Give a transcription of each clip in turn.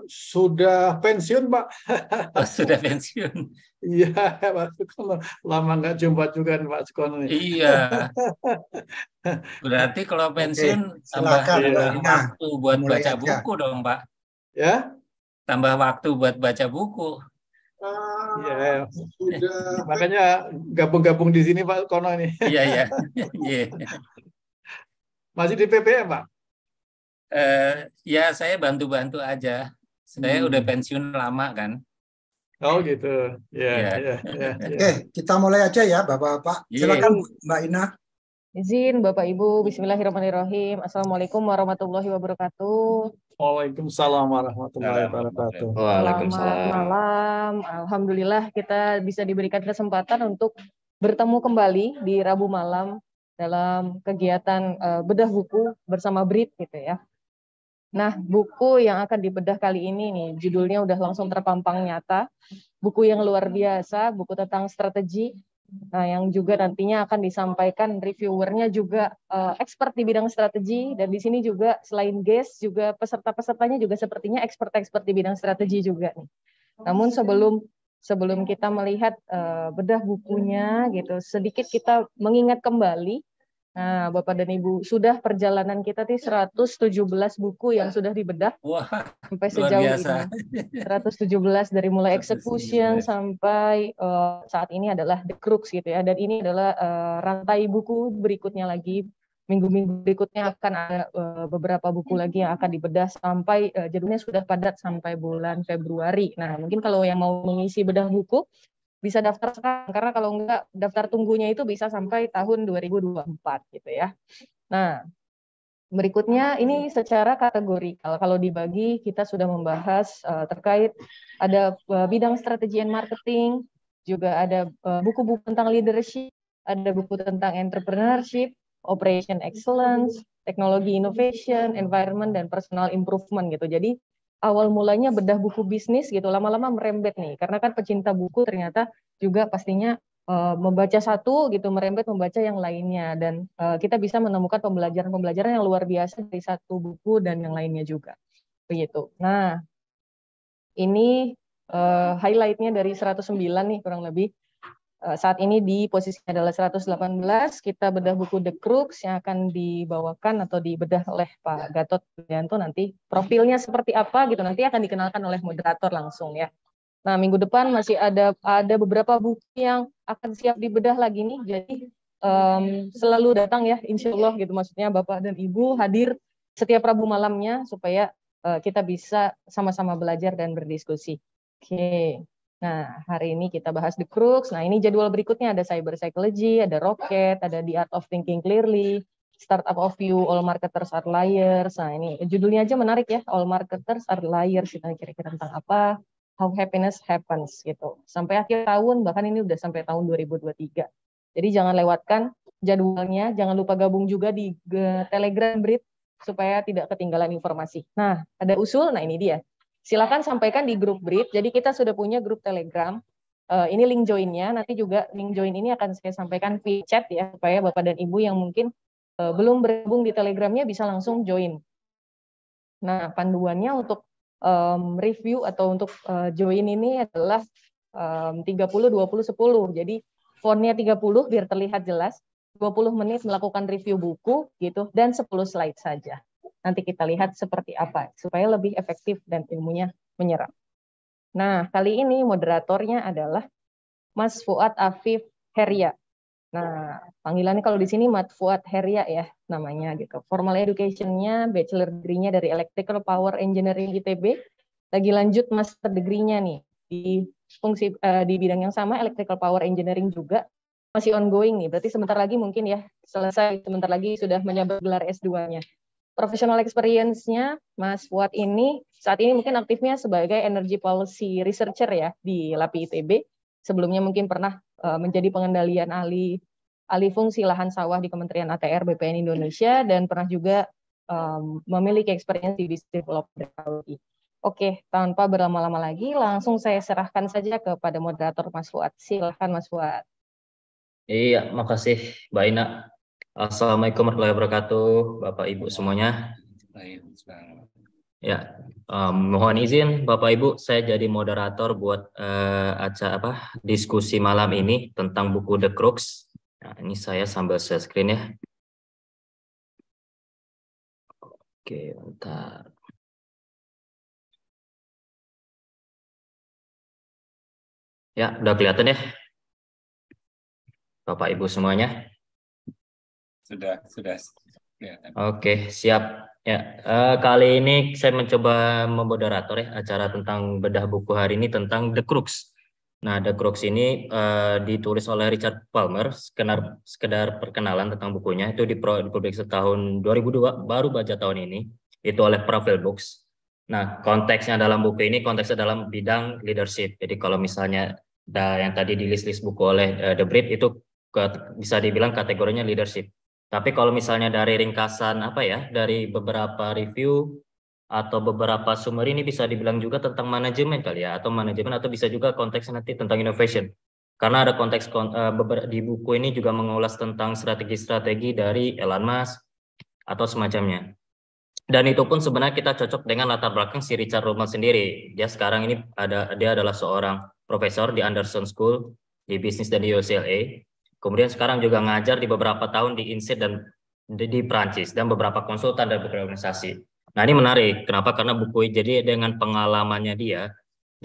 Sudah pensiun, Pak. Oh, sudah pensiun. Iya, Pak Sukono. Lama nggak jumpa juga nih, Pak Sukono nih. Iya, berarti kalau Oke, pensiun tambah silakan Mbak Iya, Ina, waktu buat mulai baca aja. buku dong, Pak. ya. Tambah waktu buat baca buku. Iya, makanya gabung-gabung di sini Pak Kono ini. Iya, iya. Iya. Masih di PPM, Pak? Eh, ya, saya bantu-bantu aja. Saya udah Hmm. pensiun lama kan. Oh gitu. Ya, Iya. ya, ya, ya. Oke, kita mulai aja ya Bapak-Bapak. Iya. Silakan Mbak Ina. Izin Bapak Ibu, Bismillahirrahmanirrahim. Assalamualaikum warahmatullahi wabarakatuh. Waalaikumsalam warahmatullahi wabarakatuh. Selamat Waalaikumsalam. malam. Alhamdulillah kita bisa diberikan kesempatan untuk bertemu kembali di Rabu malam dalam kegiatan bedah buku bersama BRIT gitu ya. Nah, buku yang akan dibedah kali ini nih, judulnya udah langsung terpampang nyata. Buku yang luar biasa, buku tentang strategi. Nah, yang juga nantinya akan disampaikan reviewernya juga expert di bidang strategi, dan di sini juga selain guest juga peserta-pesertanya juga sepertinya expert-expert di bidang strategi juga nih. Namun sebelum kita melihat bedah bukunya gitu, sedikit kita mengingat kembali. Nah, Bapak dan Ibu, sudah perjalanan kita di 117 buku yang sudah dibedah Wah, sampai luar sejauh biasa. ini. 117 dari mulai execution 117. sampai saat ini adalah The Crux gitu ya. Dan ini adalah rantai buku berikutnya lagi. Minggu-minggu berikutnya akan ada beberapa buku lagi yang akan dibedah sampai jadulnya sudah padat sampai bulan Februari. Nah, mungkin kalau yang mau mengisi bedah buku bisa daftar sekarang, karena kalau enggak daftar tunggunya itu bisa sampai tahun 2024 gitu ya. Nah, berikutnya ini secara kategori. Kalau dibagi kita sudah membahas terkait ada bidang strategi and marketing, juga ada buku-buku tentang leadership, ada buku tentang entrepreneurship, operation excellence, teknologi innovation, environment, dan personal improvement gitu. Jadi awal mulanya bedah buku bisnis gitu, lama-lama merembet nih, karena kan pecinta buku ternyata juga pastinya membaca satu gitu, merembet membaca yang lainnya, dan kita bisa menemukan pembelajaran-pembelajaran yang luar biasa dari satu buku dan yang lainnya juga begitu. Nah, ini highlight-nya dari 109 nih kurang lebih. Saat ini di posisi adalah 118, kita bedah buku The Crux yang akan dibawakan atau dibedah oleh Pak Gatot Wijanto. Nanti profilnya seperti apa gitu, nanti akan dikenalkan oleh moderator langsung ya. Nah, minggu depan masih ada beberapa buku yang akan siap dibedah lagi nih, jadi selalu datang ya, insya Allah gitu, maksudnya Bapak dan Ibu hadir setiap Rabu malamnya supaya kita bisa sama-sama belajar dan berdiskusi. Oke. Nah, hari ini kita bahas The Crux. Nah, ini jadwal berikutnya ada Cyber Psychology, ada Rocket, ada The Art of Thinking Clearly, Startup of You, All Marketers Are Liars. Nah, ini judulnya aja menarik ya, All Marketers Are Liars. Kita kira-kira tentang apa? How Happiness Happens gitu. Sampai akhir tahun, bahkan ini udah sampai tahun 2023. Jadi jangan lewatkan jadwalnya, jangan lupa gabung juga di Telegram Brit supaya tidak ketinggalan informasi. Nah, ada usul, nah ini dia. Silakan sampaikan di grup Brit. Jadi kita sudah punya grup Telegram. Ini link join-nya. Nanti juga link join ini akan saya sampaikan via chat ya, supaya Bapak dan Ibu yang mungkin belum bergabung di Telegramnya bisa langsung join. Nah, panduannya untuk review atau untuk join ini adalah 30-20-10. Jadi fontnya 30 biar terlihat jelas, 20 menit melakukan review buku gitu, dan 10 slide saja. Nanti kita lihat seperti apa, supaya lebih efektif dan ilmunya menyerap. Nah, kali ini moderatornya adalah Mas Fuad Afif Heria. Nah, panggilannya kalau di sini Mat Fuad Heria ya namanya gitu. Formal education-nya, bachelor degree-nya dari Electrical Power Engineering ITB. Lagi lanjut master degree-nya nih di fungsi di bidang yang sama, Electrical Power Engineering juga. Masih ongoing nih, berarti sebentar lagi mungkin ya selesai, sebentar lagi sudah menyabet gelar S2-nya. Professional experience-nya Mas Fuad ini saat ini mungkin aktifnya sebagai Energy Policy Researcher ya di LAPI ITB. Sebelumnya mungkin pernah menjadi pengendalian ahli fungsi lahan sawah di Kementerian ATR BPN Indonesia, dan pernah juga memiliki experience di business development. Oke, tanpa berlama-lama lagi, langsung saya serahkan saja kepada moderator Mas Fuad. Silakan Mas Fuad. Iya, makasih Mbak Ina. Assalamualaikum warahmatullahi wabarakatuh, Bapak Ibu semuanya. Ya, mohon izin Bapak Ibu, saya jadi moderator buat acara diskusi malam ini tentang buku The Crooks. Nah, ini saya sambil share screen ya. Oke, bentar. Ya, udah kelihatan ya, Bapak Ibu semuanya. Sudah kelihatan. Oke, siap. Ya, kali ini saya mencoba memoderator ya acara tentang bedah buku hari ini tentang The Crooks. Nah, The Crooks ini ditulis oleh Richard Palmer, sekedar perkenalan tentang bukunya. Itu dipublikasi tahun 2002, baru baca tahun ini. Itu oleh Pravil Books. Nah, konteksnya dalam buku ini, konteksnya dalam bidang leadership. Jadi kalau misalnya yang tadi di list-list buku oleh The Brit, itu bisa dibilang kategorinya leadership. Tapi kalau misalnya dari ringkasan dari beberapa review atau beberapa sumber ini bisa dibilang juga tentang manajemen kali ya, atau manajemen, atau bisa juga konteksnya nanti tentang innovation. Karena ada konteks di buku ini juga mengulas tentang strategi-strategi dari Elon Musk atau semacamnya. Dan itu pun sebenarnya kita cocok dengan latar belakang si Richard Stallman sendiri. Dia sekarang ini dia adalah seorang profesor di Anderson School di bisnis dan di UCLA. Kemudian sekarang juga ngajar di beberapa tahun di INSEAD dan di Prancis dan beberapa konsultan dan beberapa organisasi. Nah, ini menarik. Kenapa? Karena buku jadi dengan pengalamannya dia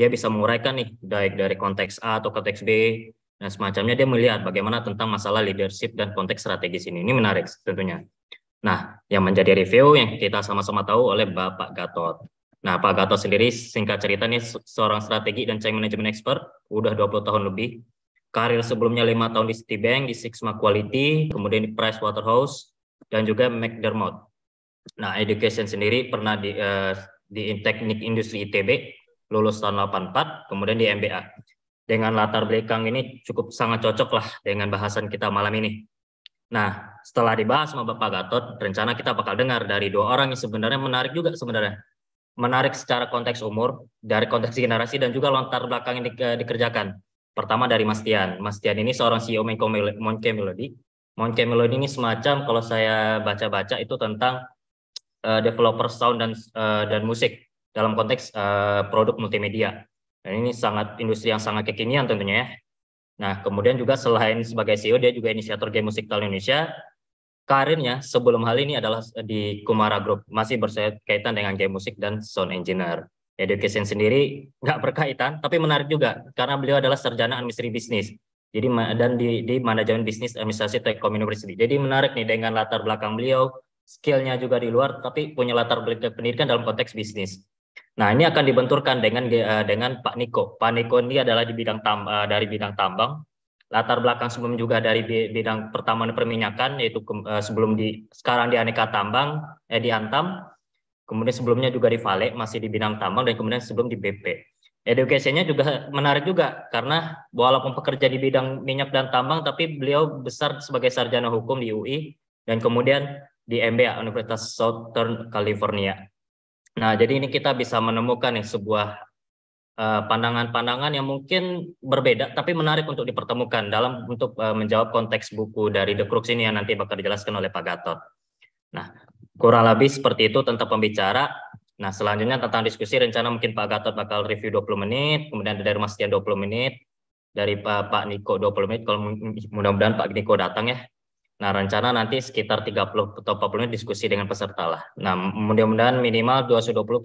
bisa menguraikan nih baik dari konteks A atau konteks B dan semacamnya. Dia melihat bagaimana tentang masalah leadership dan konteks strategis ini. Ini menarik tentunya. Nah, yang menjadi review yang kita sama-sama tahu oleh Bapak Gatot. Nah, Pak Gatot sendiri singkat cerita nih seorang strategi dan change management expert, udah 20 tahun lebih. Karir sebelumnya 5 tahun di Citibank, di Sigma Quality, kemudian di Pricewaterhouse, dan juga McDermott. Nah, education sendiri pernah di Teknik Industri ITB, lulus tahun 84, kemudian di MBA. Dengan latar belakang ini cukup sangat cocok lah dengan bahasan kita malam ini. Nah, setelah dibahas sama Bapak Gatot, rencana kita bakal dengar dari dua orang yang sebenarnya menarik juga sebenarnya. Menarik secara konteks umur, dari konteks generasi, dan juga latar belakang yang dikerjakan. Pertama dari Mas Tian. Mas Tian ini seorang CEO Monkey Melody. Monkey Melody ini semacam, kalau saya baca-baca, itu tentang developer sound dan musik dalam konteks produk multimedia. Dan ini industri yang sangat kekinian tentunya ya. Nah, kemudian juga selain sebagai CEO, dia juga inisiator game musik Tal Indonesia. Karirnya sebelum hal ini adalah di Kumara Group, masih berkaitan dengan game musik dan sound engineer. Education sendiri nggak berkaitan, tapi menarik juga karena beliau adalah sarjana administrasi bisnis. Jadi dan di manajemen bisnis administrasi Telkom University. Jadi menarik nih dengan latar belakang beliau, skillnya juga di luar, tapi punya latar belakang pendidikan dalam konteks bisnis. Nah, ini akan dibenturkan dengan Pak Niko. Pak Niko ini adalah di bidang dari bidang tambang. Latar belakang sebelum juga dari bidang pertambangan perminyakan, yaitu sekarang di Aneka Tambang, di Antam. Kemudian sebelumnya juga di Vale, masih di bidang tambang, dan kemudian sebelum di BP. Education-nya juga menarik juga, karena walaupun pekerja di bidang minyak dan tambang, tapi beliau besar sebagai sarjana hukum di UI, dan kemudian di MBA, Universitas Southern California. Nah, jadi ini kita bisa menemukan sebuah pandangan-pandangan yang mungkin berbeda, tapi menarik untuk dipertemukan untuk menjawab konteks buku dari The Crooks ini yang nanti bakal dijelaskan oleh Pak Gatot. Nah, kurang lebih seperti itu tentang pembicara. Nah, selanjutnya tentang diskusi, rencana mungkin Pak Gatot bakal review 20 menit, kemudian dari Mas Tian 20 menit, dari Pak Niko 20 menit, kalau mudah-mudahan Pak Niko datang ya. Nah, rencana nanti sekitar 30 atau 40 menit diskusi dengan peserta lah. Nah, mudah-mudahan minimal 220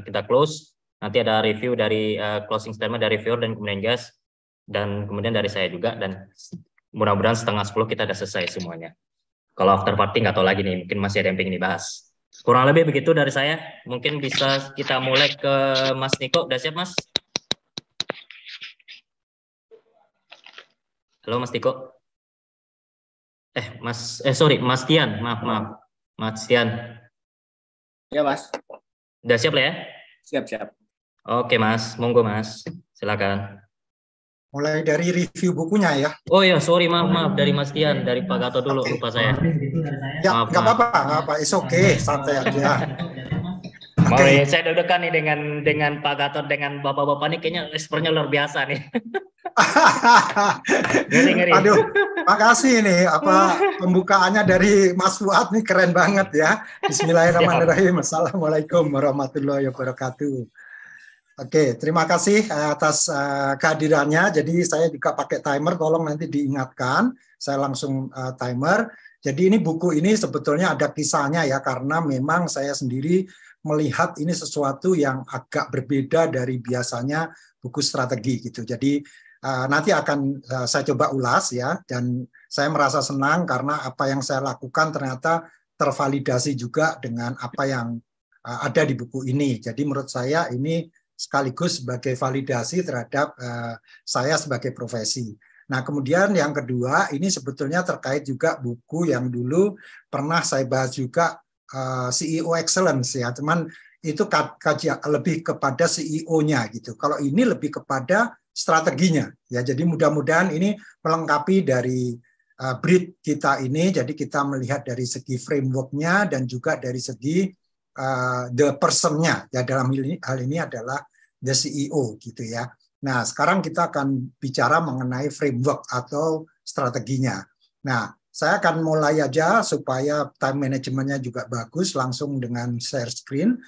kita close. Nanti ada review dari closing statement dari reviewer dan kemudian guys, dan kemudian dari saya juga, dan mudah-mudahan setengah 10 kita sudah selesai semuanya. Kalau after party nggak tahu lagi nih, mungkin masih ada yang pengen dibahas. Kurang lebih begitu dari saya. Mungkin bisa kita mulai ke Mas Niko. Udah siap, Mas? Halo, Mas Niko. Mas Tian. Maaf. Mas Tian. Ya, Mas. Udah siap lah ya? Siap. Oke, Mas. Monggo, Mas. Silakan. Mulai dari review bukunya ya. Oh ya, sorry, maaf dari Mas Tian, dari Pak Gatot dulu, lupa saya. Ya, nggak apa-apa, it's okay, santai aja. Mau ya, saya deg-degan nih dengan Pak Gatot, dengan bapak-bapak nih, kayaknya expertnya luar biasa nih. Ngeri. Aduh, Makasih nih pembukaannya dari Mas Fuad nih keren banget ya. Bismillahirrahmanirrahim. Assalamualaikum warahmatullahi wabarakatuh. Oke, terima kasih atas kehadirannya. Jadi saya juga pakai timer, tolong nanti diingatkan. Saya langsung timer. Jadi ini buku ini sebetulnya ada kisahnya ya, karena memang saya sendiri melihat ini sesuatu yang agak berbeda dari biasanya buku strategi gitu. Jadi nanti akan saya coba ulas ya, dan saya merasa senang karena apa yang saya lakukan ternyata tervalidasi juga dengan apa yang ada di buku ini. Jadi menurut saya ini sekaligus sebagai validasi terhadap saya sebagai profesi. Nah, kemudian yang kedua, ini sebetulnya terkait juga buku yang dulu pernah saya bahas juga, CEO Excellence ya, cuman itu kajian lebih kepada CEO-nya gitu. Kalau ini lebih kepada strateginya ya. Jadi mudah-mudahan ini melengkapi dari brief kita ini. Jadi kita melihat dari segi framework-nya dan juga dari segi the person-nya ya, dalam hal ini adalah the CEO gitu ya. Nah, sekarang kita akan bicara mengenai framework atau strateginya. Nah, saya akan mulai aja supaya time management-nya juga bagus, langsung dengan share screen.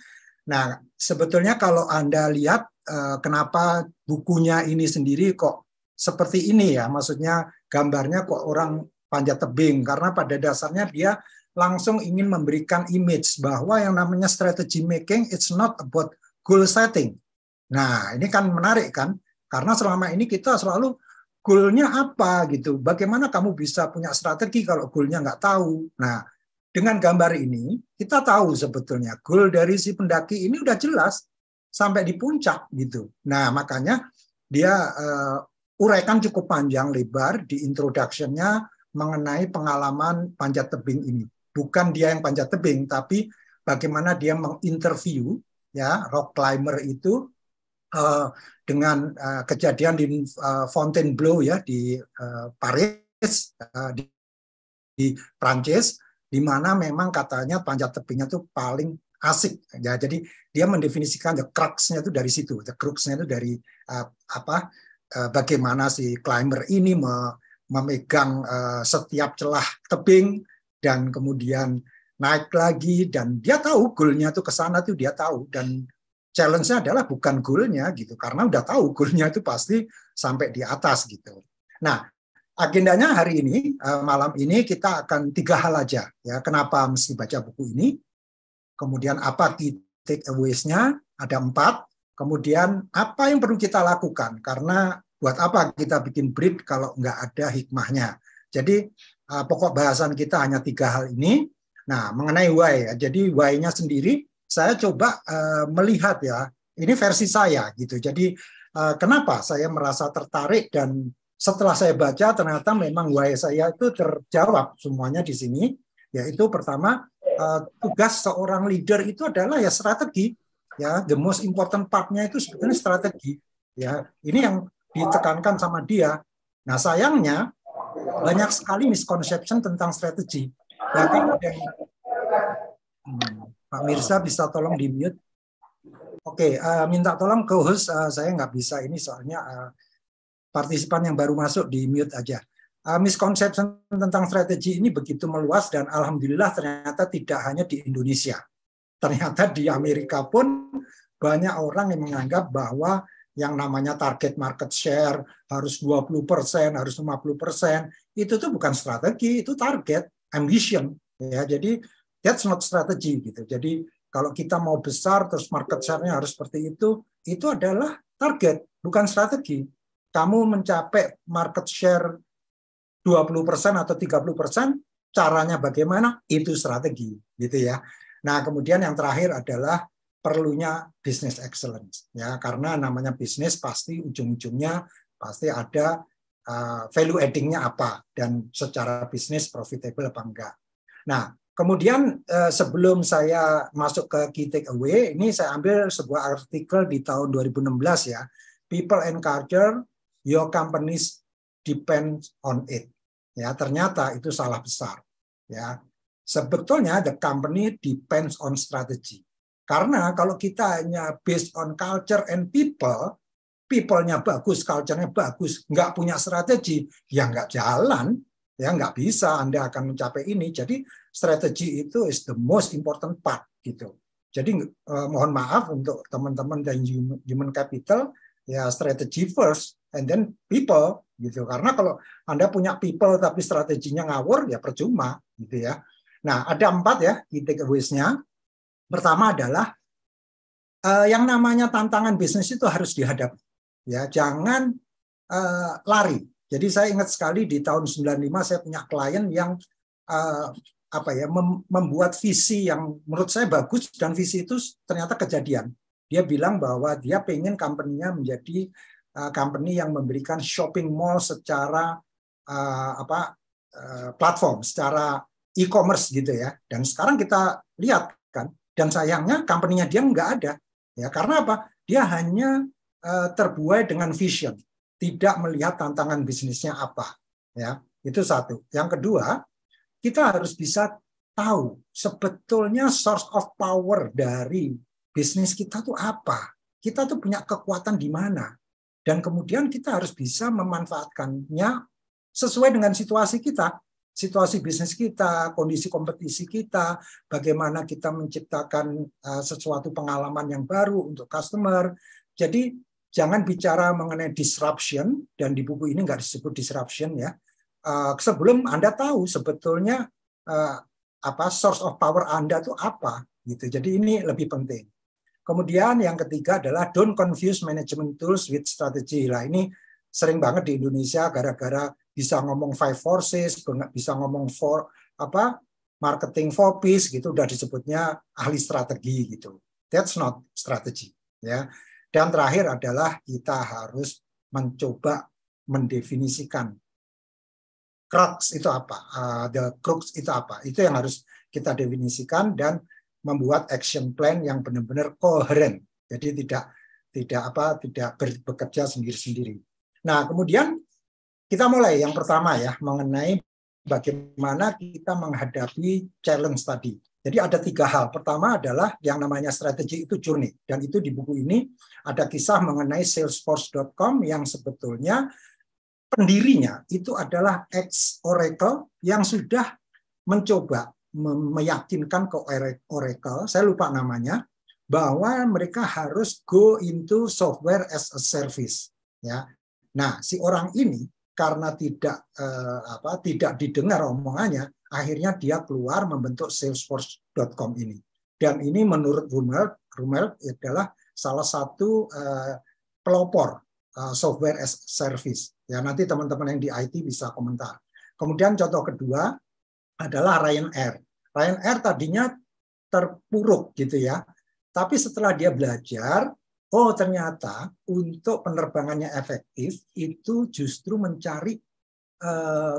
Nah, sebetulnya kalau Anda lihat kenapa bukunya ini sendiri kok seperti ini ya, maksudnya gambarnya kok orang panjat tebing, karena pada dasarnya dia langsung ingin memberikan image bahwa yang namanya strategy making it's not about goal setting. Nah, ini kan menarik kan, karena selama ini kita selalu goalnya apa gitu, bagaimana kamu bisa punya strategi kalau goalnya nggak tahu. Nah, dengan gambar ini kita tahu sebetulnya goal dari si pendaki ini udah jelas sampai di puncak gitu. Nah, makanya dia uraikan cukup panjang lebar di introduction-nya mengenai pengalaman panjat tebing ini. Bukan dia yang panjat tebing, tapi bagaimana dia menginterview ya rock climber itu dengan kejadian di Fontainebleau ya di Paris di Prancis, di mana memang katanya panjat tebingnya itu paling asik ya. Jadi dia mendefinisikan the crux-nya itu dari situ. The crux-nya itu dari bagaimana si climber ini memegang setiap celah tebing dan kemudian naik lagi, dan dia tahu goalnya itu ke sana tuh dia tahu, dan challenge-nya adalah bukan goalnya gitu, karena udah tahu goalnya itu pasti sampai di atas gitu. Nah, agendanya hari ini, malam ini kita akan 3 hal aja ya. Kenapa mesti baca buku ini? Kemudian apa key takeaways-nya? Ada 4. Kemudian apa yang perlu kita lakukan? Karena buat apa kita bikin brief kalau nggak ada hikmahnya? Jadi pokok bahasan kita hanya 3 hal ini. Nah, mengenai why, jadi why-nya sendiri saya coba melihat ya, ini versi saya gitu. Jadi kenapa saya merasa tertarik, dan setelah saya baca ternyata memang why saya itu terjawab semuanya di sini. Yaitu pertama, tugas seorang leader itu adalah ya strategi. Ya, the most important part-nya itu sebetulnya strategi. Ya, ini yang ditekankan sama dia. Nah, sayangnya banyak sekali misconception tentang strategi. Bahkan ada yang Pak Mirza bisa tolong di mute. Oke, minta tolong ke host, saya nggak bisa ini soalnya partisipan yang baru masuk di mute aja. Misconception tentang strategi ini begitu meluas, dan alhamdulillah ternyata tidak hanya di Indonesia. Ternyata di Amerika pun banyak orang yang menganggap bahwa yang namanya target market share harus 20%, harus 50%, itu tuh bukan strategi, itu target, ambition. Ya, jadi that's not strategy gitu. Jadi kalau kita mau besar terus market share-nya harus seperti itu adalah target, bukan strategi. Kamu mencapai market share 20% atau 30%, caranya bagaimana? Itu strategi, gitu ya. Nah, kemudian yang terakhir adalah perlunya business excellence, ya, karena namanya bisnis pasti ujung-ujungnya pasti ada value adding-nya apa, dan secara bisnis profitable apa enggak. Nah, kemudian sebelum saya masuk ke key takeaway, ini saya ambil sebuah artikel di tahun 2016 ya, People and Culture, Your Companies Depend on It. Ya, ternyata itu salah besar. Ya, sebetulnya the company depends on strategy. Karena kalau kita hanya based on culture and people, people-nya bagus, culture-nya bagus, nggak punya strategi, ya nggak jalan. ya nggak bisa Anda akan mencapai ini. Jadi strategi itu is the most important part gitu. Jadi mohon maaf untuk teman-teman dan human capital, ya strategi first and then people gitu. Karena kalau Anda punya people tapi strateginya ngawur ya percuma gitu ya. Nah, ada 4 ya key takeaways-nya. Pertama adalah yang namanya tantangan bisnis itu harus dihadapi. Ya, jangan lari. Jadi saya ingat sekali di tahun 95 saya punya klien yang membuat visi yang menurut saya bagus, dan visi itu ternyata kejadian. Dia bilang bahwa dia pengen company-nya menjadi company yang memberikan shopping mall secara platform, secara e-commerce gitu ya. Dan sekarang kita lihat kan, dan sayangnya company-nya dia nggak ada. Ya, karena apa? Dia hanya terbuai dengan vision, tidak melihat tantangan bisnisnya apa. Ya, itu satu. Yang kedua, kita harus bisa tahu sebetulnya source of power dari bisnis kita tuh apa. Kita tuh punya kekuatan di mana. Dan kemudian kita harus bisa memanfaatkannya sesuai dengan situasi kita. Situasi bisnis kita, kondisi kompetisi kita, bagaimana kita menciptakan sesuatu pengalaman yang baru untuk customer. Jadi jangan bicara mengenai disruption, dan di buku ini nggak disebut disruption ya. Sebelum Anda tahu sebetulnya source of power Anda itu apa gitu. Jadi ini lebih penting. Kemudian yang ketiga adalah don't confuse management tools with strategy. Lah ini sering banget di Indonesia gara-gara bisa ngomong 5 forces, bisa ngomong marketing 4 P's gitu, udah disebutnya ahli strategi gitu. That's not strategy ya. Dan terakhir adalah kita harus mencoba mendefinisikan crux itu apa, the crux itu apa. Itu yang harus kita definisikan dan membuat action plan yang benar-benar koheren. Jadi tidak bekerja sendiri-sendiri. Nah, kemudian kita mulai yang pertama ya, mengenai bagaimana kita menghadapi challenge tadi. Jadi ada 3 hal. Pertama adalah yang namanya strategi itu journey. Dan itu di buku ini ada kisah mengenai Salesforce.com yang sebetulnya pendirinya itu adalah ex-Oracle yang sudah mencoba meyakinkan ke Oracle, saya lupa namanya, bahwa mereka harus go into software as a service. Ya. Nah, si orang ini karena tidak didengar omongannya, akhirnya dia keluar membentuk Salesforce.com ini. Dan ini menurut Rumel adalah salah satu pelopor software as service. Ya, nanti teman-teman yang di IT bisa komentar. Kemudian contoh kedua adalah Ryanair. Ryanair tadinya terpuruk gitu ya. Tapi setelah dia belajar, oh ternyata untuk penerbangannya efektif itu justru mencari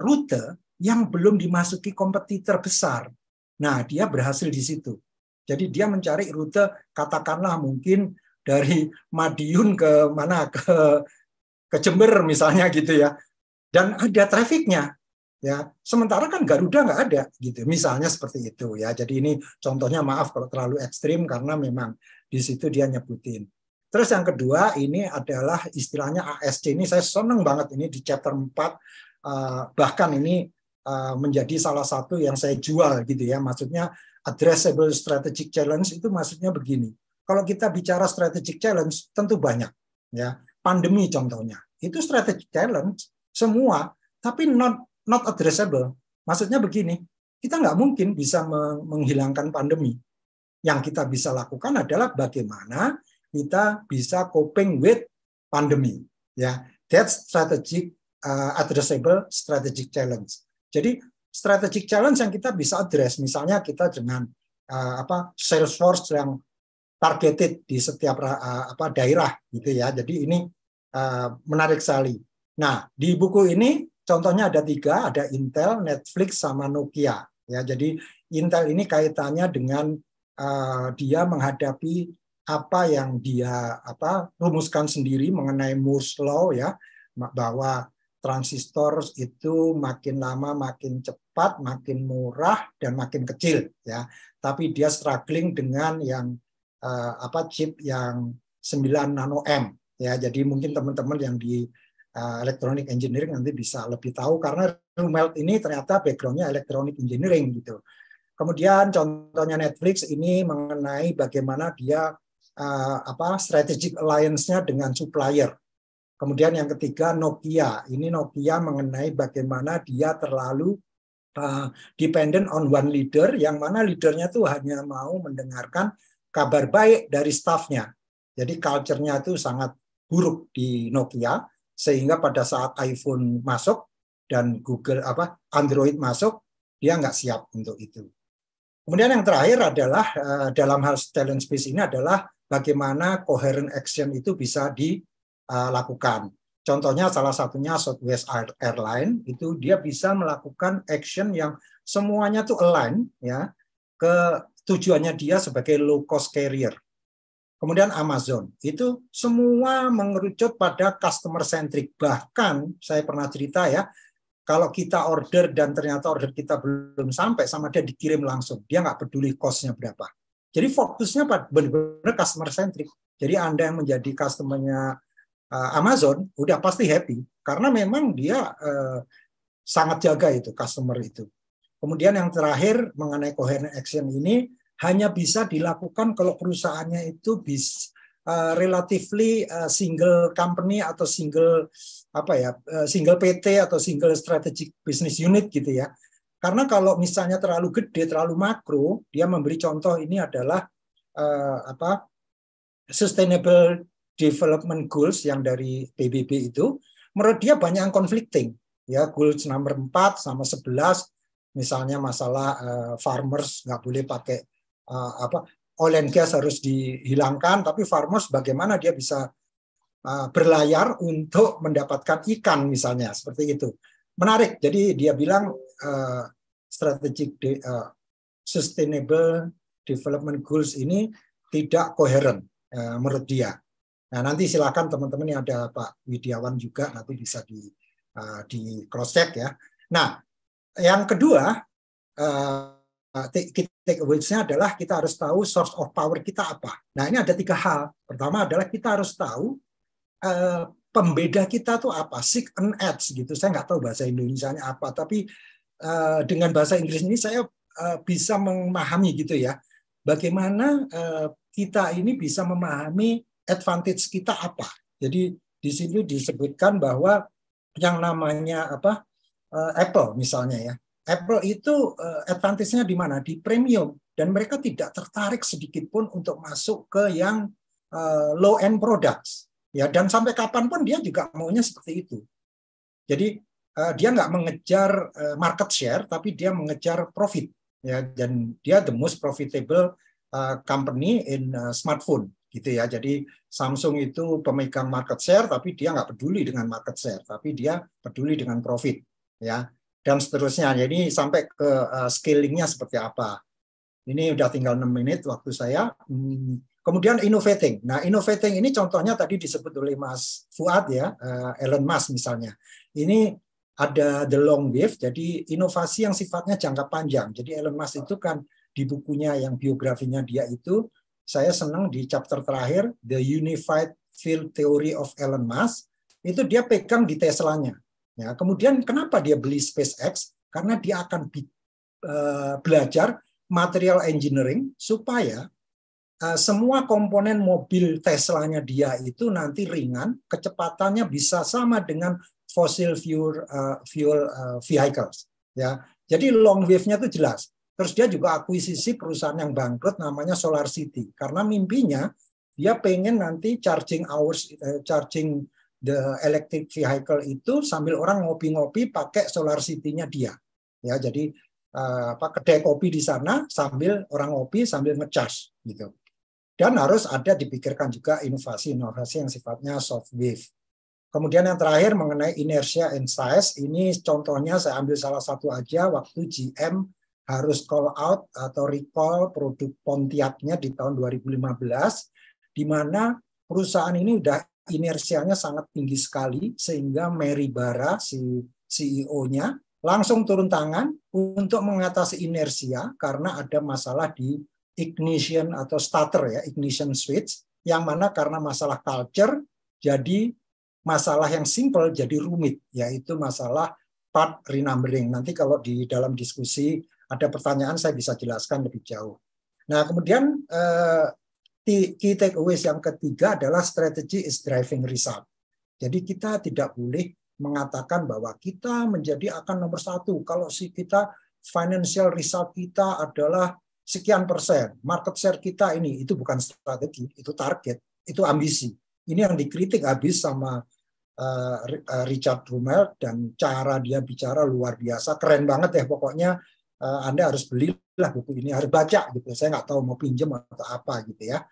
rute yang belum dimasuki kompetitor besar. Nah, dia berhasil di situ. Jadi dia mencari rute katakanlah mungkin dari Madiun ke mana, ke Jember misalnya gitu ya. Dan ada trafiknya. Ya, sementara kan Garuda nggak ada gitu, misalnya seperti itu ya. Jadi ini contohnya, maaf kalau terlalu ekstrim karena memang di situ dia nyebutin. Terus yang kedua ini adalah istilahnya ASC. Ini saya seneng banget ini di chapter 4, bahkan ini menjadi salah satu yang saya jual gitu ya. Maksudnya addressable strategic challenge itu maksudnya begini. Kalau kita bicara strategic challenge tentu banyak ya. Pandemi contohnya itu strategic challenge semua, tapi not addressable. Maksudnya begini, kita nggak mungkin bisa menghilangkan pandemi. Yang kita bisa lakukan adalah bagaimana kita bisa coping with pandemi. Ya, that's strategic addressable strategic challenge. Jadi strategic challenge yang kita bisa address, misalnya kita dengan Salesforce yang targeted di setiap daerah gitu ya. Jadi ini menarik sekali. Nah, di buku ini contohnya ada 3, ada Intel, Netflix, sama Nokia. Ya, jadi Intel ini kaitannya dengan dia menghadapi apa yang dia rumuskan sendiri mengenai Moore's Law ya, bahwa transistor itu makin lama makin cepat, makin murah dan makin kecil ya. Tapi dia struggling dengan yang chip yang 9 nano M ya. Jadi mungkin teman-teman yang di Electronic Engineering nanti bisa lebih tahu karena Rumelt ini ternyata background-nya Electronic Engineering gitu. Kemudian contohnya Netflix ini mengenai bagaimana dia strategic alliance-nya dengan supplier. Kemudian yang ketiga Nokia. Ini Nokia mengenai bagaimana dia terlalu dependent on one leader, yang mana leadernya tuh hanya mau mendengarkan kabar baik dari staffnya. Jadi culture-nya itu sangat buruk di Nokia, sehingga pada saat iPhone masuk dan Android masuk, dia nggak siap untuk itu. Kemudian yang terakhir adalah dalam hal talent space ini adalah bagaimana coherent action itu bisa dilakukan. Contohnya salah satunya Southwest Airlines itu dia bisa melakukan action yang semuanya tuh align ya ke tujuannya dia sebagai low cost carrier. Kemudian Amazon itu semua mengerucut pada customer centric. Bahkan saya pernah cerita ya, kalau kita order dan ternyata order kita belum sampai sama dia dikirim langsung, dia nggak peduli cost-nya berapa. Jadi fokusnya benar-benar customer centric. Jadi Anda yang menjadi customer-nya Amazon udah pasti happy karena memang dia sangat jaga itu customer itu. Kemudian yang terakhir mengenai coherent action ini hanya bisa dilakukan kalau perusahaannya itu relatively single company atau single PT atau single strategic business unit gitu ya. Karena kalau misalnya terlalu gede, terlalu makro, dia memberi contoh ini adalah sustainable development goals yang dari PBB itu, menurut dia banyak yang conflicting. Ya, goals nomor 4 sama 11, misalnya masalah farmers nggak boleh pakai oil and gas harus dihilangkan, tapi farmers bagaimana dia bisa berlayar untuk mendapatkan ikan misalnya, seperti itu. Menarik, jadi dia bilang strategic sustainable development goals ini tidak koheren menurut dia. Nah, nanti silakan teman-teman yang ada Pak Widiawan juga nanti bisa di cross check ya. Nah, yang kedua takeaways-nya adalah kita harus tahu source of power kita apa. Nah, ini ada 3 hal. Pertama adalah kita harus tahu pembeda kita tuh apa, seek and edge gitu. Saya nggak tahu bahasa Indonesianya apa, tapi dengan bahasa Inggris ini saya bisa memahami gitu ya. Bagaimana kita ini bisa memahami advantage kita apa. Jadi di sini disebutkan bahwa yang namanya Apple misalnya ya. Apple itu advantage-nya di mana? Di premium. Dan mereka tidak tertarik sedikit pun untuk masuk ke yang low-end products. Ya, dan sampai kapanpun dia juga maunya seperti itu. Jadi dia nggak mengejar market share, tapi dia mengejar profit. Ya, dan dia the most profitable company in smartphone. Gitu ya. Jadi Samsung itu pemegang market share, tapi dia nggak peduli dengan market share, tapi dia peduli dengan profit. Ya. Dan seterusnya. Jadi sampai ke scalingnya seperti apa. Ini udah tinggal 6 menit waktu saya. Kemudian innovating. Nah, innovating ini contohnya tadi disebut oleh Mas Fuad ya, Elon Musk misalnya. Ini ada the long wave, jadi inovasi yang sifatnya jangka panjang. Jadi Elon Musk itu kan di bukunya yang biografinya dia itu, saya senang di chapter terakhir, The Unified Field Theory of Elon Musk, itu dia pegang di Tesla-nya. Ya, kemudian kenapa dia beli SpaceX? Karena dia akan belajar material engineering supaya semua komponen mobil Tesla-nya dia itu nanti ringan, kecepatannya bisa sama dengan fossil fuel vehicles. Ya, jadi long wave-nya itu jelas. Terus dia juga akuisisi perusahaan yang bangkrut namanya Solar City, karena mimpinya dia pengen nanti charging the electric vehicle itu sambil orang ngopi-ngopi pakai Solar City-nya dia. Ya, jadi kedai kopi di sana sambil orang ngopi sambil ngecas gitu. Dan harus ada dipikirkan juga inovasi-inovasi yang sifatnya soft wave. Kemudian yang terakhir mengenai inertia and size, ini contohnya saya ambil salah satu aja waktu GM harus call out atau recall produk Pontiac-nya di tahun 2015, di mana perusahaan ini udah inersianya sangat tinggi sekali, sehingga Mary Barra, si CEO-nya, langsung turun tangan untuk mengatasi inersia karena ada masalah di ignition atau starter ya, ignition switch, yang mana karena masalah culture, jadi masalah yang simple jadi rumit, yaitu masalah part renumbering. Nanti kalau di dalam diskusi ada pertanyaan saya bisa jelaskan lebih jauh. Nah, kemudian key takeaways yang ketiga adalah strategy is driving result. Jadi kita tidak boleh mengatakan bahwa kita menjadi akan nomor satu kalau kita financial result kita adalah sekian persen, market share kita ini, itu bukan strategi, itu target, itu ambisi. Ini yang dikritik habis sama Richard Rummel, dan cara dia bicara luar biasa, keren banget ya pokoknya. Anda harus belilah buku ini, harus baca gitu. Saya nggak tahu mau pinjam atau apa gitu ya.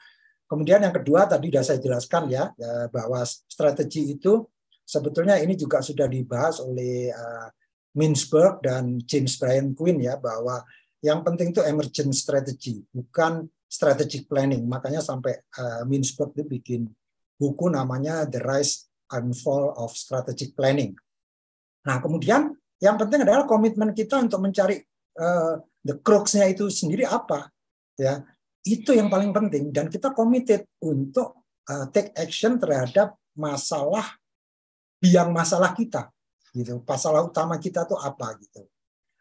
Kemudian yang kedua tadi sudah saya jelaskan ya, bahwa strategi itu sebetulnya ini juga sudah dibahas oleh Mintzberg dan James Bryan Quinn ya, bahwa yang penting itu emergent strategy, bukan strategic planning. Makanya sampai Mintzberg itu bikin buku namanya The Rise and Fall of Strategic Planning. Nah, kemudian yang penting adalah komitmen kita untuk mencari the crux-nya itu sendiri apa, ya. Itu yang paling penting, dan kita committed untuk take action terhadap biang masalah kita, gitu. Masalah utama kita tuh apa gitu.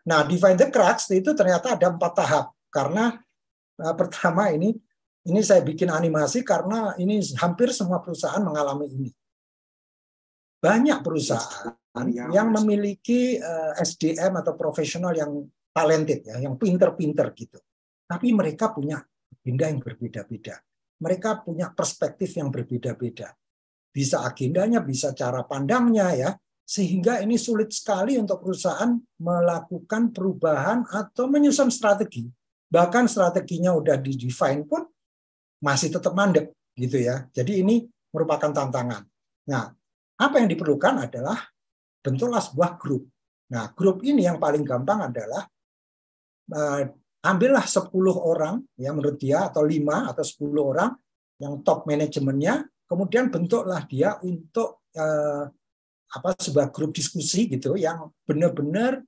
Nah, define the crux itu ternyata ada 4 tahap, karena pertama ini saya bikin animasi karena ini hampir semua perusahaan mengalami ini. Banyak perusahaan yang memiliki SDM atau profesional yang talented ya, yang pinter-pinter gitu. Tapi mereka punya agenda yang berbeda-beda. Mereka punya perspektif yang berbeda-beda. Bisa agendanya, bisa cara pandangnya ya, sehingga ini sulit sekali untuk perusahaan melakukan perubahan atau menyusun strategi. Bahkan strateginya udah di-define pun masih tetap mandek gitu ya. Jadi ini merupakan tantangan. Nah, apa yang diperlukan adalah bentuklah sebuah grup. Nah, grup ini yang paling gampang adalah ambillah 10 orang ya menurut dia, atau 5 atau 10 orang yang top manajemennya, kemudian bentuklah dia untuk sebuah grup diskusi gitu yang benar-benar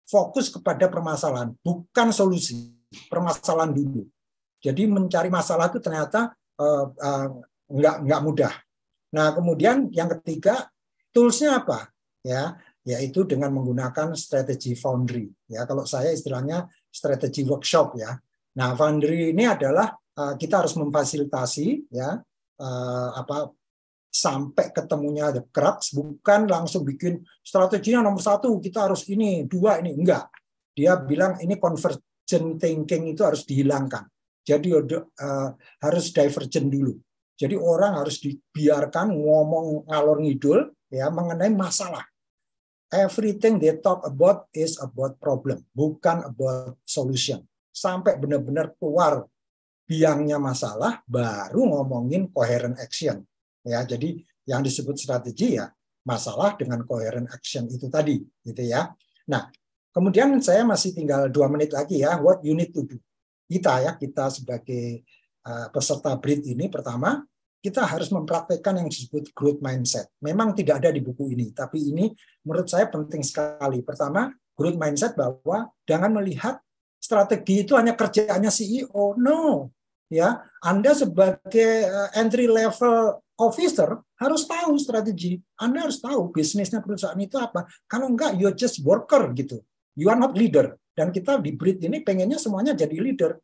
fokus kepada permasalahan, bukan solusi, permasalahan dulu. Jadi mencari masalah itu ternyata nggak mudah. Nah, kemudian yang ketiga, tools-nya apa? Ya, yaitu dengan menggunakan strategi foundry. Ya, kalau saya istilahnya strategi workshop ya. Nah, foundry ini adalah kita harus memfasilitasi ya sampai ketemunya the crux, bukan langsung bikin strateginya nomor 1 kita harus ini, 2 ini, enggak. Dia bilang ini convergent thinking itu harus dihilangkan. Jadi harus divergent dulu. Jadi orang harus dibiarkan ngomong ngalor ngidul ya mengenai masalah. Everything they talk about is about problem, bukan about solution. Sampai benar-benar keluar biangnya masalah, baru ngomongin coherent action. Ya, jadi yang disebut strategi ya masalah dengan coherent action itu tadi, gitu ya. Nah, kemudian saya masih tinggal 2 menit lagi ya. What you need to do? Kita sebagai peserta BRID ini, pertama kita harus mempraktekkan yang disebut growth mindset. Memang tidak ada di buku ini, tapi ini menurut saya penting sekali. Pertama, growth mindset bahwa jangan melihat strategi itu hanya kerjaannya CEO. No, ya, Anda sebagai entry level officer harus tahu strategi. Anda harus tahu bisnisnya perusahaan itu apa. Kalau enggak, you're just worker gitu. You are not leader. Dan kita di BRID ini pengennya semuanya jadi leader.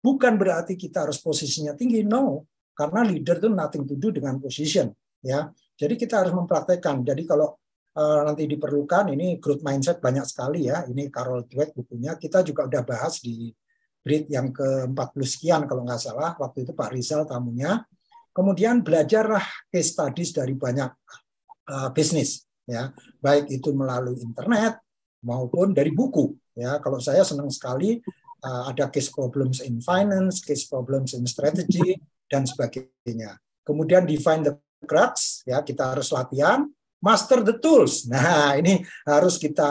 Bukan berarti kita harus posisinya tinggi, no. Karena leader itu nothing to do dengan position, ya. Jadi kita harus mempraktekkan. Jadi kalau nanti diperlukan, ini growth mindset banyak sekali ya. Ini Carol Dweck bukunya. Kita juga udah bahas di BRID yang ke-40 sekian kalau nggak salah. Waktu itu Pak Rizal tamunya. Kemudian belajarlah case studies dari banyak bisnis, ya. Baik itu melalui internet maupun dari buku. Ya, kalau saya senang sekali ada case problems in finance, case problems in strategy, dan sebagainya. Kemudian define the crux, ya, kita harus latihan, master the tools. Nah, ini harus kita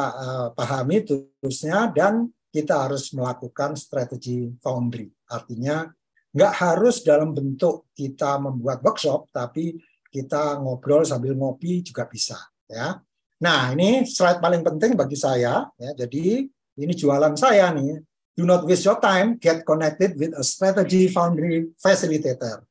pahami toolsnya, dan kita harus melakukan strategi foundry. Artinya nggak harus dalam bentuk kita membuat workshop, tapi kita ngobrol sambil ngopi juga bisa. Ya. Nah, ini slide paling penting bagi saya. Ya, jadi ini jualan saya nih. Do not waste your time, get connected with a strategy foundry facilitator.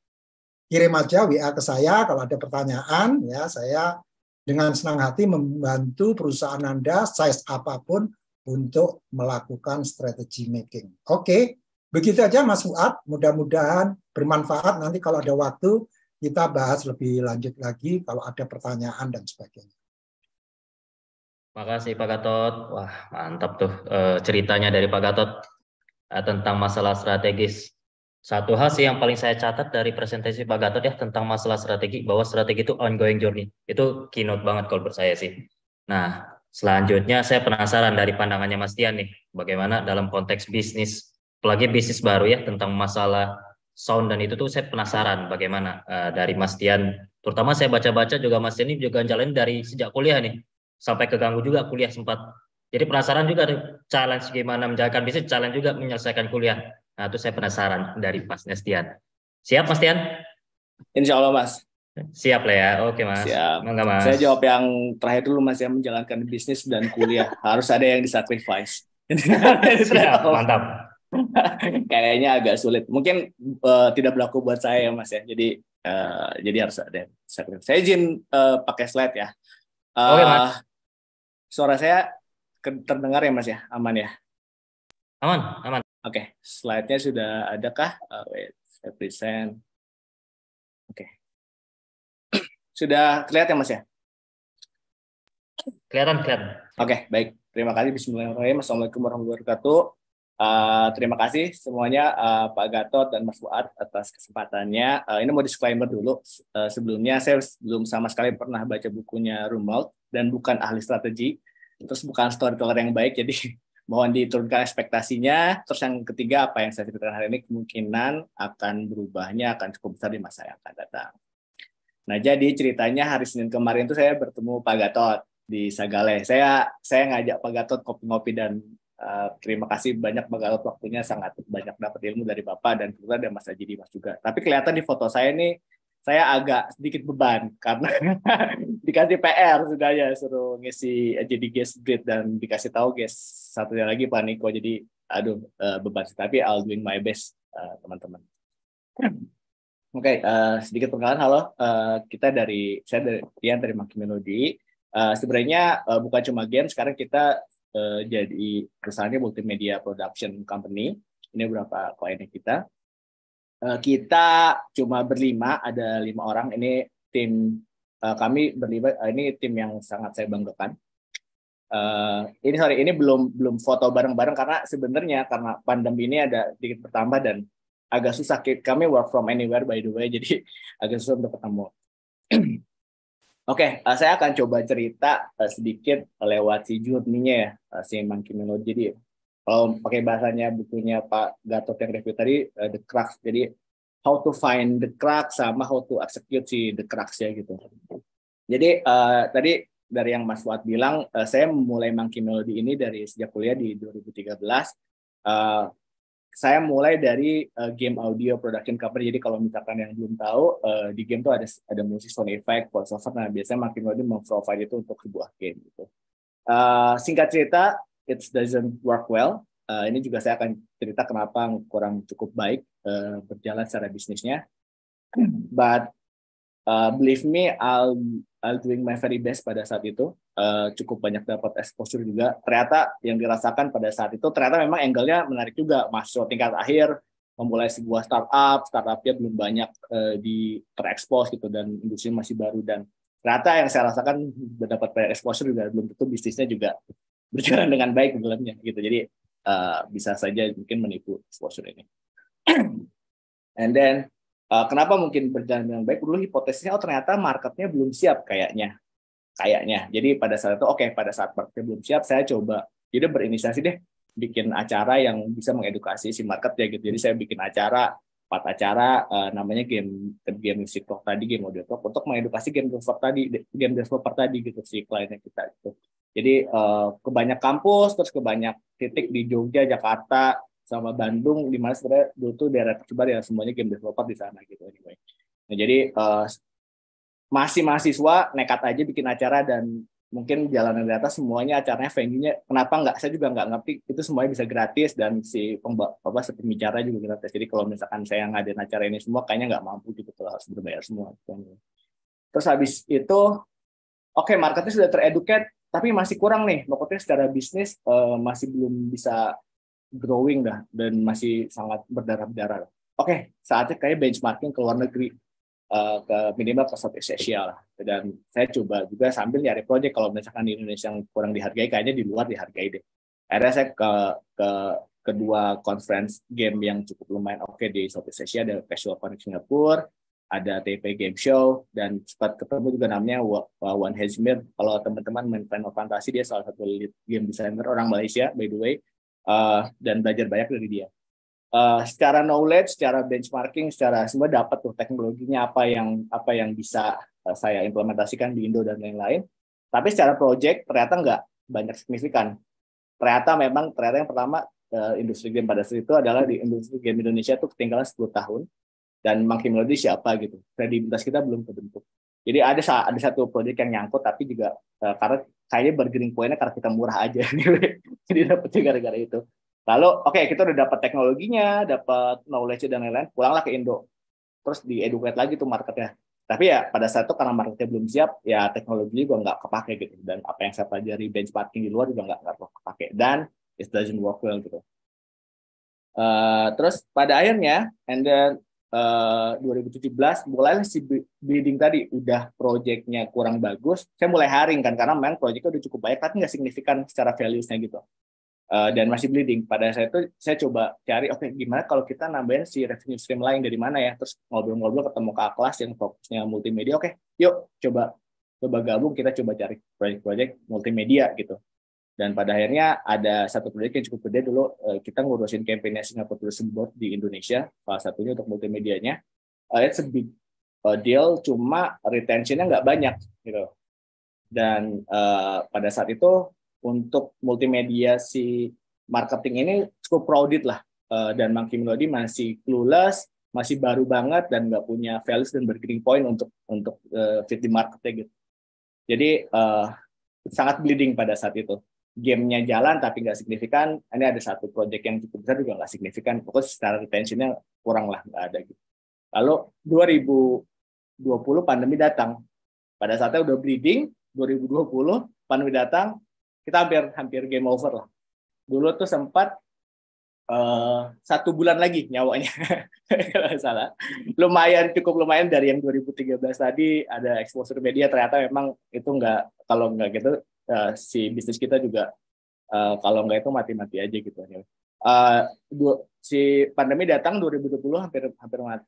Kirim aja WA ke saya kalau ada pertanyaan, ya saya dengan senang hati membantu perusahaan Anda size apapun untuk melakukan strategi making. Oke, begitu aja Mas Fuad. Mudah-mudahan bermanfaat. Nanti kalau ada waktu kita bahas lebih lanjut lagi kalau ada pertanyaan dan sebagainya. Makasih Pak Gatot. Wah, mantap tuh ceritanya dari Pak Gatot tentang masalah strategis. Satu hal sih yang paling saya catat dari presentasi Pak Gatot ya tentang masalah strategi, bahwa strategi itu ongoing journey. Itu keynote banget kalau menurut saya sih. Nah, selanjutnya saya penasaran dari pandangannya Mas Tian nih, bagaimana dalam konteks bisnis, apalagi bisnis baru ya, tentang masalah sound dan itu tuh saya penasaran bagaimana dari Mas Tian. Terutama saya baca-baca juga Mas Tian ini juga jalan dari sejak kuliah nih, sampai keganggu juga kuliah sempat. Jadi penasaran juga challenge gimana menjalankan bisnis, challenge juga menyelesaikan kuliah. Nah, itu saya penasaran dari Mas Tian. Siap, Mas Tian? Insya Allah, Mas. Siap lah ya. Oke, Mas. Siap. Enggak, Mas. Saya jawab yang terakhir dulu, Mas, yang menjalankan bisnis dan kuliah. Harus ada yang disacrifice. Siap, mantap. Kayaknya agak sulit. Mungkin tidak berlaku buat saya ya, Mas ya. Jadi harus ada yang sacrifice. Saya izin pakai slide ya. Oke, Mas. Suara saya terdengar ya, Mas ya? Aman ya? Aman. Oke, slide-nya sudah adakah? Wait, saya present. Oke. Sudah kelihatan, Mas ya? Kelihatan. Oke, baik. Terima kasih. Bismillahirrahmanirrahim. Assalamualaikum warahmatullahi wabarakatuh. Terima kasih semuanya Pak Gatot dan Mas Fuad atas kesempatannya. Ini mau disclaimer dulu. Sebelumnya saya belum sama sekali pernah baca bukunya Rumelt dan bukan ahli strategi. Terus bukan storyteller yang baik, jadi mohon diturunkan ekspektasinya. Terus yang ketiga, apa yang saya ceritakan hari ini kemungkinan akan berubahnya akan cukup besar di masa yang akan datang. Nah, jadi ceritanya hari Senin kemarin itu saya bertemu Pak Gatot di Sagale. Saya ngajak Pak Gatot kopi-ngopi dan terima kasih banyak Pak Gatot, waktunya sangat banyak dapat ilmu dari Bapak dan kebetulan ada Mas Haji Dimas juga. Tapi kelihatan di foto saya nih, saya agak sedikit beban karena dikasih PR sudah ya, suruh ngisi jadi guest grid dan dikasih tahu guest satunya lagi Pak Niko, jadi aduh beban, tapi I'll doing my best teman-teman. Oke, sedikit perkenalan. Halo, saya dari Tian dari Monkey Melody. Sebenarnya bukan cuma game, sekarang kita jadi perusahaannya multimedia production company. Ini beberapa kliennya kita. Kita cuma berlima, ada 5 orang. Ini tim kami berlima. Ini tim yang sangat saya banggakan. Ini belum foto bareng-bareng karena sebenarnya karena pandemi ini ada sedikit bertambah dan agak susah. Kami work from anywhere by the way, jadi agak susah untuk ketemu. Oke, saya akan coba cerita sedikit lewat si journey-nya ya, si Monkey Melody. Jadi kalau pakai bahasanya bukunya Pak Gatot yang review tadi, the crux. Jadi how to find the crux sama how to execute si the crux ya gitu. Jadi tadi dari yang Mas Fuad bilang, saya mulai Monkey Melody ini dari sejak kuliah di 2013. Saya mulai dari game audio production company. Jadi kalau misalkan yang belum tahu, di game tuh ada musik, sound effect, voiceover. Nah, biasanya Monkey Melody memprovide itu untuk sebuah game gitu. Singkat cerita, it doesn't work well. Ini juga saya akan cerita kenapa kurang cukup baik berjalan secara bisnisnya. But believe me, I'll doing my very best pada saat itu. Cukup banyak dapat exposure juga. Ternyata yang dirasakan pada saat itu ternyata memang angle-nya menarik juga. Masuk tingkat akhir, memulai sebuah startupnya belum banyak terekspos gitu dan industri masih baru, dan ternyata yang saya rasakan dapat exposure juga belum tentu bisnisnya juga berjalan dengan baik di dalamnya gitu. Jadi bisa saja mungkin menipu exposure ini. And then kenapa mungkin berjalan dengan baik? Dulu hipotesisnya ternyata marketnya belum siap kayaknya. Jadi pada saat itu pada saat marketnya belum siap, saya coba jadi berinisiasi deh bikin acara yang bisa mengedukasi si market ya gitu. Jadi saya bikin 4 acara namanya game music talk tadi, game audio talk, untuk mengedukasi game developer tadi gitu si kliennya kita gitu. Jadi ke banyak kampus, terus ke banyak titik di Jogja, Jakarta, sama Bandung, di mana sebenarnya dulu tuh daerah tersebar ya semuanya game developer di sana gitu anyway. Nah, jadi masih mahasiswa nekat aja bikin acara dan mungkin jalanan di atas semuanya acaranya venue-nya kenapa nggak, saya juga nggak ngerti, itu semuanya bisa gratis dan si pembicara juga gratis. Jadi kalau misalkan saya ngadain acara ini semua kayaknya nggak mampu gitu kalau harus berbayar semua. Terus habis itu oke, marketnya sudah tereducate, tapi masih kurang nih, maksudnya secara bisnis masih belum bisa growing dah, dan masih sangat berdarah-darah. Oke, saatnya kayak benchmarking ke luar negeri, ke minimal ke Southeast Asia lah. Dan saya coba juga sambil nyari project, kalau misalkan di Indonesia yang kurang dihargai, kayaknya di luar dihargai deh. Akhirnya saya ke kedua conference game yang cukup lumayan oke di Southeast Asia, ada Casual Connect Singapore, ada TP Game Show, dan sempat ketemu juga namanya Wan Hezmir. Kalau teman-teman main Final Fantasy, dia salah satu lead game designer orang Malaysia, by the way, dan belajar banyak dari dia. Secara knowledge, secara benchmarking, secara semua dapat tuh teknologinya apa yang bisa saya implementasikan di Indo dan lain-lain. Tapi secara project ternyata nggak banyak signifikan. Ternyata yang pertama industri game pada saat itu adalah di industri game Indonesia tuh ketinggalan 10 tahun. Dan Monkey Melody siapa gitu, kredibilitas kita belum terbentuk. Jadi ada satu proyek yang nyangkut, tapi juga karena kayaknya bargaining point-nya karena kita murah aja. Jadi dapetnya gara-gara itu. Lalu kita udah dapat teknologinya, dapat knowledge dan lain-lain, pulanglah ke Indo. Terus di-educate lagi tuh marketnya. Tapi ya pada saat itu karena marketnya belum siap, ya teknologi juga nggak kepake gitu. Dan apa yang saya pelajari benchmarking di luar juga nggak kepake. Dan it doesn't work well gitu. Terus pada akhirnya, and then 2017 mulailah si bleeding tadi, udah proyeknya kurang bagus, saya mulai hiring kan, karena memang proyeknya udah cukup baik tapi nggak signifikan secara values-nya gitu, dan masih bleeding. Pada saat itu saya coba cari gimana kalau kita nambahin si revenue stream lain dari mana ya, terus ngobrol-ngobrol ketemu kakak kelas yang fokusnya multimedia, yuk coba gabung, kita coba cari proyek-proyek multimedia gitu. Dan pada akhirnya ada satu proyek yang cukup gede dulu, kita ngurusin campaign-nya Singapore Tourism Board di Indonesia, salah satunya untuk multimedianya. It's a big deal, cuma retention-nya nggak banyak gitu. Dan pada saat itu untuk multimedia si marketing ini cukup crowded lah, dan Monkey Melody masih clueless, masih baru banget dan nggak punya values dan bargaining point untuk fit di marketnya gitu. Jadi sangat bleeding pada saat itu. Game-nya jalan tapi nggak signifikan. Ini ada satu project yang cukup besar juga nggak signifikan. Pokoknya secara retention-nya kurang lah, nggak ada gitu. Lalu 2020 pandemi datang. Pada saatnya udah bleeding, 2020 pandemi datang, kita hampir game over lah. Dulu tuh sempat 1 bulan lagi nyawanya, kalau nggak salah. Cukup lumayan dari yang 2013 tadi ada exposure media, ternyata memang itu nggak, kalau nggak gitu si bisnis kita juga kalau nggak itu mati-mati aja gitu. Si pandemi datang 2020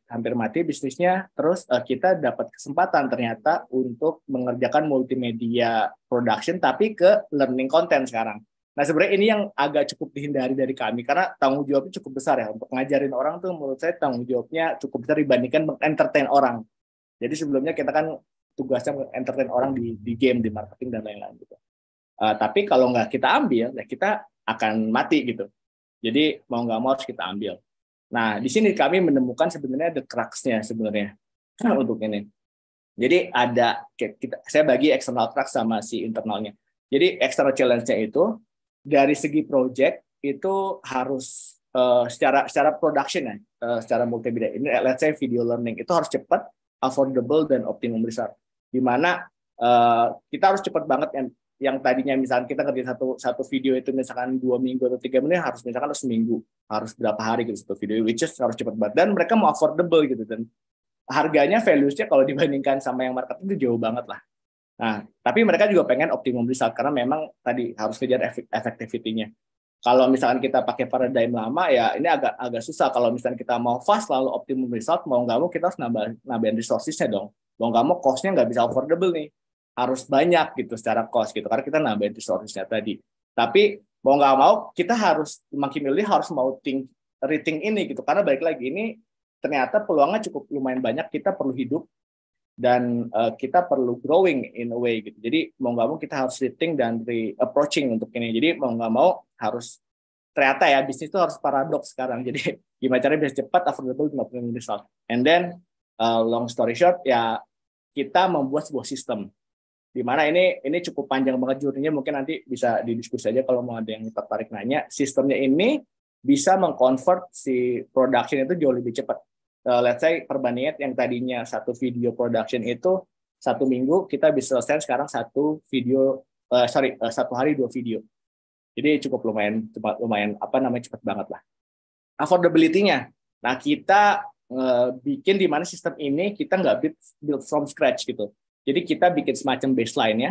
hampir mati bisnisnya, terus kita dapat kesempatan ternyata untuk mengerjakan multimedia production tapi ke learning content sekarang. Nah sebenarnya ini yang agak cukup dihindari dari kami karena tanggung jawabnya cukup besar ya, untuk ngajarin orang tuh menurut saya tanggung jawabnya cukup besar dibandingkan entertain orang. Jadi sebelumnya kita kan tugasnya entertain orang di game, di marketing dan lain-lain gitu. Tapi kalau nggak kita ambil, ya kita akan mati gitu. Jadi mau nggak mau harus kita ambil. Nah di sini kami menemukan sebenarnya the crux-nya sebenarnya untuk ini. Jadi saya bagi external crux sama si internalnya. Jadi external challenge-nya itu dari segi project itu harus secara production ya, secara multimedia ini, let's say video learning itu harus cepat, affordable dan optimum result. Di mana kita harus cepat banget yang tadinya misalkan kita ngerjain satu video itu misalkan 2 minggu atau 3 menit, harus misalkan seminggu, harus berapa hari gitu satu video, which is harus cepat banget, dan mereka mau affordable gitu, dan harganya values-nya kalau dibandingkan sama yang market itu jauh banget lah. Nah tapi mereka juga pengen optimum result karena memang tadi harus kejar effectivity-nya. Kalau misalkan kita pakai paradigm lama ya ini agak susah. Kalau misalkan kita mau fast lalu optimum result, mau nggak mau kita harus nambahin resources-nya dong. Mau nggak mau cost-nya nggak bisa affordable nih, harus banyak gitu secara cost gitu karena kita nambahin resources-nya tadi. Tapi mau nggak mau kita harus Monkey Melody harus mau rethink ini gitu, karena balik lagi ini ternyata peluangnya cukup lumayan banyak, kita perlu hidup dan kita perlu growing in a way gitu. Jadi mau nggak mau kita harus rethink dan re-approaching untuk ini. Jadi mau nggak mau harus, ternyata ya bisnis itu harus paradoks sekarang. Jadi gimana caranya bisa cepat, affordable, nggak punya result. And then long story short ya kita membuat sebuah sistem. Di mana ini cukup panjang banget journey-nya, mungkin nanti bisa didiskusi aja kalau mau ada yang tertarik nanya. Sistemnya ini bisa meng-convert si production itu jauh lebih cepat. Let's say perbandingan yang tadinya satu video production itu 1 minggu kita bisa selesai sekarang 1 hari 2 video. Jadi cukup lumayan cepat banget lah. Affordability-nya, nah kita bikin di mana sistem ini kita nggak build from scratch gitu. Jadi kita bikin semacam baseline-nya,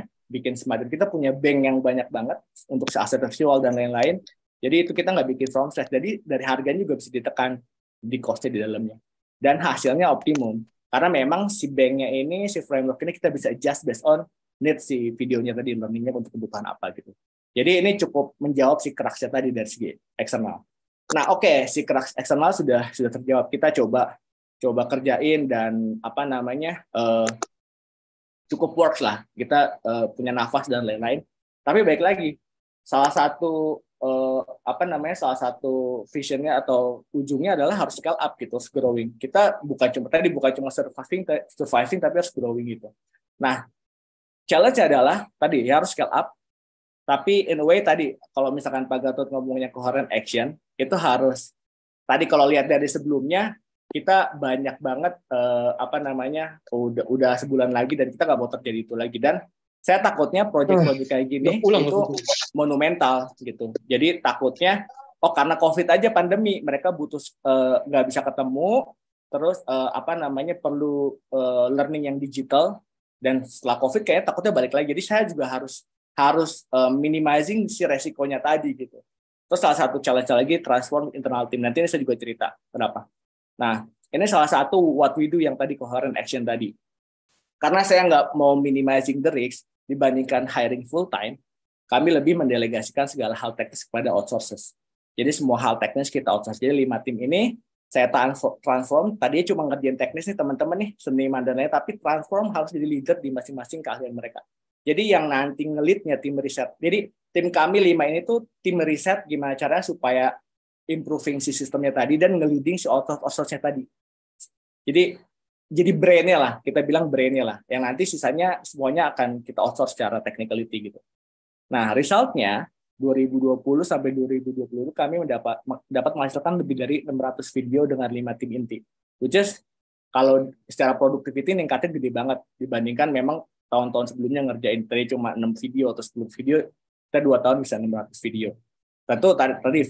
kita punya bank yang banyak banget untuk aset visual dan lain-lain. Jadi itu kita nggak bikin from scratch. Jadi dari harganya juga bisa ditekan di cost-nya di dalamnya. Dan hasilnya optimum. Karena memang si bank-nya ini, si framework ini kita bisa adjust based on need si videonya tadi, learning-nya untuk kebutuhan apa gitu. Jadi ini cukup menjawab si crux-nya tadi dari segi eksternal. Nah, oke, si crux eksternal sudah terjawab. Kita coba kerjain dan cukup works lah. Kita punya nafas dan lain-lain. Tapi baik lagi, salah satu visionnya atau ujungnya adalah harus scale up gitu, growing. Kita bukan cuma surviving tapi harus growing gitu. Nah, challenge adalah tadi ya harus scale up, tapi in a way tadi kalau misalkan Pak Gatot ngomongnya coherent action, itu harus tadi kalau lihat dari sebelumnya kita banyak banget udah sebulan lagi dan kita nggak mau terjadi itu lagi. Dan saya takutnya proyek-proyek kayak gini itu monumental gitu. Jadi takutnya karena COVID aja pandemi, mereka butuh nggak bisa ketemu, terus perlu learning yang digital, dan setelah COVID kayaknya takutnya balik lagi. Jadi saya juga harus minimizing si resikonya tadi gitu. Terus salah satu challenge lagi transform internal team. Nanti ini saya juga cerita kenapa. Nah, ini salah satu what we do yang tadi coherent action tadi. Karena saya nggak mau minimizing the risk dibandingkan hiring full time, kami lebih mendelegasikan segala hal teknis kepada outsources. Jadi semua hal teknis kita outsource. Jadi 5 tim ini saya transform. Tadinya cuma ngerjain teknis nih teman-teman nih, seniman dan lain, tapi transform harus jadi leader di masing-masing keahlian mereka. Jadi yang nanti nge-lead-nya tim riset. Jadi tim kami 5 ini tuh tim riset gimana caranya supaya improving si sistemnya tadi dan nge-leading si outsource-nya tadi. Jadi brain-nya lah, kita bilang brain-nya lah. Yang nanti sisanya semuanya akan kita outsource secara technicality gitu. Nah, result-nya 2020 sampai 2020 kami dapat menghasilkan lebih dari 600 video dengan 5 tim inti. Which is kalau secara productivity ningkatnya gede banget dibandingkan memang tahun-tahun sebelumnya ngerjain tadi cuma 6 video atau 10 video, kita 2 tahun bisa 600 video. Tentu tadi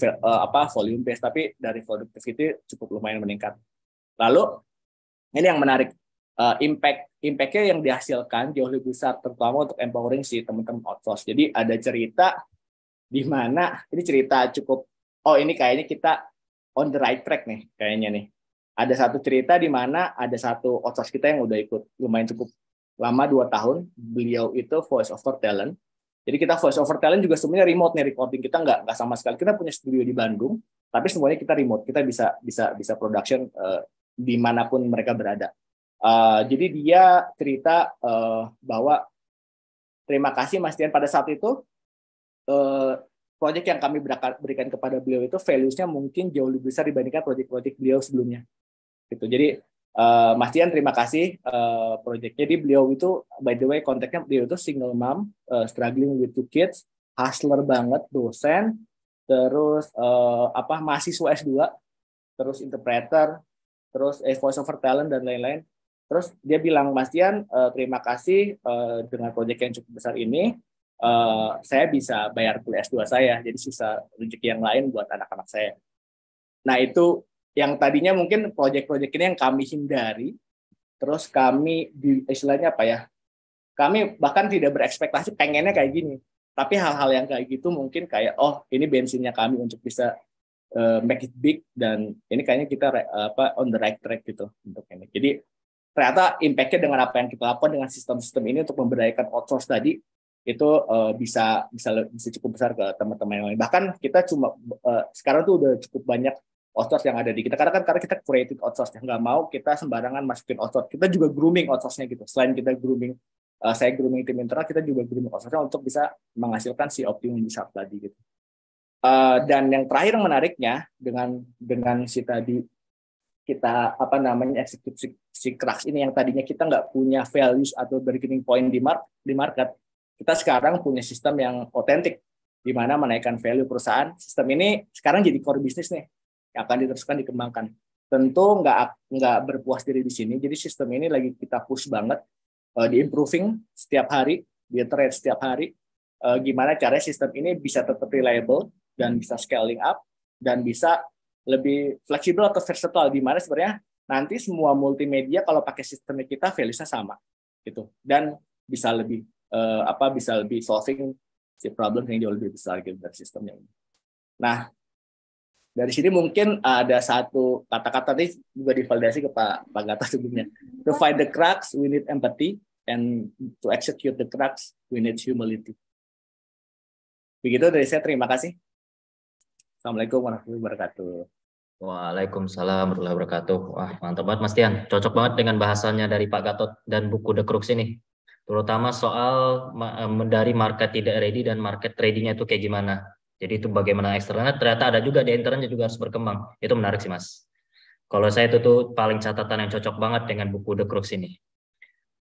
volume based, tapi dari productivity cukup lumayan meningkat. Lalu ini yang menarik, impact-nya yang dihasilkan jauh lebih besar, terutama untuk empowering si teman-teman outsource. Jadi ada cerita di mana ini cerita cukup, ini kayaknya kita on the right track nih, kayaknya nih. Ada satu cerita di mana ada satu outsource kita yang udah ikut lumayan cukup lama 2 tahun. Beliau itu voice over talent. Jadi kita voice over talent juga sebenarnya remote nih, recording kita nggak sama sekali. Kita punya studio di Bandung, tapi semuanya kita remote. Kita bisa production dimanapun mereka berada. Jadi dia cerita bahwa terima kasih Mas Dian, pada saat itu proyek yang kami berikan kepada beliau itu values-nya mungkin jauh lebih besar dibandingkan proyek-proyek beliau sebelumnya. Gitu. Jadi Mas Dian terima kasih proyeknya. Jadi beliau itu by the way konteksnya beliau itu single mom, struggling with 2 kids, hustler banget, dosen, terus mahasiswa S2, terus interpreter, terus voice over talent dan lain-lain. Terus dia bilang, Mas Dian, terima kasih dengan proyek yang cukup besar ini, saya bisa bayar kuliah S2 saya, jadi sisa rezeki yang lain buat anak-anak saya. Nah itu yang tadinya mungkin proyek-proyek ini yang kami hindari, terus kami istilahnya kami bahkan tidak berekspektasi pengennya kayak gini, tapi hal-hal yang kayak gitu mungkin kayak ini bensinnya kami untuk bisa make it big, dan ini kayaknya kita on the right track gitu untuk ini. Jadi ternyata impact-nya dengan apa yang kita lakukan dengan sistem-sistem ini untuk memberdayakan outsource tadi itu bisa cukup besar ke teman-teman yang lain. Bahkan kita sekarang tuh udah cukup banyak outsource yang ada di kita, karena kita creative outsource, nggak mau kita sembarangan masukin outsource. Kita juga grooming outsource-nya gitu. Selain kita grooming, saya grooming tim internal, kita juga grooming outsource-nya untuk bisa menghasilkan si optimum besar tadi gitu. Dan yang terakhir menariknya dengan si tadi kita eksekusi si crux ini, yang tadinya kita nggak punya values atau bargaining point di market, kita sekarang punya sistem yang otentik di mana menaikkan value perusahaan. Sistem ini sekarang jadi core bisnis nih, yang akan diteruskan dikembangkan. Tentu nggak berpuas diri di sini, jadi sistem ini lagi kita push banget di-improving setiap hari, di-iterate setiap hari. Gimana caranya sistem ini bisa tetap reliable dan bisa scaling up dan bisa lebih fleksibel atau versatile, di mana sebenarnya nanti semua multimedia kalau pakai sistemnya kita value-nya sama gitu, dan bisa lebih bisa lebih solving si problem yang jauh lebih besar gitu dari sistemnya ini. Nah, dari sini mungkin ada satu kata-kata ini juga divalidasi ke Pak Gatot sebelumnya. To find the cracks, we need empathy, and to execute the cracks, we need humility. Begitu dari saya, terima kasih. Assalamualaikum warahmatullahi wabarakatuh. Waalaikumsalam warahmatullahi wabarakatuh. Wah, mantap banget Mas Tian. Cocok banget dengan bahasanya dari Pak Gatot dan buku The Crux ini. Terutama soal dari market tidak ready dan market tradingnya itu kayak gimana. Jadi itu bagaimana eksternalnya, ternyata ada juga di internalnya juga harus berkembang. Itu menarik sih Mas. Kalau saya itu tuh paling catatan yang cocok banget dengan buku The Crux ini.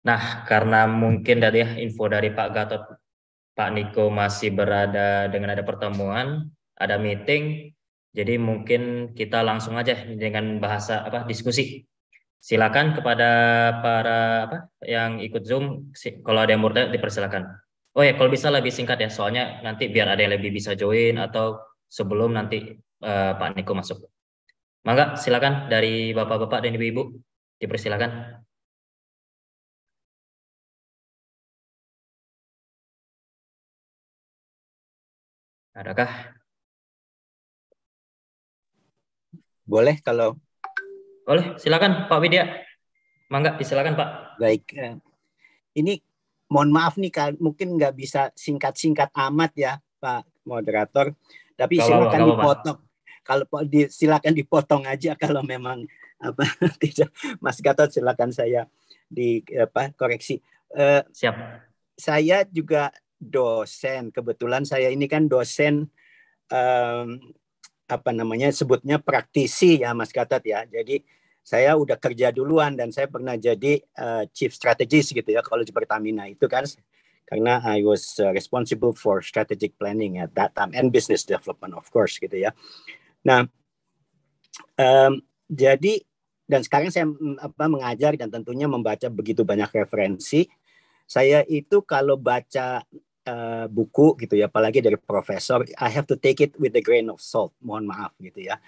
Nah, karena mungkin dari info dari Pak Gatot, Pak Niko masih berada dengan ada pertemuan, ada meeting, jadi mungkin kita langsung aja dengan bahasa diskusi. Silakan kepada para yang ikut Zoom, kalau ada yang mau dipersilakan. Oh ya, kalau bisa lebih singkat ya, soalnya nanti biar ada yang lebih bisa join atau sebelum nanti Pak Niko masuk. Mangga, silakan dari bapak-bapak dan ibu-ibu, dipersilakan. Adakah? Boleh kalau. Boleh, silakan Pak Widya. Mangga, silakan Pak. Baik, ini mohon maaf nih, mungkin nggak bisa singkat-singkat amat ya Pak Moderator, tapi silakan dipotong. Kalau silakan dipotong aja kalau memang tidak. Mas Gatot, silakan saya koreksi. Siap. Saya juga dosen, kebetulan saya ini kan dosen sebutnya praktisi ya Mas Gatot ya. Jadi saya udah kerja duluan dan saya pernah jadi chief strategist gitu ya kalau di Pertamina itu kan, karena I was responsible for strategic planning at that time and business development of course gitu ya. Nah, jadi dan sekarang saya mengajar dan tentunya membaca begitu banyak referensi. Saya itu kalau baca buku gitu ya, apalagi dari profesor, I have to take it with a grain of salt. Mohon maaf gitu ya.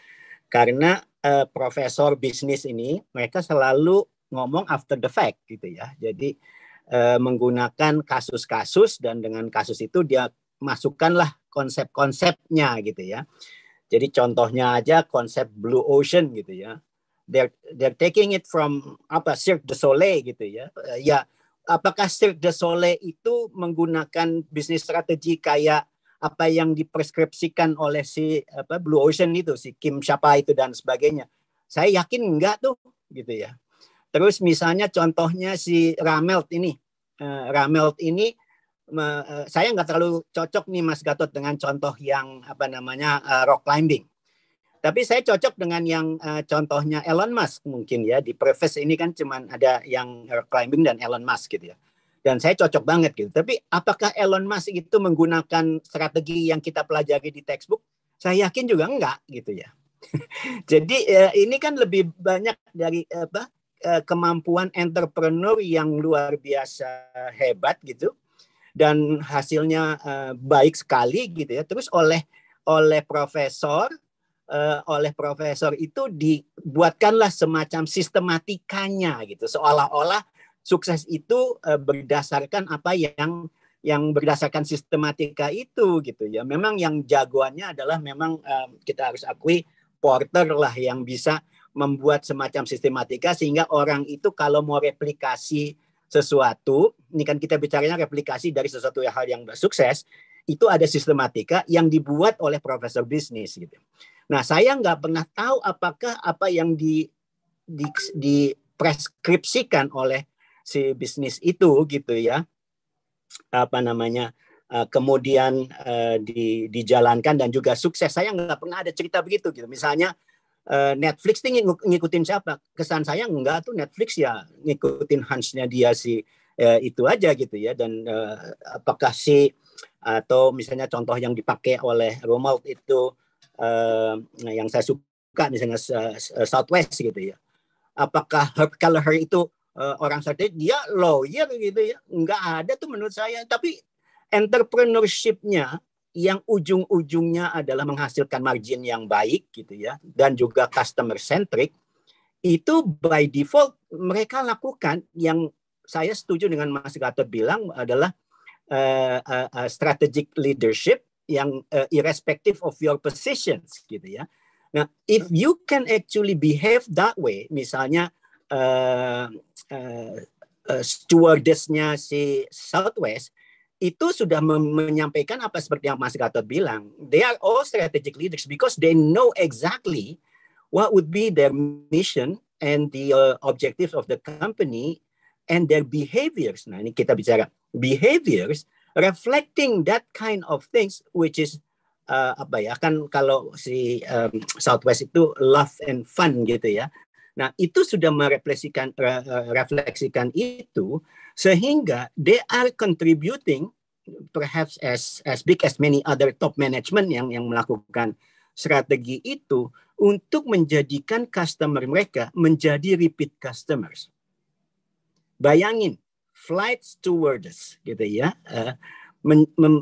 Karena profesor bisnis ini mereka selalu ngomong after the fact gitu ya. Jadi menggunakan kasus-kasus dan dengan kasus itu dia masukkanlah konsep-konsepnya gitu ya. Jadi contohnya aja konsep Blue Ocean gitu ya. They're taking it from Cirque du Soleil gitu ya. Ya, apakah Cirque du Soleil itu menggunakan bisnis strategi kayak apa yang dipreskripsikan oleh si Blue Ocean itu, si Kim siapa itu dan sebagainya? Saya yakin enggak tuh gitu ya. Terus misalnya contohnya si Ramelt ini. Ramelt ini saya nggak terlalu cocok nih Mas Gatot dengan contoh yang rock climbing. Tapi saya cocok dengan yang contohnya Elon Musk mungkin ya. Di preface ini kan cuman ada yang rock climbing dan Elon Musk gitu ya. Dan saya cocok banget gitu. Tapi apakah Elon Musk itu menggunakan strategi yang kita pelajari di textbook? Saya yakin juga enggak gitu ya. Jadi ini kan lebih banyak dari kemampuan entrepreneur yang luar biasa hebat gitu. Dan hasilnya baik sekali gitu ya. Terus oleh profesor itu dibuatkanlah semacam sistematikanya gitu. Seolah-olah sukses itu berdasarkan apa yang berdasarkan sistematika itu gitu ya. Memang yang jagoannya adalah memang kita harus akui Porter lah yang bisa membuat semacam sistematika sehingga orang itu kalau mau replikasi sesuatu, ini kan kita bicaranya replikasi dari sesuatu hal yang sukses, itu ada sistematika yang dibuat oleh profesor bisnis gitu. Nah, saya nggak pernah tahu apakah apa yang dipreskripsikan oleh si bisnis itu gitu ya, kemudian dijalankan dan juga sukses. Saya nggak pernah ada cerita begitu gitu. Misalnya Netflix ini ngikutin siapa? Kesan saya enggak tuh Netflix ya ngikutin hunch-nya dia si itu aja gitu ya. Dan apakah si atau misalnya contoh yang dipakai oleh Romuald itu yang saya suka misalnya Southwest gitu ya. Apakah Herb Kelleher itu orang strategi, dia lawyer gitu ya. Nggak ada tuh menurut saya. Tapi entrepreneurship-nya yang ujung-ujungnya adalah menghasilkan margin yang baik gitu ya, dan juga customer centric, itu by default mereka lakukan. Yang saya setuju dengan Mas Gatot bilang adalah strategic leadership yang irrespective of your positions gitu ya. Nah, if you can actually behave that way, misalnya stewardess-nya si Southwest itu sudah menyampaikan apa seperti yang Mas Gatot bilang. They are all strategic leaders because they know exactly what would be their mission and the objectives of the company and their behaviors. Nah, ini kita bicara behaviors reflecting that kind of things, which is apa ya, kan kalau si Southwest itu love and fun gitu ya. Nah, itu sudah merefleksikan itu, sehingga they are contributing perhaps as big as many other top management yang melakukan strategi itu untuk menjadikan customer mereka menjadi repeat customers. Bayangin, flight stewardess gitu ya,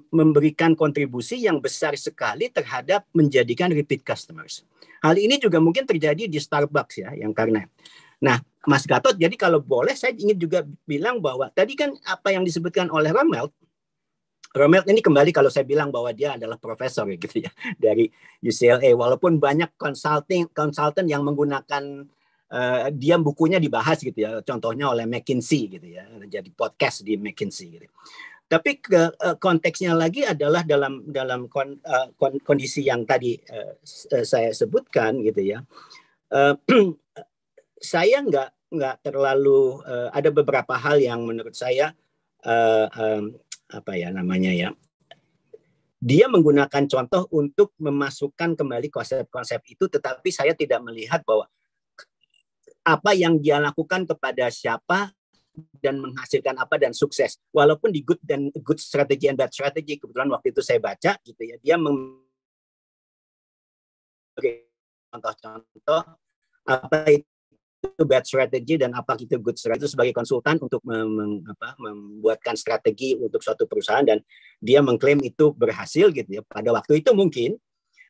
memberikan kontribusi yang besar sekali terhadap menjadikan repeat customers. Hal ini juga mungkin terjadi di Starbucks ya, yang karena. Nah, Mas Gatot, jadi kalau boleh saya ingin juga bilang bahwa tadi kan apa yang disebutkan oleh Rommel ini kembali kalau saya bilang bahwa dia adalah profesor gitu ya dari UCLA, walaupun banyak konsultan yang menggunakan dia bukunya dibahas gitu ya, contohnya oleh McKinsey gitu ya, jadi podcast di McKinsey gitu. Tapi konteksnya lagi adalah dalam kondisi yang tadi saya sebutkan gitu ya. Saya nggak terlalu ada beberapa hal yang menurut saya apa ya namanya ya. Dia menggunakan contoh untuk memasukkan kembali konsep-konsep itu, tetapi saya tidak melihat bahwa apa yang dia lakukan kepada siapa dan menghasilkan apa dan sukses. Walaupun di good strategy and bad strategy, kebetulan waktu itu saya baca gitu ya, dia contoh-contoh apa itu bad strategy dan apa itu good strategy, itu sebagai konsultan untuk membuatkan strategi untuk suatu perusahaan, dan dia mengklaim itu berhasil gitu ya pada waktu itu mungkin,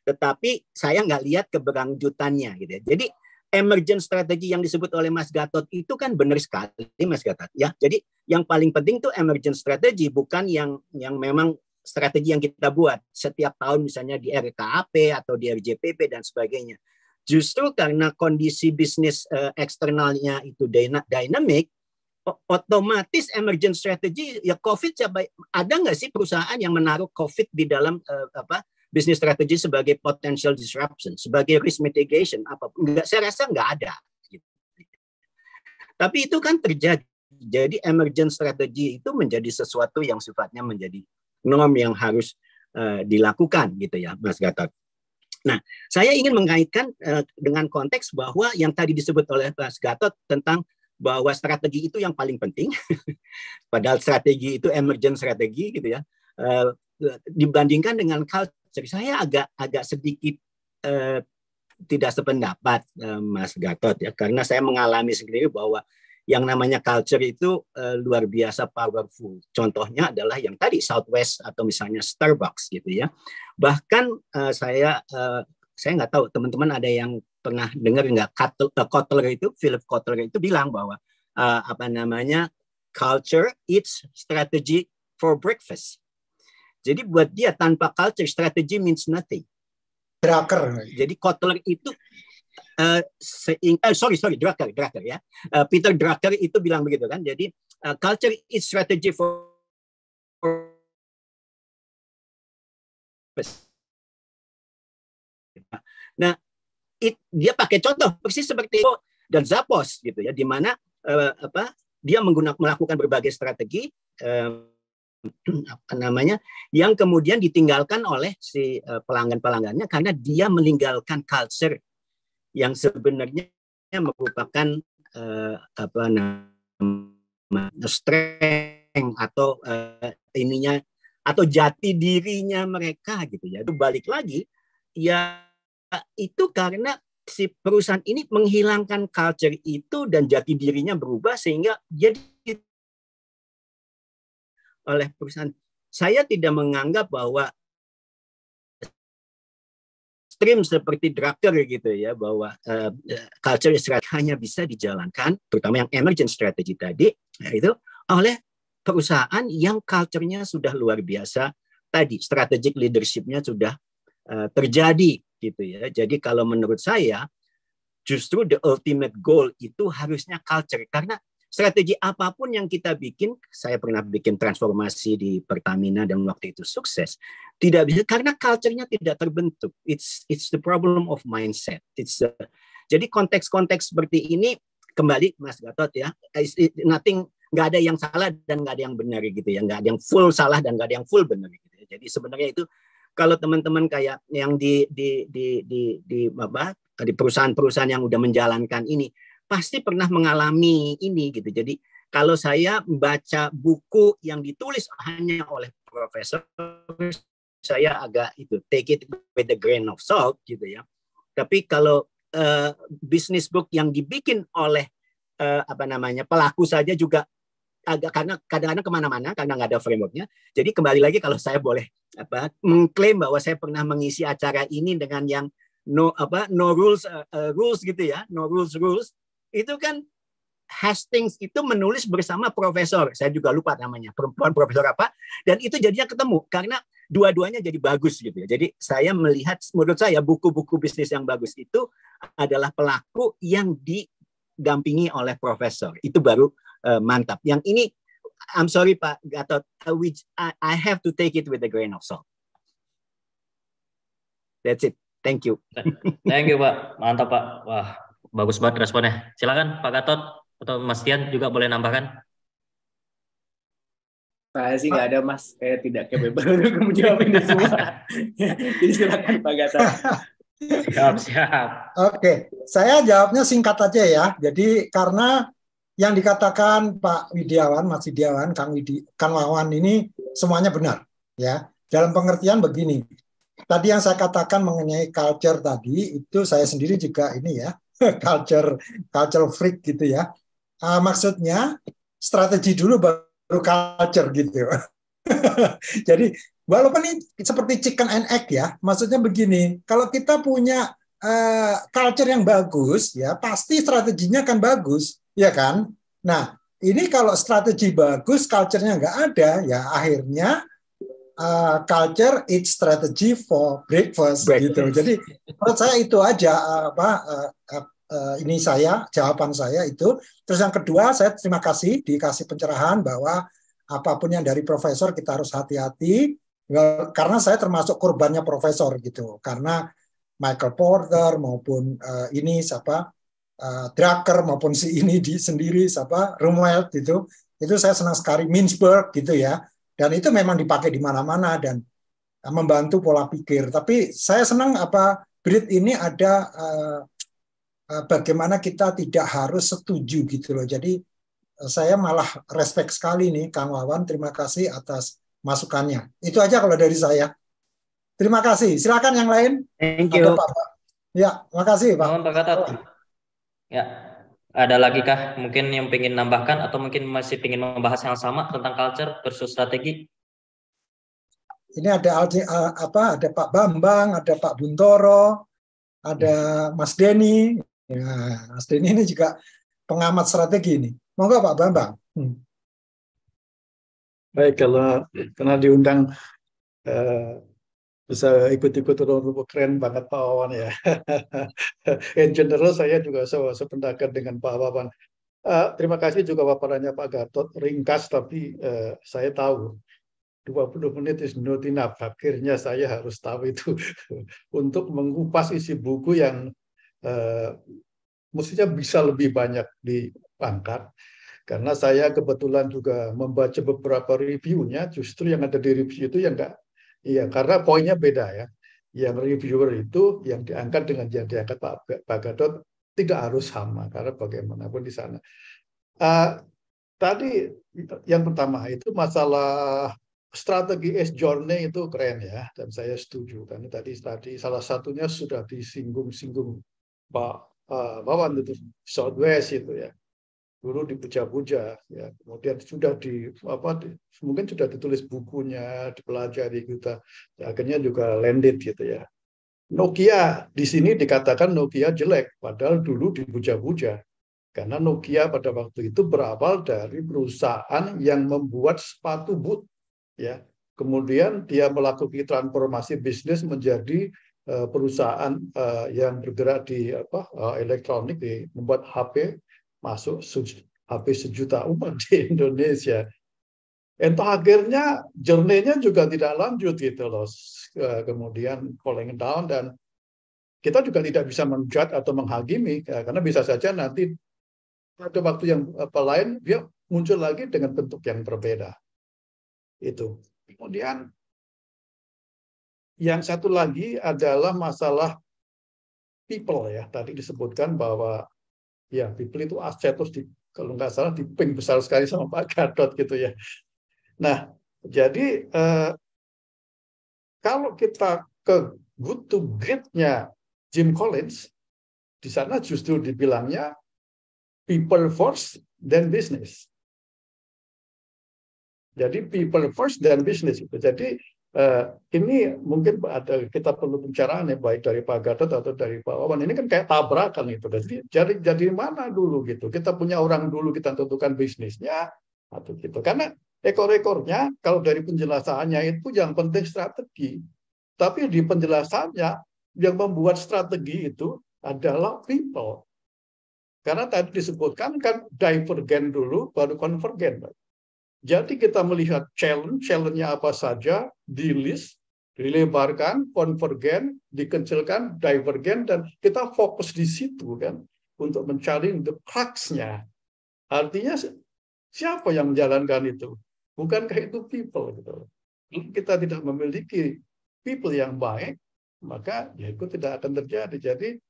tetapi saya nggak lihat keberlanjutannya gitu ya. Jadi emergent strategy yang disebut oleh Mas Gatot itu kan benar sekali Mas Gatot ya. Jadi yang paling penting tuh emergent strategy, bukan yang memang strategi yang kita buat setiap tahun misalnya di RKAP atau di RJPP dan sebagainya. Justru karena kondisi bisnis eksternalnya itu dynamic, otomatis emergent strategy ya. COVID, ada nggak sih perusahaan yang menaruh COVID di dalam business strategy sebagai potential disruption, sebagai risk mitigation, apa? Enggak, saya rasa nggak ada. Tapi itu kan terjadi. Jadi emergent strategy itu menjadi sesuatu yang sifatnya menjadi norm yang harus dilakukan gitu ya, Mas Gatot. Nah, saya ingin mengaitkan dengan konteks bahwa yang tadi disebut oleh Mas Gatot tentang bahwa strategi itu yang paling penting, padahal strategi itu emergent strategi gitu ya, dibandingkan dengan culture. Saya agak sedikit tidak sependapat Mas Gatot ya, karena saya mengalami sendiri bahwa yang namanya culture itu luar biasa powerful. Contohnya adalah yang tadi Southwest atau misalnya Starbucks gitu ya. Bahkan saya nggak tahu teman-teman ada yang pernah dengar nggak, Kotler itu, Philip Kotler itu bilang bahwa culture eats strategy for breakfast. Jadi buat dia tanpa culture, strategy means nothing. Drucker. Jadi Kotler itu Drucker ya. Peter Drucker itu bilang begitu kan. Jadi culture is strategy for nah, dia pakai contoh persis seperti dan Zappos gitu ya, di mana dia melakukan berbagai strategi yang kemudian ditinggalkan oleh si pelanggan-pelanggannya karena dia meninggalkan culture yang sebenarnya merupakan strength atau ininya atau jati dirinya mereka gitu ya. Itu balik lagi ya, itu karena si perusahaan ini menghilangkan culture itu dan jati dirinya berubah sehingga jadi oleh perusahaan. Saya tidak menganggap bahwa stream seperti Drucker gitu ya, bahwa culture strategy hanya bisa dijalankan, terutama yang emergent strategy tadi, itu oleh perusahaan yang culture-nya sudah luar biasa tadi, strategic leadership-nya sudah terjadi gitu ya. Jadi kalau menurut saya justru the ultimate goal itu harusnya culture, karena strategi apapun yang kita bikin, saya pernah bikin transformasi di Pertamina dan waktu itu sukses, tidak bisa karena culture-nya tidak terbentuk. It's the problem of mindset. Jadi konteks-konteks seperti ini kembali Mas Gatot ya, nothing, nggak ada yang salah dan nggak ada yang benar gitu ya, nggak ada yang full salah dan nggak ada yang full benar gitu ya. Jadi sebenarnya itu kalau teman-teman kayak yang di perusahaan-perusahaan yang udah menjalankan ini pasti pernah mengalami ini gitu. Jadi kalau saya membaca buku yang ditulis hanya oleh profesor, saya agak itu take it with a grain of salt gitu ya. Tapi kalau business book yang dibikin oleh pelaku saja juga agak, karena kadang-kadang kemana-mana karena nggak ada frameworknya. Jadi kembali lagi kalau saya boleh mengklaim bahwa saya pernah mengisi acara ini dengan yang no rules rules gitu ya, no rules itu kan Hastings itu menulis bersama profesor, saya juga lupa namanya, perempuan profesor apa, dan itu jadinya ketemu karena dua-duanya jadi bagus gitu ya. Jadi saya melihat, menurut saya buku-buku bisnis yang bagus itu adalah pelaku yang didampingi oleh profesor, itu baru mantap. Yang ini, I'm sorry Pak Gatot, I have to take it with a grain of salt. That's it. Thank you. Thank you Pak, mantap Pak. Wah, bagus banget responnya. Silakan Pak Gatot atau Mas Tian juga boleh nambahkan. Saya sih nggak ada Mas, saya tidak capable untuk menjawab ini semua. Jadi silakan Pak Gatot. Siap. Oke, saya jawabnya singkat aja ya. Jadi karena yang dikatakan Pak Widiawan, Mas Widiawan, Kang Wawan ini semuanya benar ya. Dalam pengertian begini. Tadi yang saya katakan mengenai culture tadi itu saya sendiri juga ini ya, culture freak gitu ya. Maksudnya strategi dulu baru culture gitu. Jadi walaupun ini seperti chicken and egg ya, maksudnya begini, kalau kita punya culture yang bagus ya, pasti strateginya akan bagus, ya kan? Nah, ini kalau strategi bagus, culture-nya nggak ada, ya akhirnya culture it's strategy for breakfast. Gitu. Jadi menurut saya itu aja ini jawaban saya itu. Terus yang kedua, saya terima kasih dikasih pencerahan bahwa apapun yang dari profesor kita harus hati-hati karena saya termasuk korbannya profesor gitu. Karena Michael Porter maupun Drucker maupun si ini sendiri Rumwelt itu saya senang sekali, Mintzberg gitu ya. Dan itu memang dipakai di mana-mana dan membantu pola pikir. Tapi saya senang Brit ini ada bagaimana kita tidak harus setuju gitu loh. Jadi saya malah respect sekali nih Kang Wawan. Terima kasih atas masukannya. Itu aja kalau dari saya. Terima kasih. Silakan yang lain. Thank you. Ya, makasih Pak. Mohon Pak Gatot. Ya. Ada lagi kah mungkin yang ingin nambahkan atau mungkin masih ingin membahas yang sama tentang culture versus strategi? Ini ada Pak Bambang, ada Pak Buntoro, ada Mas Denny. Ya, Mas Denny ini juga pengamat strategi ini. Monggo Pak Bambang. Baik, kalau karena diundang bisa ikut-ikut keren banget Pak Wawan ya. In general saya juga sependapat dengan Pak Wawan. Terima kasih juga paparannya Pak Gatot, ringkas tapi saya tahu 20 menit is not enough. Akhirnya saya harus tahu itu untuk mengupas isi buku yang mestinya bisa lebih banyak diangkat. Karena saya kebetulan juga membaca beberapa reviewnya, justru yang ada di review itu yang enggak. Iya, karena poinnya beda ya. Yang reviewer itu yang diangkat dengan yang diangkat Pak Gatot tidak harus sama karena bagaimanapun di sana. Tadi yang pertama itu masalah strategi S-Journey itu keren ya, dan saya setuju karena tadi salah satunya sudah disinggung-singgung Pak Wawan itu Southwest itu ya. Dulu dipuja-puja, ya. Kemudian sudah mungkin sudah ditulis bukunya, dipelajari kita, ya, akhirnya juga landed gitu ya. Nokia di sini dikatakan Nokia jelek, padahal dulu dipuja-puja. Karena Nokia pada waktu itu berawal dari perusahaan yang membuat sepatu boot, ya. Kemudian dia melakukan transformasi bisnis menjadi perusahaan yang bergerak di elektronik, membuat HP masuk HP sejuta umat di Indonesia. Entah akhirnya journey-nya juga tidak lanjut gitu loh. Kemudian falling down, dan kita juga tidak bisa menjudge atau menghakimi karena bisa saja nanti pada waktu yang lain dia muncul lagi dengan bentuk yang berbeda. Itu. Kemudian yang satu lagi adalah masalah people ya. Tadi disebutkan bahwa ya, people itu aset, terus kalau nggak salah di ping besar sekali sama Pak Gatot gitu ya. Nah, jadi kalau kita ke Good to Great-nya Jim Collins, di sana justru dibilangnya people first then business. Jadi people first then business itu. Jadi ini mungkin kita perlu pembicaraan ya, baik dari Pak Gatot atau dari Pak Wawan. Ini kan kayak tabrakan itu. Jadi mana dulu gitu? Kita punya orang dulu, kita tentukan bisnisnya atau gitu. Karena ekor-ekornya kalau dari penjelasannya itu yang penting strategi. Tapi di penjelasannya yang membuat strategi itu adalah people. Karena tadi disebutkan kan divergen dulu baru konvergen. Jadi kita melihat challenge-nya apa saja, di list, dilebarkan, konvergen, dikecilkan, divergen, dan kita fokus di situ kan untuk mencari the crux-nya. Artinya siapa yang menjalankan itu? Bukankah itu people gitu. Kita tidak memiliki people yang baik, maka ya itu tidak akan terjadi. Jadi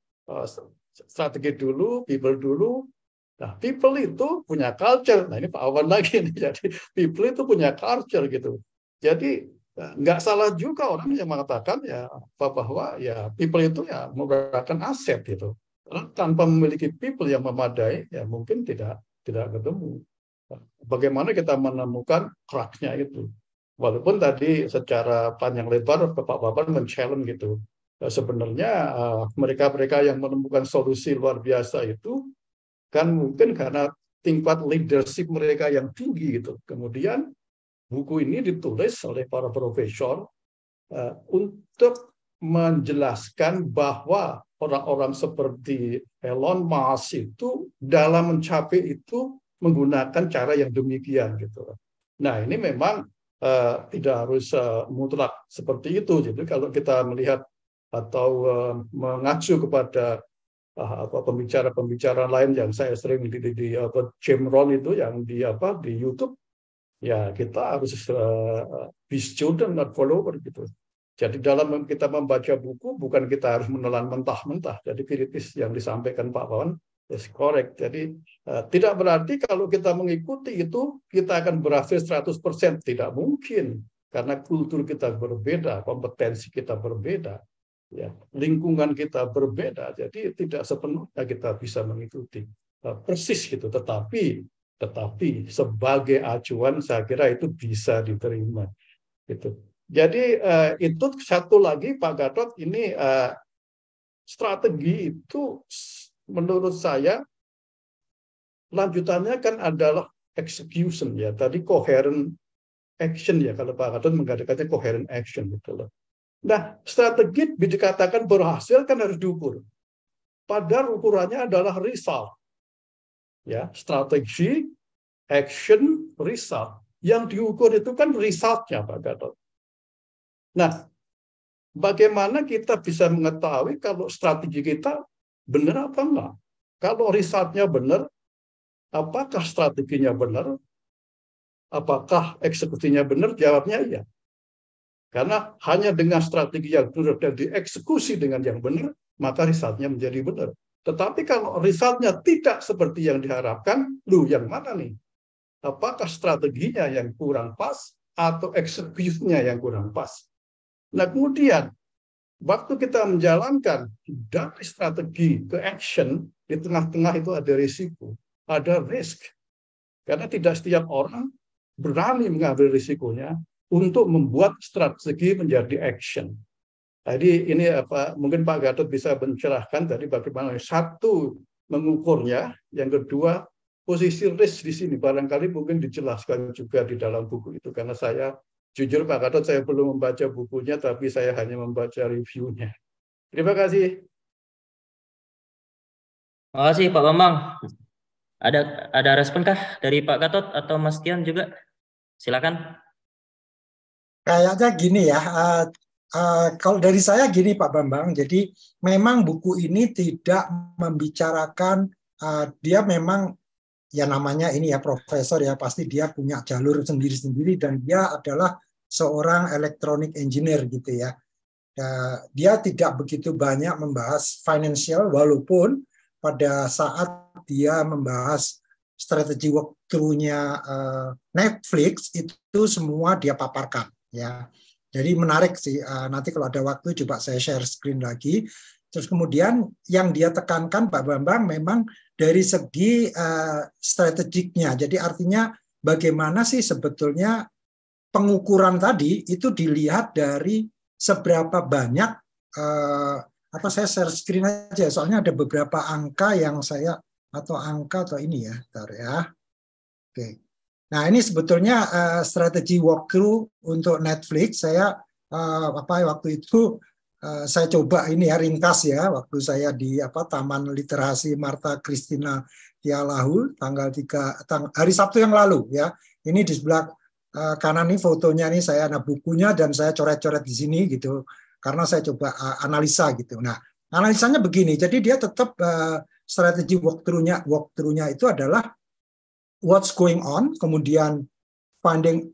strategi dulu, people dulu. Nah, people itu punya culture. Nah, ini Pak Awan lagi nih. Jadi, people itu punya culture gitu. Jadi, nggak salah juga orang yang mengatakan ya bahwa ya people itu ya merupakan aset gitu. Tanpa memiliki people yang memadai, ya mungkin tidak ketemu. Bagaimana kita menemukan crux-nya itu? Walaupun tadi secara panjang lebar Pak Wawan men-challenge gitu. Sebenarnya mereka-mereka yang menemukan solusi luar biasa itu kan mungkin karena tingkat leadership mereka yang tinggi gitu. Kemudian buku ini ditulis oleh para profesor untuk menjelaskan bahwa orang-orang seperti Elon Musk itu dalam mencapai itu menggunakan cara yang demikian gitu. Nah, ini memang tidak harus mutlak seperti itu. Jadi kalau kita melihat atau mengacu kepada pembicara-pembicara lain yang saya sering di Jim Rohn itu yang di YouTube, ya kita harus be student not follower gitu. Jadi dalam kita membaca buku bukan kita harus menelan mentah-mentah. Jadi kritis yang disampaikan Pak Wawan is correct. Jadi tidak berarti kalau kita mengikuti itu kita akan berhasil 100%. Tidak mungkin karena kultur kita berbeda, kompetensi kita berbeda. Ya, lingkungan kita berbeda, jadi tidak sepenuhnya kita bisa mengikuti persis gitu. Tetapi sebagai acuan saya kira itu bisa diterima. Gitu. Jadi itu satu lagi Pak Gatot, ini strategi itu menurut saya lanjutannya kan adalah execution ya. Tadi coherent action ya, kalau Pak Gatot mengatakannya coherent action gitu loh. Nah, strategi dikatakan berhasil kan harus diukur. Padahal ukurannya adalah result. Ya, strategi, action, result. Yang diukur itu kan resultnya, Pak Gatot. Nah, bagaimana kita bisa mengetahui kalau strategi kita benar apa enggak? Kalau resultnya benar, apakah strateginya benar? Apakah eksekusinya benar? Jawabnya iya. Karena hanya dengan strategi yang benar dan dieksekusi dengan yang benar, maka resultnya menjadi benar. Tetapi kalau resultnya tidak seperti yang diharapkan, yang mana nih? Apakah strateginya yang kurang pas atau eksekusinya yang kurang pas? Nah, kemudian waktu kita menjalankan dari strategi ke action, di tengah-tengah itu ada risiko, ada risk. Karena tidak setiap orang berani mengambil risikonya untuk membuat strategi menjadi action. Jadi ini mungkin Pak Gatot bisa mencerahkan tadi bagaimana satu mengukurnya, yang kedua posisi risk di sini barangkali mungkin dijelaskan juga di dalam buku itu, karena saya jujur Pak Gatot saya belum membaca bukunya, tapi saya hanya membaca reviewnya. Terima kasih. Terima kasih Pak Bambang. Ada respon kah dari Pak Gatot atau Mas Tian juga? Silakan. Kayaknya gini ya, kalau dari saya gini Pak Bambang, jadi memang buku ini tidak membicarakan, dia memang ya namanya ini ya profesor ya, pasti dia punya jalur sendiri-sendiri dan dia adalah seorang electronic engineer gitu ya. Dia tidak begitu banyak membahas financial, walaupun pada saat dia membahas strategi walkthrough-nya Netflix itu semua dia paparkan ya. Jadi menarik sih, nanti kalau ada waktu coba saya share screen lagi. Terus kemudian yang dia tekankan Pak Bambang memang dari segi strategiknya. Jadi artinya bagaimana sih sebetulnya pengukuran tadi itu dilihat dari seberapa banyak, atau saya share screen aja, soalnya ada beberapa angka yang saya, atau angka atau ini ya, bentar ya. Oke. Nah ini sebetulnya strategi walkthrough untuk Netflix. Saya waktu itu saya coba ini ya ringkas ya, waktu saya di Taman Literasi Martha Christina Tialahu hari Sabtu yang lalu ya. Ini di sebelah kanan nih fotonya nih saya ada bukunya dan saya coret-coret di sini gitu karena saya coba analisa gitu. Nah analisanya begini, jadi dia tetap strategi walkthrough-nya itu adalah what's going on, kemudian finding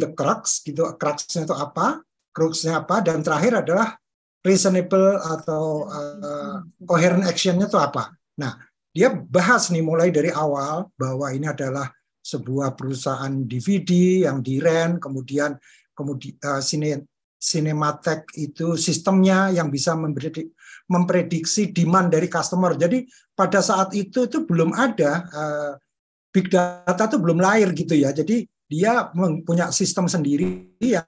the crux gitu, crux-nya itu apa, crux-nya apa, dan terakhir adalah reasonable atau coherent action-nya itu apa. Nah dia bahas nih mulai dari awal bahwa ini adalah sebuah perusahaan DVD yang di-rent, kemudian Cinematheek itu sistemnya yang bisa memprediksi demand dari customer. Jadi pada saat itu belum ada big data itu belum lahir gitu ya. Jadi dia punya sistem sendiri yang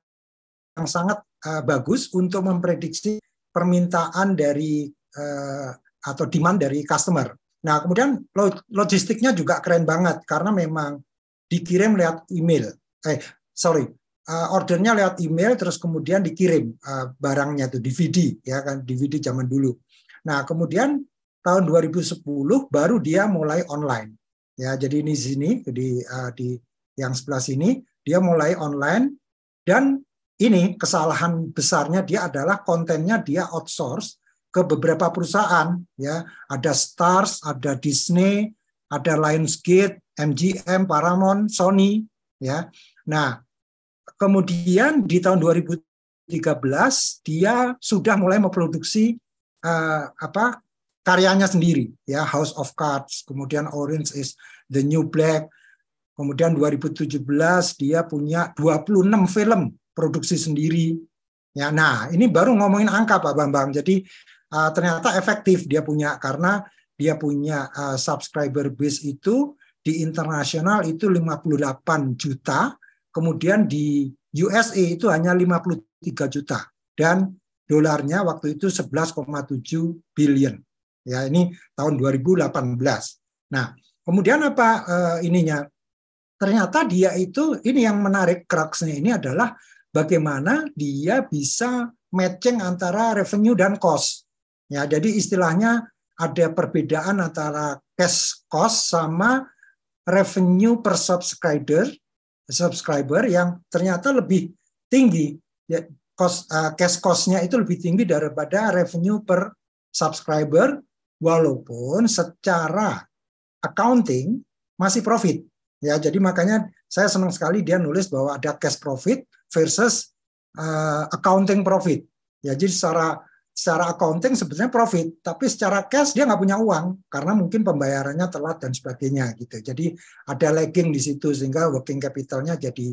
sangat bagus untuk memprediksi permintaan dari atau demand dari customer. Nah, kemudian logistiknya juga keren banget karena memang dikirim lewat email. Ordernya lewat email, terus kemudian dikirim barangnya itu DVD ya kan, DVD zaman dulu. Nah, kemudian tahun 2010 baru dia mulai online. Ya, jadi ini sini di yang sebelah sini dia mulai online, dan ini kesalahan besarnya dia adalah kontennya dia outsource ke beberapa perusahaan ya, ada Stars, ada Disney, ada Lionsgate, MGM, Paramount, Sony ya. Nah, kemudian di tahun 2013 dia sudah mulai memproduksi karyanya sendiri ya, House of Cards, kemudian Orange is the New Black. Kemudian 2017 dia punya 26 film produksi sendiri. Ya, nah, ini baru ngomongin angka Pak Bambang. Jadi ternyata efektif dia punya, karena dia punya subscriber base itu di internasional itu 58 juta, kemudian di USA itu hanya 53 juta, dan dolarnya waktu itu 11,7 billion. Ya, ini tahun 2018. Nah, kemudian apa ininya? Ternyata dia itu, ini yang menarik, crux-nya ini adalah bagaimana dia bisa matching antara revenue dan cost. Ya, jadi istilahnya ada perbedaan antara cash cost sama revenue per subscriber yang ternyata lebih tinggi. Ya, cash cost-nya itu lebih tinggi daripada revenue per subscriber, walaupun secara accounting masih profit. Ya, jadi makanya saya senang sekali dia nulis bahwa ada cash profit versus accounting profit. Ya, jadi secara accounting sebetulnya profit, tapi secara cash dia nggak punya uang karena mungkin pembayarannya telat dan sebagainya gitu. Jadi ada lagging di situ sehingga working capitalnya jadi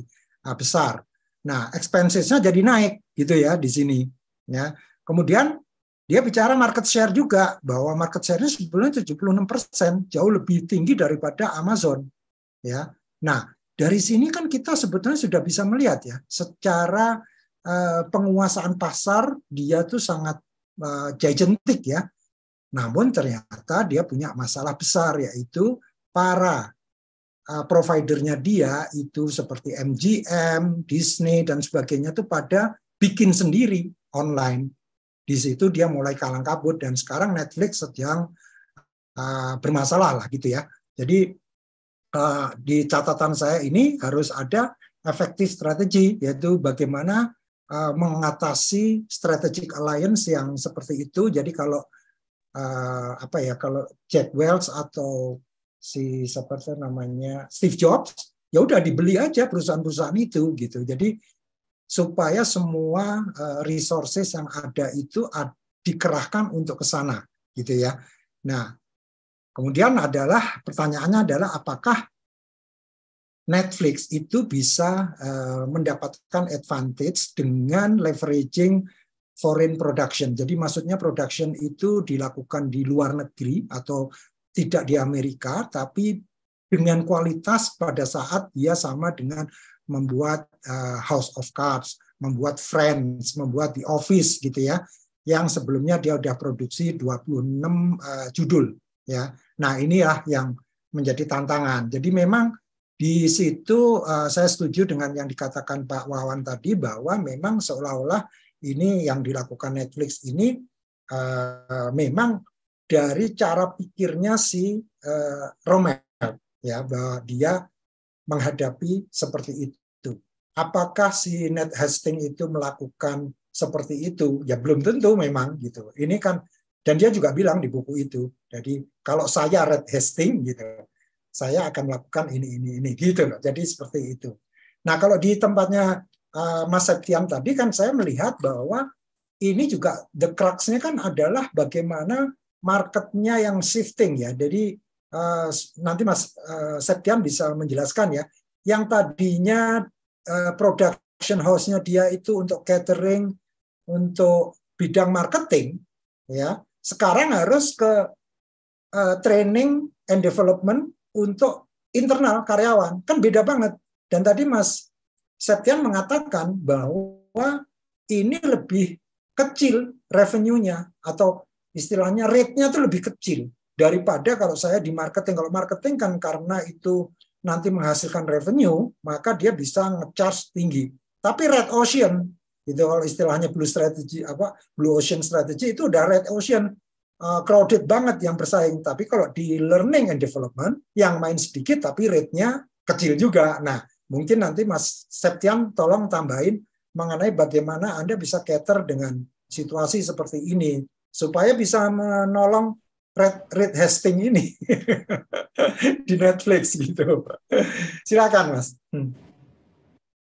besar. Nah, expenses-nya jadi naik gitu ya di sini. Ya, Kemudian dia bicara market share juga, bahwa market share-nya sebetulnya 76%, jauh lebih tinggi daripada Amazon. Ya. Nah, dari sini kan kita sebetulnya sudah bisa melihat ya, secara penguasaan pasar dia tuh sangat gigantic ya. Namun ternyata dia punya masalah besar, yaitu para providernya dia itu seperti MGM, Disney, dan sebagainya itu pada bikin sendiri online. Di situ dia mulai kalang kabut, dan sekarang Netflix sedang bermasalah lah gitu ya. Jadi di catatan saya ini harus ada effective strategy, yaitu bagaimana mengatasi strategic alliance yang seperti itu. Jadi kalau kalau Jack Welch atau seperti namanya Steve Jobs, ya udah dibeli aja perusahaan-perusahaan itu gitu. Jadi supaya semua resources yang ada itu dikerahkan untuk ke sana gitu ya. Nah, kemudian pertanyaannya adalah apakah Netflix itu bisa mendapatkan advantage dengan leveraging foreign production. Jadi maksudnya production itu dilakukan di luar negeri atau tidak di Amerika, tapi dengan kualitas pada saat dia sama dengan membuat House of Cards, membuat Friends, membuat The Office gitu ya, yang sebelumnya dia udah produksi 26 judul ya. Nah, inilah yang menjadi tantangan. Jadi memang di situ saya setuju dengan yang dikatakan Pak Wawan tadi, bahwa memang seolah-olah ini yang dilakukan Netflix ini memang dari cara pikirnya si Rommel ya, bahwa dia menghadapi seperti itu. Apakah si Ned Hastings itu melakukan seperti itu? Ya belum tentu memang gitu. Ini kan, dan dia juga bilang di buku itu. Jadi kalau saya Red Hastings gitu, saya akan melakukan ini gitu loh. Jadi seperti itu. Nah, kalau di tempatnya Mas Septian tadi kan saya melihat bahwa ini juga the crux-nya kan adalah bagaimana marketnya yang shifting ya. Jadi nanti Mas Septian bisa menjelaskan ya, yang tadinya production house-nya dia itu untuk catering, untuk bidang marketing ya, sekarang harus ke training and development untuk internal karyawan. Kan beda banget. Dan tadi Mas Septian mengatakan bahwa ini lebih kecil revenue-nya, atau istilahnya rate-nya itu lebih kecil daripada kalau saya di marketing. Kalau marketing kan karena itu nanti menghasilkan revenue, maka dia bisa nge-charge tinggi. Tapi red ocean, itu kalau istilahnya blue ocean strategy itu udah red ocean, crowded banget yang bersaing. Tapi kalau di learning and development yang main sedikit tapi rate-nya kecil juga. Nah, mungkin nanti Mas Septian tolong tambahin mengenai bagaimana Anda bisa cater dengan situasi seperti ini supaya bisa menolong Red Hastings ini di Netflix gitu. Silakan Mas.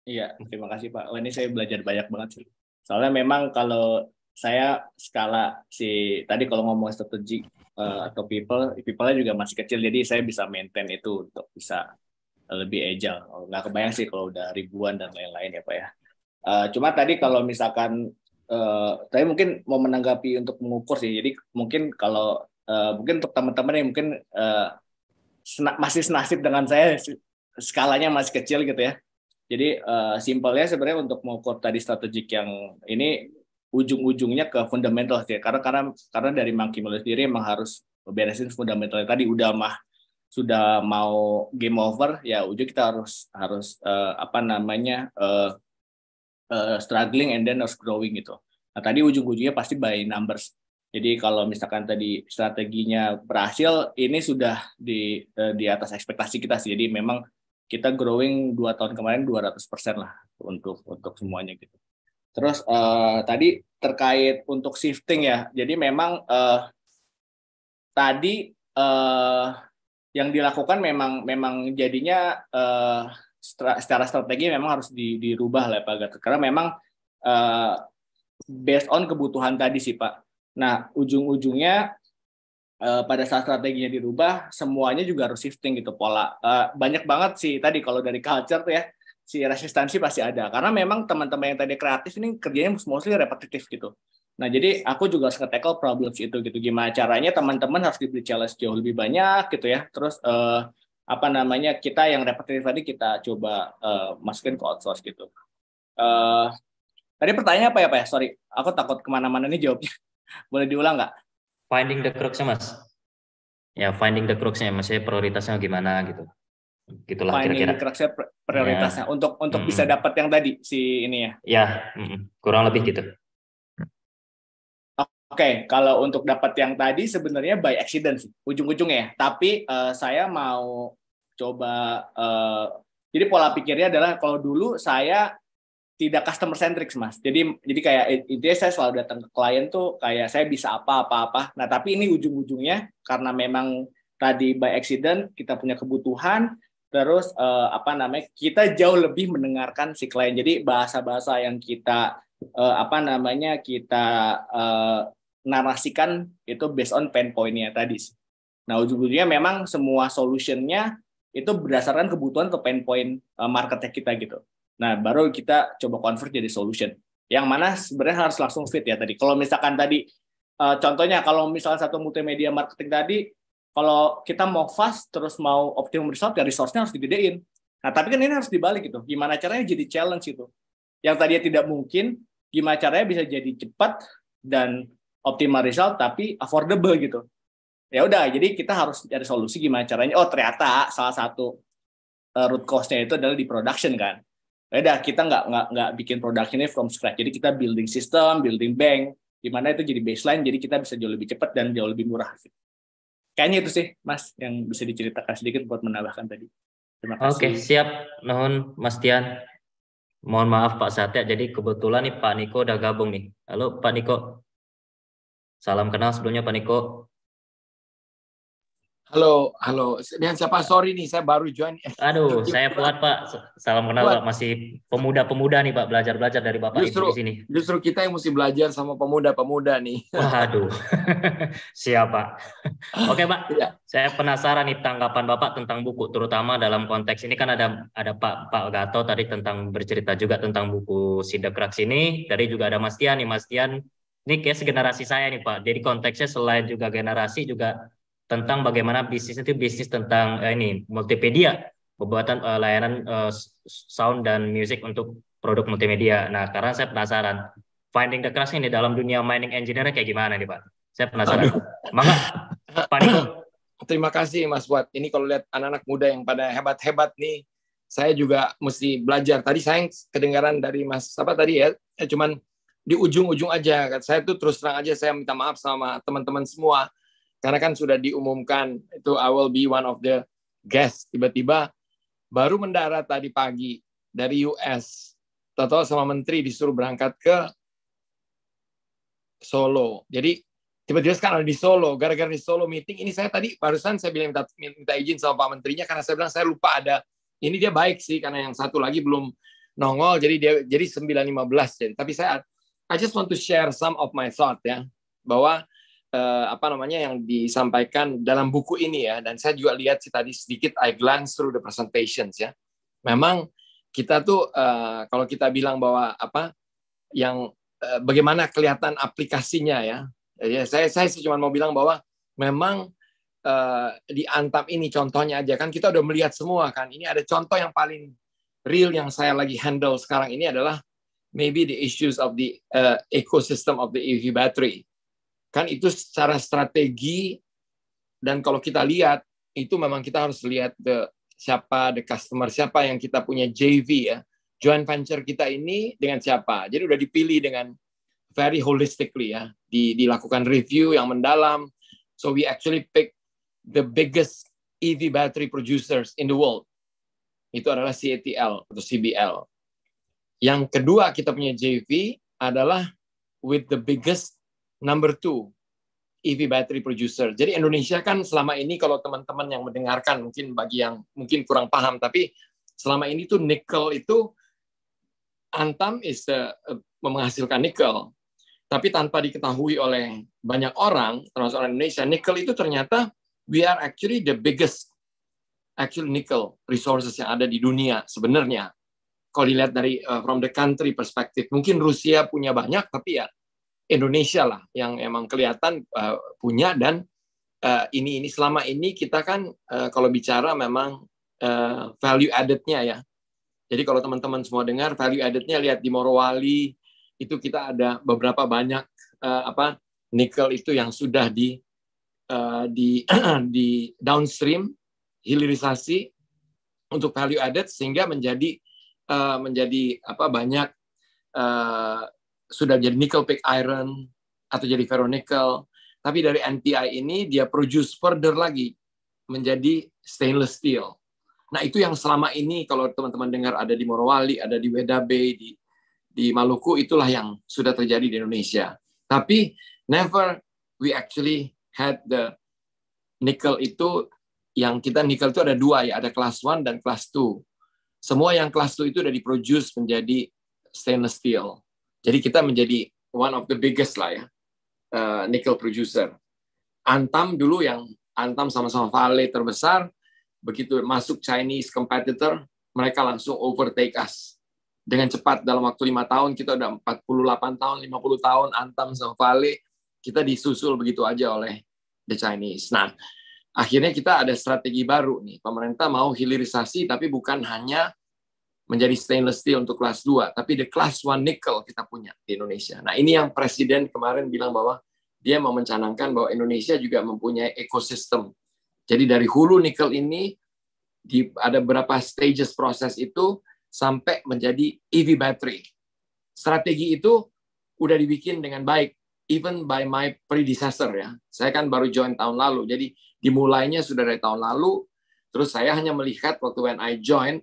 Iya, terima kasih Pak. Ini saya belajar banyak banget sih. Soalnya memang kalau saya skala tadi kalau ngomong strategi atau people-nya juga masih kecil, jadi saya bisa maintain itu untuk bisa lebih agile. Nggak kebayang sih kalau udah ribuan dan lain-lain ya Pak ya. Cuma tadi kalau misalkan tadi mungkin mau menanggapi untuk mengukur sih. Jadi mungkin kalau mungkin untuk teman-teman yang mungkin masih senasib dengan saya, skalanya masih kecil gitu ya. Jadi simpelnya sebenarnya untuk mengukur tadi strategik yang ini ujung-ujungnya ke fundamental sih. Karena dari Monkey Mule sendiri emang harus beresin fundamentalnya tadi. Sudah mau game over ya, ujung kita harus struggling and then harus growing gitu. Nah, tadi ujung-ujungnya pasti by numbers. Jadi kalau misalkan tadi strateginya berhasil, ini sudah di atas ekspektasi kita sih. Jadi memang kita growing 2 tahun kemarin 200% lah untuk semuanya gitu. Terus tadi terkait untuk shifting ya. Jadi memang tadi yang dilakukan memang jadinya secara strategi memang harus dirubah lah Pak Gatot. Karena memang based on kebutuhan tadi sih Pak. Nah, ujung-ujungnya pada saat strateginya dirubah, semuanya juga harus shifting gitu pola. Banyak banget sih tadi kalau dari culture tuh ya, si resistansi pasti ada. Karena memang teman-teman yang tadi kreatif ini kerjanya mostly repetitif gitu. Nah, jadi aku juga harus nge-tackle problems itu gitu. Gimana caranya teman-teman harus diberi challenge jauh lebih banyak gitu ya. Terus apa namanya, kita yang repetitif tadi kita coba masukin ke outsource gitu. Tadi pertanyaannya apa ya Pak ya? Sorry, aku takut kemana-mana nih jawabnya. Boleh diulang nggak? Finding the crux-nya Mas. Ya, finding the crux-nya, maksudnya prioritasnya gimana gitu. Gitulah Finding kira-kira. the crux-nya prioritasnya Ya. untuk bisa dapat yang tadi si ini ya. Ya, kurang lebih gitu. Oke, kalau untuk dapat yang tadi sebenarnya by accident sih, ujung-ujungnya ya. Tapi saya mau coba, jadi pola pikirnya adalah kalau dulu saya tidak customer centric, Mas. Jadi kayak intinya saya selalu datang ke klien tuh kayak saya bisa apa. Nah, tapi ini ujung-ujungnya karena memang tadi by accident kita punya kebutuhan, terus apa namanya, kita jauh lebih mendengarkan si klien. Jadi bahasa-bahasa yang kita apa namanya, kita narasikan itu based on pain point-nya tadi. Nah, ujung-ujungnya memang semua solution-nya itu berdasarkan kebutuhan atau pain point marketnya kita gitu. Nah, baru kita coba convert jadi solution. Yang mana sebenarnya harus langsung fit ya tadi. Kalau misalkan tadi, contohnya kalau misalnya satu multimedia marketing tadi, kalau kita mau fast terus mau optimum result, ya resource-nya harus digedein. Nah, tapi kan ini harus dibalik gitu. Gimana caranya jadi challenge itu. Yang tadinya tidak mungkin, gimana caranya bisa jadi cepat dan optimal result tapi affordable gitu. Ya udah, jadi kita harus cari solusi gimana caranya. Oh, ternyata salah satu root cause-nya itu adalah di production kan. Ya udah, kita nggak bikin production-nya from scratch. Jadi kita building system, building bank, di mana itu jadi baseline, jadi kita bisa jauh lebih cepat dan jauh lebih murah. Kayaknya itu sih, Mas, yang bisa diceritakan sedikit buat menambahkan tadi. Terima kasih. Oke, siap. Nuhun, Mas Tian. Mohon maaf Pak Satya, jadi kebetulan nih Pak Niko udah gabung nih. Halo Pak Niko. Salam kenal sebelumnya Pak Niko. Halo. Dengan siapa? Sorry nih, saya baru join. Aduh, saya Fuad Pak. Salam kenal Pak. Masih pemuda-pemuda nih Pak, belajar dari Bapak Ibu di sini. Justru kita yang mesti belajar sama pemuda-pemuda nih. Waduh, siap Pak. Oke Pak, Ya. Saya penasaran nih tanggapan Bapak tentang buku, terutama dalam konteks ini kan ada Pak Gatot tadi tentang bercerita juga tentang buku Si The Crux ini. Tadi juga ada Mas Tian nih, Mas Tian. Ini kayak segenerasi saya nih Pak. Jadi konteksnya selain juga generasi juga tentang bagaimana bisnis itu bisnis tentang ini multimedia, pembuatan layanan sound dan music untuk produk multimedia. Nah, karena saya penasaran finding the crux ini dalam dunia mining engineer kayak gimana nih Pak? Saya penasaran. Mangga, Pak Niko. Terima kasih Mas Fuad. Ini kalau lihat anak-anak muda yang pada hebat-hebat nih, saya juga mesti belajar. Tadi saya kedengaran dari Mas apa tadi ya, cuman di ujung-ujung aja. Saya tuh terus terang aja saya minta maaf sama teman-teman semua. Karena kan sudah diumumkan itu I will be one of the guests. Tiba-tiba baru mendarat tadi pagi dari US. Tahu sama menteri disuruh berangkat ke Solo. Jadi tiba-tiba sekarang ada di Solo. Gara-gara di Solo meeting ini saya tadi barusan saya bilang minta izin sama Pak Menterinya karena saya bilang saya lupa ada. Ini dia baik sih karena yang satu lagi belum nongol jadi 9.15 jadi. Tapi I just want to share some of my thought ya bahwa apa namanya yang disampaikan dalam buku ini ya, dan saya juga lihat sih tadi sedikit I glance through the presentations ya. Memang kita tuh kalau kita bilang bahwa apa yang bagaimana kelihatan aplikasinya ya. Saya cuma mau bilang bahwa memang di Antam ini contohnya aja kan kita udah melihat semua kan. Ini ada contoh yang paling real yang saya lagi handle sekarang ini adalah maybe the issues of the ecosystem of the EV battery. Kan itu secara strategi dan kalau kita lihat itu memang kita harus lihat the customer, siapa yang kita punya JV ya, joint venture kita ini dengan siapa. Jadi udah dipilih dengan very holistically ya, dilakukan review yang mendalam. So we actually pick the biggest EV battery producers in the world. Itu adalah CATL atau CBL. Yang kedua kita punya JV adalah with the biggest number 2 EV battery producer. Jadi Indonesia kan selama ini kalau teman-teman yang mendengarkan mungkin bagi yang mungkin kurang paham, tapi selama ini tuh nikel itu Antam menghasilkan nikel. Tapi tanpa diketahui oleh banyak orang, termasuk orang Indonesia, nikel itu ternyata we are actually the biggest nickel resources yang ada di dunia sebenarnya. Kalau dilihat dari from the country perspective, mungkin Rusia punya banyak, tapi ya Indonesia lah yang emang kelihatan punya. Dan ini selama ini kita kan kalau bicara memang value added-nya ya. Jadi kalau teman-teman semua dengar value added-nya, lihat di Morowali itu kita ada beberapa banyak nikel itu yang sudah di downstream, hilirisasi untuk value added, sehingga menjadi banyak sudah jadi nickel pig iron atau jadi ferronickel. Tapi dari NPI ini dia produce further lagi menjadi stainless steel. Nah, itu yang selama ini kalau teman-teman dengar ada di Morowali, ada di Weda Bay, di Maluku, itulah yang sudah terjadi di Indonesia. Tapi never we actually had the nickel itu, yang kita nickel itu ada dua ya, ada class 1 dan class 2. Semua yang class 2 itu udah diproduce menjadi stainless steel. Jadi kita menjadi one of the biggest lah ya, nickel producer. Antam dulu, yang Antam sama-sama Vale terbesar, begitu masuk Chinese competitor, mereka langsung overtake us. Dengan cepat, dalam waktu 5 tahun, kita udah 48 tahun, 50 tahun, Antam sama Vale, kita disusul begitu aja oleh the Chinese. Nah, akhirnya kita ada strategi baru nih. Pemerintah mau hilirisasi, tapi bukan hanya menjadi stainless steel untuk kelas 2, tapi the class 1 nickel kita punya di Indonesia. Nah, ini yang Presiden kemarin bilang bahwa dia mau mencanangkan bahwa Indonesia juga mempunyai ekosistem. Jadi dari hulu nikel ini, ada beberapa stages proses itu, sampai menjadi EV battery. Strategi itu udah dibikin dengan baik, even by my predecessor ya. Saya kan baru join tahun lalu, jadi dimulainya sudah dari tahun lalu. Terus saya hanya melihat waktu when I join,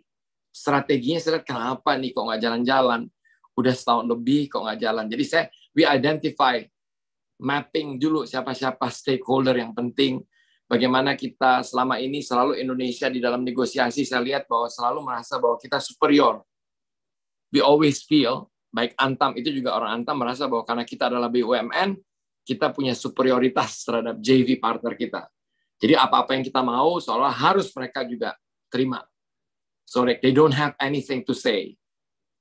strateginya saya lihat kenapa nih kok nggak jalan-jalan. Udah setahun lebih kok nggak jalan. Jadi we identify, mapping dulu siapa-siapa stakeholder yang penting. Bagaimana kita selama ini selalu Indonesia di dalam negosiasi, saya lihat bahwa selalu merasa bahwa kita superior. We always feel, baik Antam itu juga orang Antam merasa bahwa karena kita adalah BUMN, kita punya superioritas terhadap JV partner kita. Jadi apa-apa yang kita mau seolah harus mereka juga terima. So they don't have anything to say.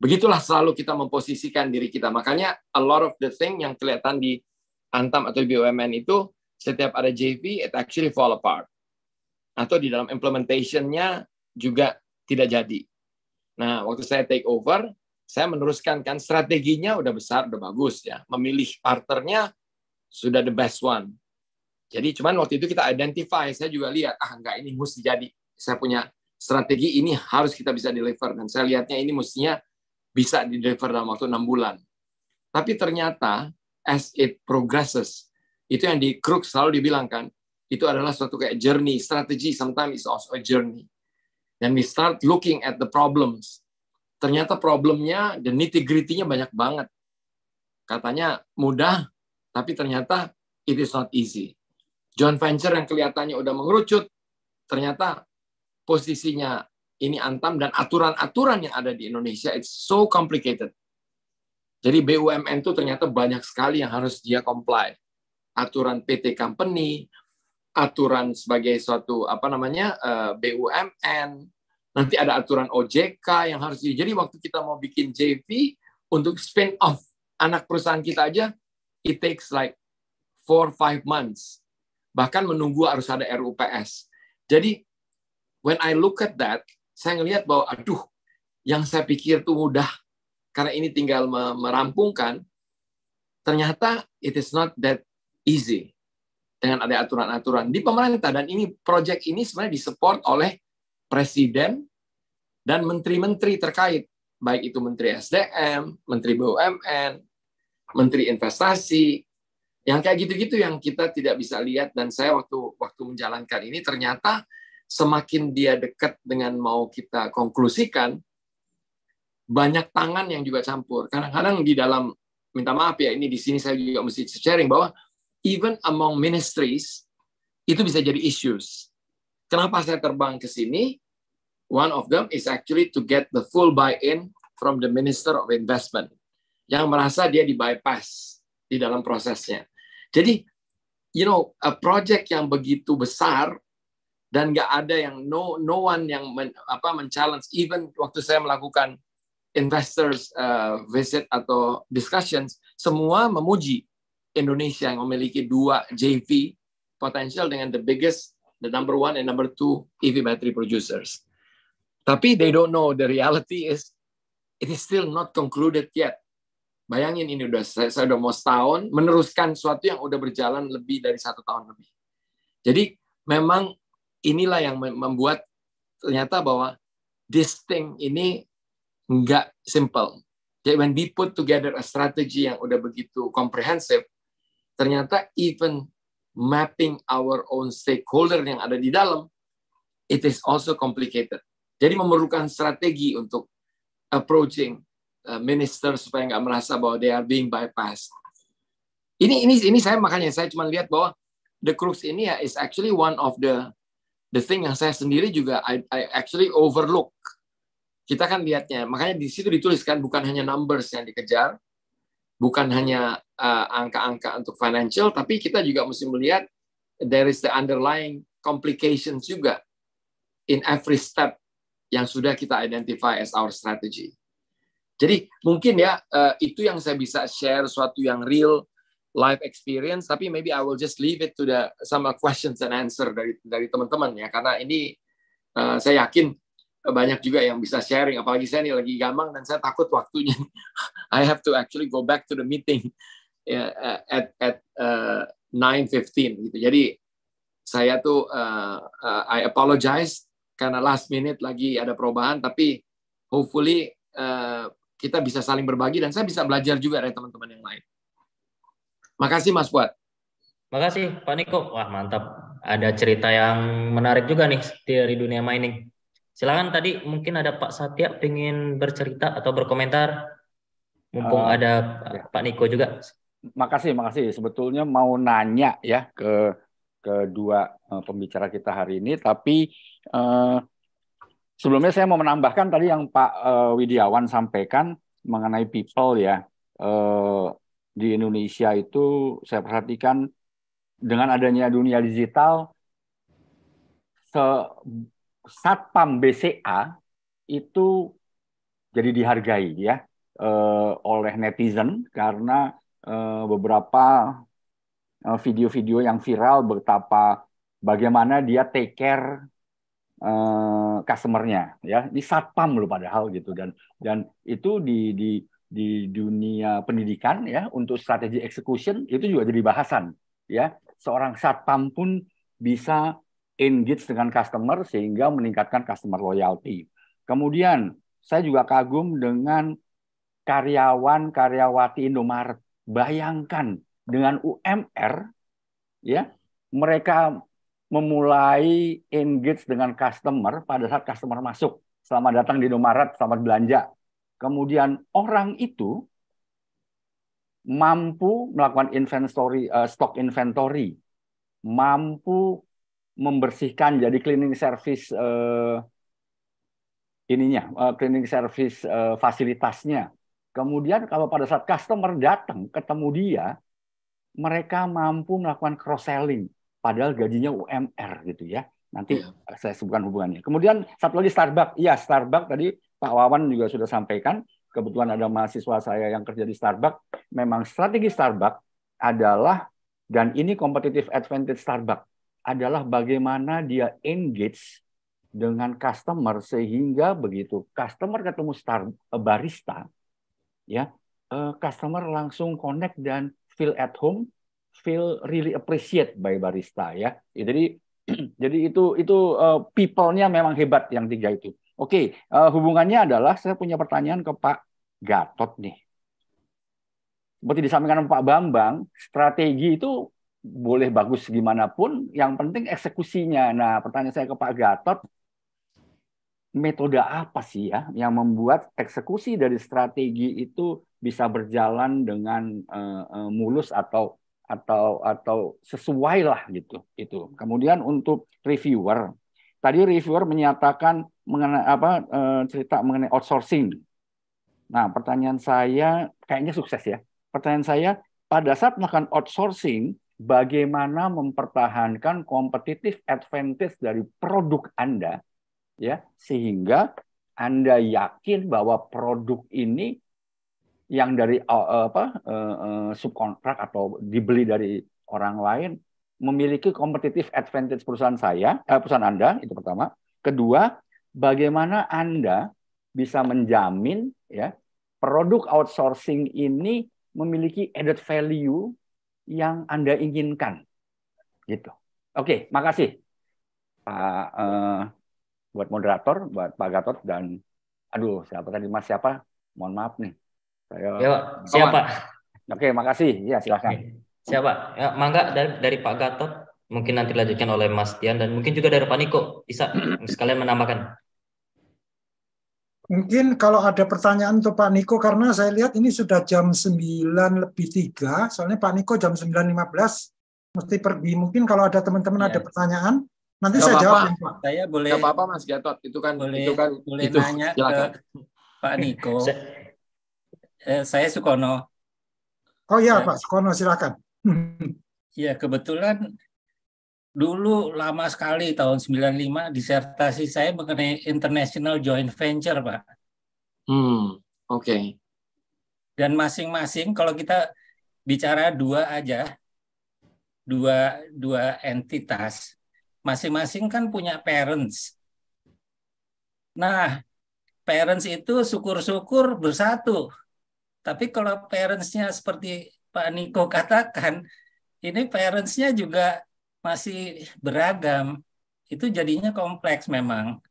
Begitulah selalu kita memposisikan diri kita. Makanya a lot of the thing yang kelihatan di Antam atau BUMN itu, setiap ada JV, it actually fall apart. Atau di dalam implementation-nya juga tidak jadi. Nah, waktu saya take over, saya meneruskan kan strateginya udah besar, udah bagus ya. Memilih partnernya sudah the best one. Jadi cuman waktu itu kita identify, saya juga lihat, enggak, ini mesti jadi. Saya punya strategi ini harus kita bisa deliver. Dan saya lihatnya ini mestinya bisa di-deliver dalam waktu 6 bulan. Tapi ternyata, as it progresses, itu yang di Crux selalu dibilangkan, itu adalah suatu kayak journey, strategi, sometimes it's also a journey. Dan we start looking at the problems. Ternyata problemnya, the nitty-gritty-nya banyak banget. Katanya mudah, tapi ternyata it is not easy. Joint venture yang kelihatannya udah mengerucut, ternyata posisinya ini Antam, dan aturan-aturan yang ada di Indonesia, it's so complicated. Jadi BUMN itu ternyata banyak sekali yang harus dia comply. Aturan PT company, aturan sebagai suatu BUMN, nanti ada aturan OJK yang harus jadi waktu kita mau bikin JV untuk spin off anak perusahaan kita aja, it takes like 4-5 months. Bahkan menunggu harus ada RUPS. Jadi when I look at that, saya ngelihat bahwa yang saya pikir tuh mudah karena ini tinggal merampungkan, ternyata it is not that easy dengan ada aturan-aturan di pemerintah. Dan ini project ini sebenarnya disupport oleh Presiden dan menteri-menteri terkait, baik itu Menteri SDM, Menteri BUMN, Menteri Investasi, yang kayak gitu-gitu yang kita tidak bisa lihat. Dan saya waktu menjalankan ini ternyata semakin dia dekat dengan mau kita konklusikan, banyak tangan yang juga campur. Kadang-kadang di dalam, minta maaf ya, ini di sini saya juga mesti sharing bahwa even among ministries, itu bisa jadi issues. Kenapa saya terbang ke sini? One of them is actually to get the full buy-in from the Minister of Investment, yang merasa dia di-bypass di dalam prosesnya. Jadi, a project yang begitu besar, dan nggak ada yang, no one yang men-challenge. Even waktu saya melakukan investors visit atau discussions, semua memuji Indonesia yang memiliki 2 JV potential dengan the number 1 and number 2 EV battery producers. Tapi they don't know the reality is it is still not concluded yet. Bayangin ini saya udah mau setahun meneruskan sesuatu yang udah berjalan lebih dari 1 tahun lebih. Jadi memang inilah yang membuat ternyata bahwa this thing ini nggak simple. Jadi when we put together a strategy yang udah begitu comprehensive, ternyata even mapping our own stakeholder yang ada di dalam, it is also complicated. Jadi memerlukan strategi untuk approaching minister supaya nggak merasa bahwa they are being bypassed. Ini saya makanya saya cuma lihat bahwa the crux ini ya is actually one of the thing yang saya sendiri juga I actually overlook. Kita kan lihatnya, makanya di situ dituliskan bukan hanya numbers yang dikejar, bukan hanya angka-angka untuk financial, tapi kita juga mesti melihat there is the underlying complications juga in every step yang sudah kita identify as our strategy. Jadi mungkin ya itu yang saya bisa share suatu yang real life experience, tapi maybe I will just leave it to some questions and answer dari teman-teman ya, karena ini saya yakin banyak juga yang bisa sharing, apalagi saya ini lagi gampang dan saya takut waktunya. I have to actually go back to the meeting at 9:15 gitu. Jadi saya tuh I apologize karena last minute lagi ada perubahan, tapi hopefully kita bisa saling berbagi dan saya bisa belajar juga dari teman-teman yang lain. Makasih Mas Fuad. Makasih Pak Niko. Wah mantap. Ada cerita yang menarik juga nih dari dunia mining. Silakan tadi mungkin ada Pak Satya pengen bercerita atau berkomentar. Mumpung ada Pak Niko juga. Makasih. Sebetulnya mau nanya ya ke kedua pembicara kita hari ini, tapi sebelumnya saya mau menambahkan tadi yang Pak Widiawan sampaikan mengenai people ya. Di Indonesia itu saya perhatikan dengan adanya dunia digital, Satpam BCA itu jadi dihargai ya oleh netizen karena beberapa video-video yang viral betapa bagaimana dia take care customer-nya ya. Ini satpam loh padahal gitu, dan itu di dunia pendidikan ya untuk strategi execution itu juga jadi bahasan ya. Seorang satpam pun bisa engage dengan customer sehingga meningkatkan customer loyalty. Kemudian saya juga kagum dengan karyawan-karyawati Indomaret. Bayangkan dengan UMR ya, mereka memulai engage dengan customer pada saat customer masuk. Selamat datang di Indomaret, selamat belanja. Kemudian orang itu mampu melakukan inventory, stock inventory, mampu membersihkan jadi cleaning service cleaning service fasilitasnya. Kemudian kalau pada saat customer datang ketemu dia, mereka mampu melakukan cross selling padahal gajinya UMR gitu ya. Nanti saya sebutkan hubungannya. Kemudian satu lagi Starbucks. Iya, Starbucks tadi Pak Wawan juga sudah sampaikan. Kebetulan ada mahasiswa saya yang kerja di Starbucks. Memang strategi Starbucks adalah, dan ini competitive advantage Starbucks, adalah bagaimana dia engage dengan customer sehingga begitu customer ketemu barista, ya, customer langsung connect dan feel at home, feel really appreciate by barista ya. Jadi itu people-nya memang hebat yang 3 itu. Oke, hubungannya adalah saya punya pertanyaan ke Pak Gatot nih. Seperti disampaikan Pak Bambang, strategi itu boleh bagus gimana pun, yang penting eksekusinya. Nah, pertanyaan saya ke Pak Gatot, metode apa sih ya yang membuat eksekusi dari strategi itu bisa berjalan dengan mulus atau sesuai lah gitu. Itu. Kemudian untuk reviewer, tadi reviewer menyatakan mengenai cerita mengenai outsourcing. Nah, pertanyaan saya kayaknya sukses ya. Pertanyaan saya, pada saat melakukan outsourcing, bagaimana mempertahankan competitive advantage dari produk Anda, ya, sehingga Anda yakin bahwa produk ini yang dari subkontrak atau dibeli dari orang lain memiliki competitive advantage perusahaan perusahaan Anda, itu pertama. Kedua, bagaimana Anda bisa menjamin ya produk outsourcing ini memiliki added value yang Anda inginkan, gitu. Oke, makasih Pak buat moderator, buat Pak Gatot dan siapa tadi Mas siapa? Mohon maaf nih. Ya, siapa? Oke, makasih. Ya, silakan. Siapa? Ya, mangga dari Pak Gatot. Mungkin nanti dilanjutkan oleh Mas Tian dan mungkin juga dari Pak Niko. Bisa sekalian menambahkan. Mungkin kalau ada pertanyaan untuk Pak Niko, karena saya lihat ini sudah jam 9:03, soalnya Pak Niko jam 9:15 mesti pergi. Mungkin kalau ada teman-teman ada pertanyaan, nanti saya jawab ya, Pak. Saya boleh. Gak apa-apa Mas Gatot, boleh itu. Nanya Silakan. ke Pak Niko. Saya Sukono. Oh iya Pak Sukono, silakan. Ya, kebetulan dulu lama sekali tahun 95 disertasi saya mengenai international joint venture, Pak. Oke. Dan masing-masing kalau kita bicara dua entitas, masing-masing kan punya parents. Nah, parents itu syukur-syukur bersatu. Tapi kalau parents-nya seperti Pak Niko katakan, ini parents-nya juga masih beragam. Itu jadinya kompleks memang.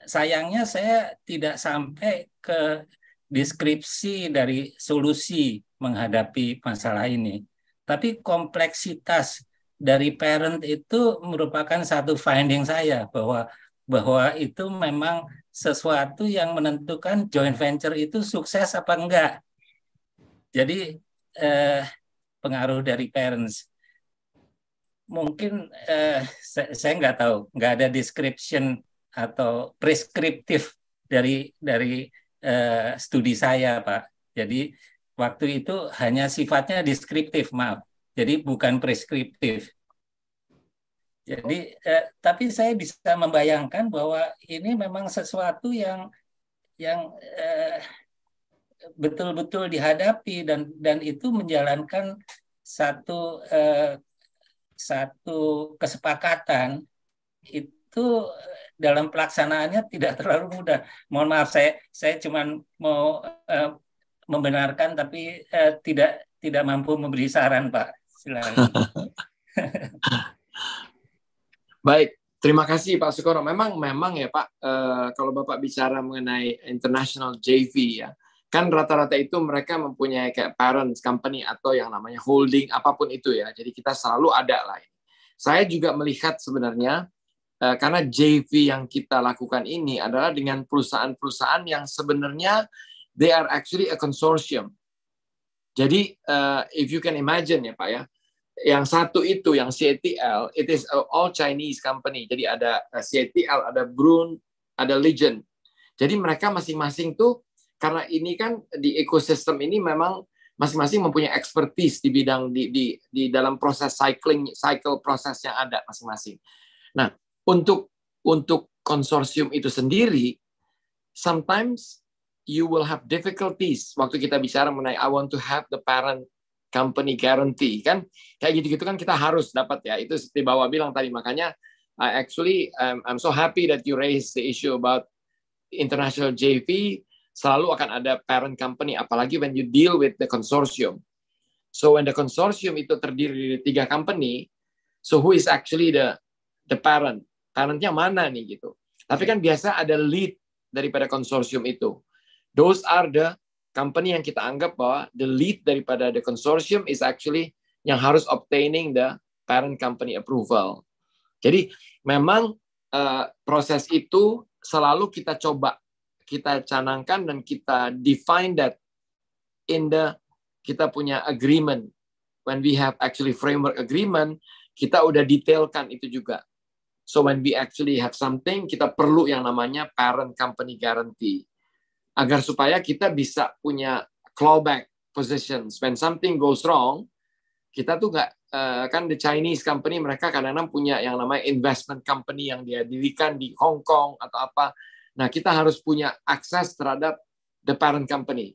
Sayangnya saya tidak sampai ke deskripsi dari solusi menghadapi masalah ini. Tapi kompleksitas dari parent itu merupakan satu finding saya bahwa itu memang sesuatu yang menentukan joint venture itu sukses apa enggak. Jadi pengaruh dari parents. Mungkin saya nggak tahu, nggak ada description atau preskriptif dari studi saya, Pak. Jadi waktu itu hanya sifatnya deskriptif, maaf. Jadi bukan preskriptif. Jadi, tapi saya bisa membayangkan bahwa ini memang sesuatu yang betul-betul dihadapi dan itu menjalankan satu kesepakatan itu dalam pelaksanaannya tidak terlalu mudah. Mohon maaf, saya cuma mau membenarkan tapi tidak mampu memberi saran, Pak. Silakan. Baik, terima kasih Pak Sukono. Memang ya Pak, kalau Bapak bicara mengenai international JV ya, kan rata-rata itu mereka mempunyai kayak parent company atau yang namanya holding, apapun itu ya. Jadi kita selalu ada lah. Saya juga melihat sebenarnya, karena JV yang kita lakukan ini adalah dengan perusahaan-perusahaan yang sebenarnya they are actually a consortium. Jadi, if you can imagine ya Pak ya, yang satu itu, yang CATL, it is all Chinese company. Jadi ada CATL, ada Brun, ada Legend. Jadi mereka masing-masing tuh, karena ini kan di ekosistem ini memang masing-masing mempunyai expertise di bidang di dalam proses cycle proses yang ada masing-masing. Nah, untuk konsorsium itu sendiri, sometimes you will have difficulties. Waktu kita bicara mengenai I want to have the parent company guarantee, kan kayak gitu-gitu kan kita harus dapat ya. Itu seperti Bawa bilang tadi, makanya I'm so happy that you raised the issue about international JV. Selalu akan ada parent company, apalagi when you deal with the consortium. So when the consortium itu terdiri dari 3 company, so who is actually the parent? Parentnya mana nih gitu. Tapi kan biasa ada lead daripada konsorsium itu. Those are the company yang kita anggap bahwa the lead daripada the consortium is actually yang harus obtaining the parent company approval. Jadi memang proses itu selalu kita coba, kita canangkan dan kita define that in kita punya agreement. When we have actually framework agreement, kita udah detailkan itu juga. So when we actually have something, kita perlu yang namanya parent company guarantee. Agar supaya kita bisa punya clawback positions. When something goes wrong, kita tuh nggak, kan the Chinese company, mereka kadang-kadang punya yang namanya investment company yang dia dirikan di Hong Kong atau apa. Nah, kita harus punya akses terhadap the parent company.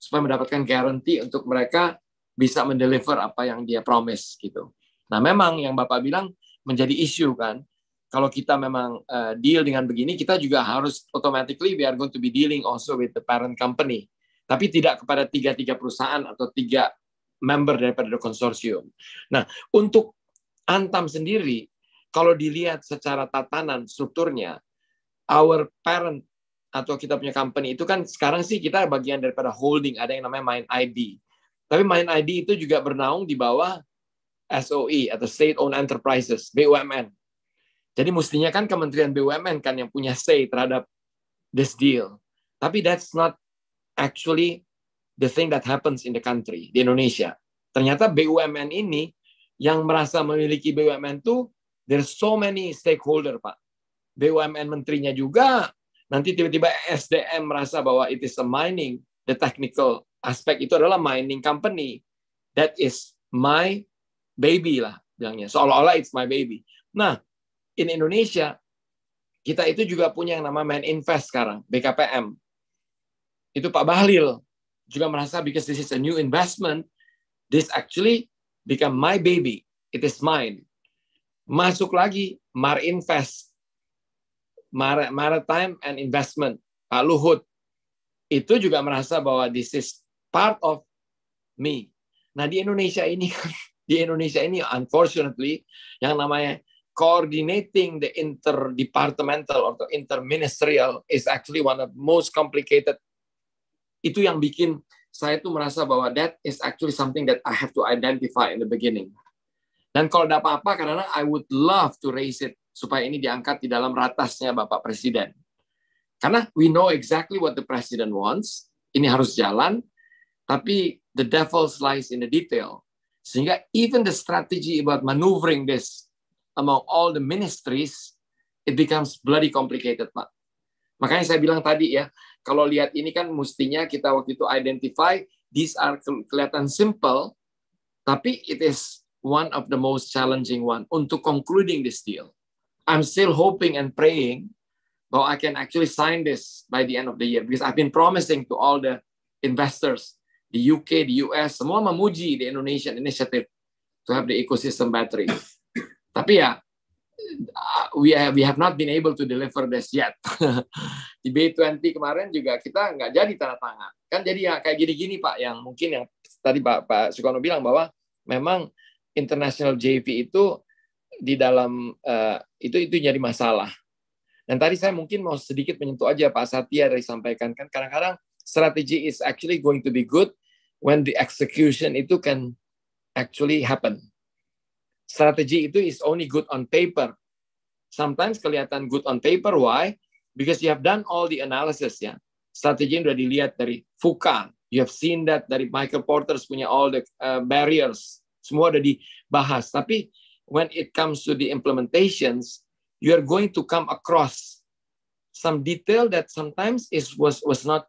supaya mendapatkan guarantee untuk mereka bisa mendeliver apa yang dia promise gitu. Nah, memang yang Bapak bilang menjadi isu kan. Kalau kita memang deal dengan begini, kita juga harus automatically we are going to be dealing also with the parent company. Tapi tidak kepada tiga perusahaan atau 3 member daripada konsorsium. Nah, untuk Antam sendiri, kalau dilihat secara tatanan strukturnya, our parent atau kita punya company itu kan sekarang sih kita bagian daripada holding, ada yang namanya MindID. Tapi MindID itu juga bernaung di bawah SOE atau State Owned Enterprises, BUMN. Jadi mestinya kan Kementerian BUMN kan yang punya say terhadap this deal. Tapi that's not actually the thing that happens in the country, di Indonesia. Ternyata BUMN ini yang merasa memiliki BUMN itu, there's so many stakeholder, Pak. BUMN menterinya juga, nanti tiba-tiba SDM merasa bahwa it is a mining, the technical aspect itu adalah mining company. That is my baby lah, bilangnya. Seolah-olah it's my baby. Nah, in Indonesia, kita itu juga punya yang namanya Maninvest sekarang, BKPM. Itu Pak Bahlil juga merasa because this is a new investment, this actually become my baby, it is mine. Masuk lagi Marinvest, Maritime and Investment, Pak Luhut, itu juga merasa bahwa this is part of me. Nah, di Indonesia ini unfortunately yang namanya coordinating the interdepartmental atau interministerial is actually one of the most complicated. Itu yang bikin saya tuh merasa bahwa that is actually something that I have to identify in the beginning. Dan kalau ada apa-apa, karena I would love to raise it supaya ini diangkat di dalam ratasnya Bapak Presiden. Karena we know exactly what the President wants, ini harus jalan, tapi the devil lies in the detail. Sehingga even the strategy about maneuvering this among all the ministries, it becomes bloody complicated, Pak. Makanya saya bilang tadi ya, kalau lihat ini kan mestinya kita waktu itu identify, these are kelihatan simple, tapi it is one of the most challenging one untuk concluding this deal. I'm still hoping and praying bahwa I can actually sign this by the end of the year, because I've been promising to all the investors, the UK, the US, semua memuji the Indonesian initiative to have the ecosystem battery. Tapi ya, we have not been able to deliver this yet. Di B20 kemarin juga kita nggak jadi tanda tangan. Kan jadi ya kayak gini-gini Pak, yang mungkin yang tadi Pak Sukarno bilang bahwa memang international JV itu di dalam itu jadi masalah. Dan tadi saya mungkin mau sedikit menyentuh aja Pak Satya dari sampaikan, kan kadang-kadang strategi is actually going to be good when the execution itu can actually happen. Strategi itu is only good on paper. Sometimes kelihatan good on paper. Why? Because you have done all the analysis ya. Strategi udah dilihat dari FUCA. You have seen that dari Michael Porter's punya all the barriers. Semua udah dibahas. Tapi when it comes to the implementations, you are going to come across some detail that sometimes was not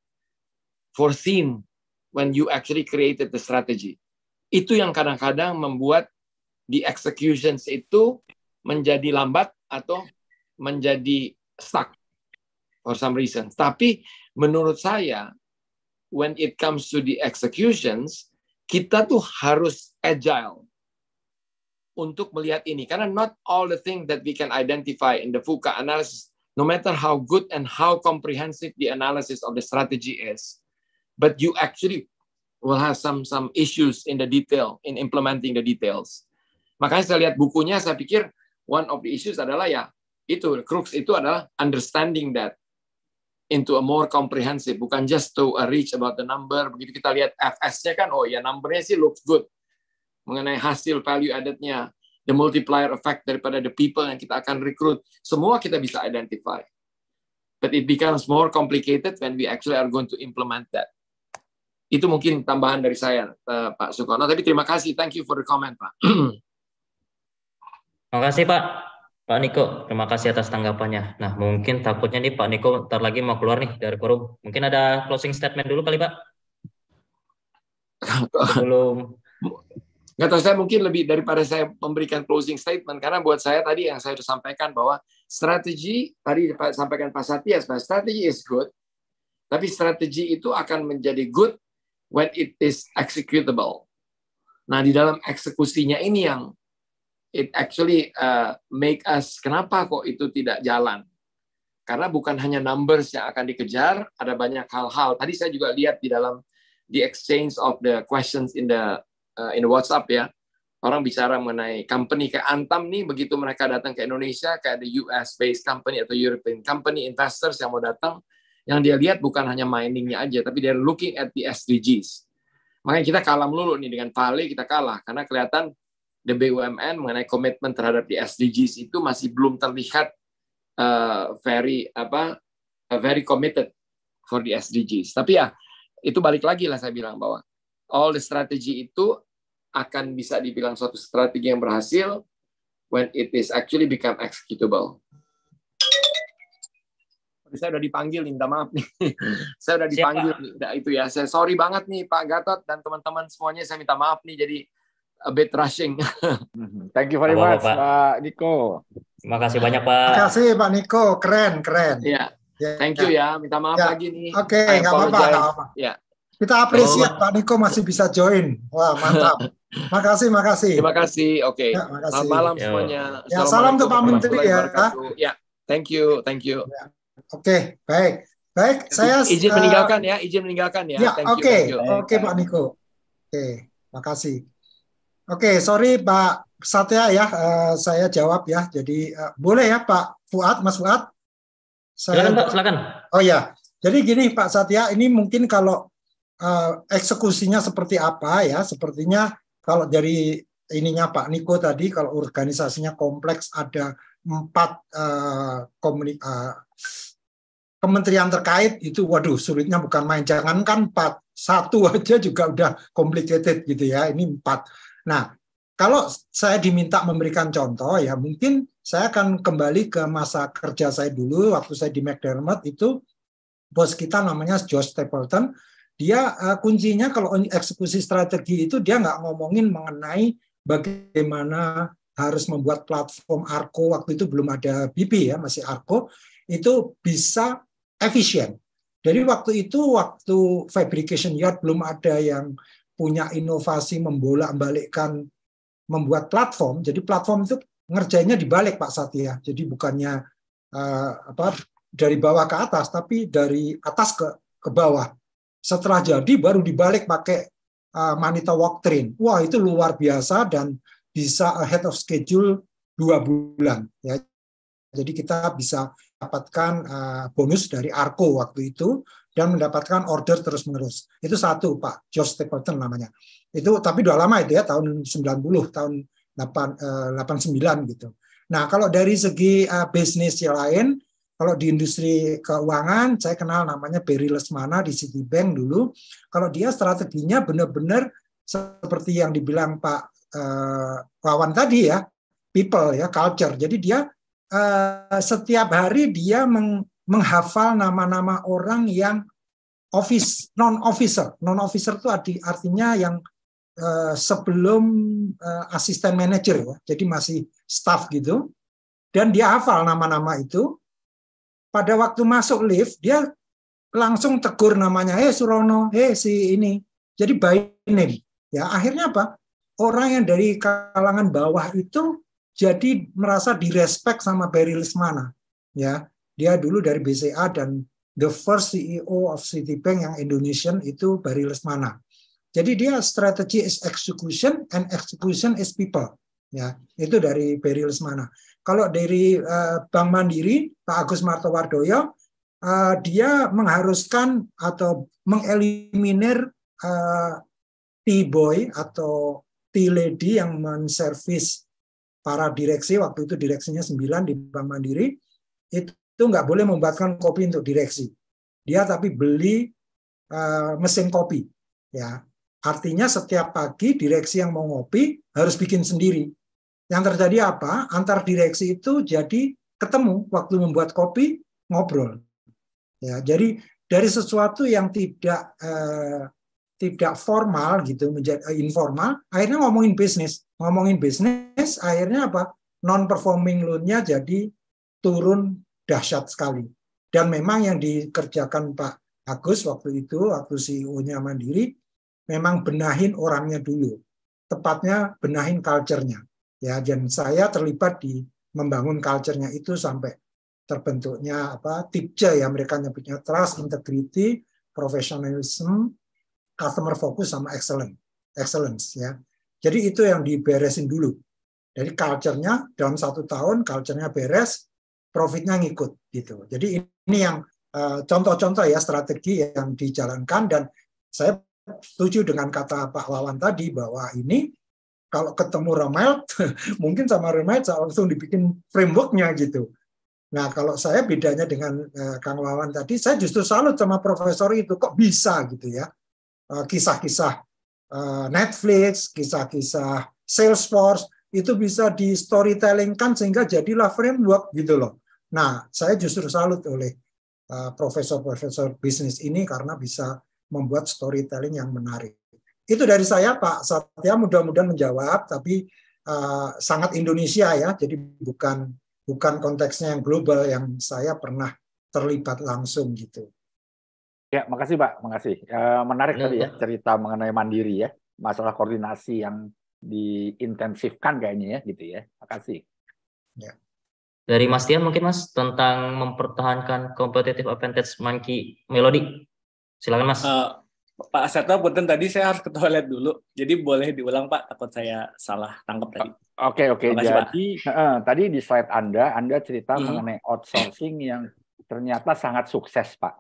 foreseen when you actually created the strategy. Itu yang kadang-kadang membuat the executions itu menjadi lambat atau menjadi stuck for some reason. Tapi menurut saya, when it comes to the executions, kita tuh harus agile untuk melihat ini. Karena not all the things that we can identify in the FUCA analysis, no matter how good and how comprehensive the analysis of the strategy is, but you actually will have some issues in the detail, in implementing the details. Makanya saya lihat bukunya, saya pikir one of the issues adalah ya, itu, crux itu adalah understanding that into a more comprehensive, bukan just to reach about the number. Begitu kita lihat FS-nya kan, oh ya numbernya sih looks good. Mengenai hasil value added-nya, the multiplier effect daripada the people yang kita akan recruit, semua kita bisa identify. But it becomes more complicated when we actually are going to implement that. Itu mungkin tambahan dari saya, Pak Sukarno. Tapi terima kasih, thank you for the comment, Pak. Terima kasih Pak Niko. Terima kasih atas tanggapannya. Nah, mungkin takutnya nih Pak Niko ntar lagi mau keluar nih dari forum. Mungkin ada closing statement dulu kali Pak? Sebelum... Nggak tahu, saya mungkin lebih daripada saya memberikan closing statement, karena buat saya tadi yang saya sudah sampaikan bahwa strategi, tadi sampaikan Pak Satya, strategi is good, tapi strategi itu akan menjadi good when it is executable. Nah, di dalam eksekusinya ini yang it actually make us, kenapa kok itu tidak jalan? Karena bukan hanya numbers yang akan dikejar, ada banyak hal-hal. Tadi saya juga lihat di exchange of the questions in the WhatsApp ya. Orang bicara mengenai company kayak Antam nih, begitu mereka datang ke Indonesia, kayak the US-based company atau European company, investors yang mau datang, yang dia lihat bukan hanya miningnya aja, tapi they're looking at the SDGs. Makanya kita kalah melulu nih dengan Vale, kita kalah karena kelihatan the BUMN mengenai komitmen terhadap the SDGs itu masih belum terlihat very committed for the SDGs. Tapi ya itu balik lagi lah, saya bilang bahwa all the strategy itu akan bisa dibilang suatu strategi yang berhasil when it is actually become executable. Saya udah dipanggil, minta maaf nih. Saya udah dipanggil nih. Udah itu ya. Saya sorry banget nih Pak Gatot dan teman-teman semuanya. Saya minta maaf nih jadi a bit rushing. Thank you very much Pak Niko. Terima kasih banyak Pak. Terima kasih Pak Niko, keren. Ya. Thank you ya. Minta maaf lagi nih. Oke, nggak apa-apa. Ya. Kita apresiasi Pak Niko masih bisa join. Wah, mantap. Makasih. Terima kasih. Oke. Ya, selamat malam semuanya. Ya, salam untuk Pak Menteri ya. Ya, thank you. Ya. Oke, baik. Saya izin meninggalkan ya. Ya, oke Pak Niko. Oke, makasih. Oke, sorry Pak Satya ya, saya jawab ya. Jadi boleh ya Pak Fuad, Mas Fuad? Silakan Pak, silakan. Oh ya, jadi gini Pak Satya, ini mungkin kalau eksekusinya seperti apa ya? Sepertinya kalau dari ininya Pak Niko tadi, kalau organisasinya kompleks, ada 4 kementerian terkait itu, waduh sulitnya bukan main. Jangankan 4, 1 aja juga udah complicated gitu ya. Ini 4. Nah, kalau saya diminta memberikan contoh ya, mungkin saya akan kembali ke masa kerja saya dulu waktu saya di McDermott. Itu bos kita namanya Josh Stapleton. Dia kuncinya kalau eksekusi strategi itu dia nggak ngomongin mengenai bagaimana harus membuat platform Arco, waktu itu belum ada BP ya, masih Arco, itu bisa efisien. Jadi waktu itu, waktu fabrication yard belum ada yang punya inovasi membolak-balikkan membuat platform. Jadi platform itu ngerjainnya dibalik Pak Satya. Jadi bukannya dari bawah ke atas, tapi dari atas ke bawah. Setelah jadi baru dibalik pakai Manita Walk Train. Wah, itu luar biasa dan bisa ahead of schedule 2 bulan ya. Jadi kita bisa dapatkan bonus dari Arco waktu itu dan mendapatkan order terus-menerus. Itu satu Pak Josh Stapleton namanya. Itu tapi udah lama itu ya, tahun 90, tahun 89 gitu. Nah, kalau dari segi bisnis yang lain, kalau di industri keuangan saya kenal namanya Barry Lesmana di Citibank dulu. Kalau dia strateginya benar-benar seperti yang dibilang Pak Wawan tadi ya, people ya, culture. Jadi dia setiap hari dia menghafal nama-nama orang yang non-officer itu artinya yang sebelum asisten manajer ya, jadi masih staff gitu, dan dia hafal nama-nama itu. Pada waktu masuk lift dia langsung tegur namanya, Surono, si ini, jadi by name ya. Akhirnya apa, orang yang dari kalangan bawah itu jadi merasa direspek sama Barry Lesmana ya. Dia dulu dari BCA dan the first CEO of Citibank yang Indonesian itu Barry Lesmana. Jadi dia strategy is execution and execution is people ya. Itu dari Barry Lesmana. Kalau dari Bank Mandiri Pak Agus Martowardoyo, dia mengharuskan atau mengeliminir T-boy atau T-lady yang menservis para direksi, waktu itu direksinya 9 di Bank Mandiri, itu nggak boleh membuatkan kopi untuk direksi. Dia tapi beli mesin kopi. Ya, artinya setiap pagi direksi yang mau ngopi harus bikin sendiri. Yang terjadi apa? Antar direksi itu jadi ketemu waktu membuat kopi, ngobrol. Ya, jadi dari sesuatu yang tidak formal gitu menjadi informal, akhirnya ngomongin bisnis, akhirnya apa? Non-performing loan-nya jadi turun dahsyat sekali. Dan memang yang dikerjakan Pak Agus waktu itu, waktu CEO-nya Mandiri, memang benahin orangnya dulu, tepatnya benahin culture-nya. Ya, dan saya terlibat di membangun culture-nya itu sampai terbentuknya TIPJ ya, mereka nyebutnya trust, integrity, professionalism, customer focus sama excellence ya. Jadi itu yang diberesin dulu. Jadi culture-nya dalam 1 tahun culture-nya beres, profitnya ngikut gitu. Jadi ini yang contoh-contoh ya strategi yang dijalankan, dan saya setuju dengan kata Pak Wawan tadi bahwa ini kalau ketemu Remelt mungkin sama Remelt langsung dibikin framework-nya gitu. Nah, kalau saya bedanya dengan Kang Wawan tadi, saya justru salut sama profesor itu, kok bisa gitu ya. Kisah-kisah Netflix, kisah-kisah Salesforce, itu bisa di storytelling-kan sehingga jadilah framework gitu loh. Nah, saya justru salut oleh profesor-profesor bisnis ini karena bisa membuat storytelling yang menarik. Itu dari saya, Pak Satya, mudah-mudahan menjawab, tapi sangat Indonesia ya, jadi bukan konteksnya yang global yang saya pernah terlibat langsung gitu. Ya, makasih Pak, makasih. Menarik tadi ya cerita mengenai mandiri ya, masalah koordinasi yang diintensifkan kayaknya ya, gitu ya. Makasih. Ya. Dari Mas Tian mungkin Mas, tentang mempertahankan competitive advantage Monkey Melody. Silakan Mas. Pak Seto, punten tadi saya harus ke toilet dulu, jadi boleh diulang Pak, takut saya salah tangkap tadi. Oke. Jadi tadi di slide Anda cerita mengenai outsourcing yang ternyata sangat sukses Pak,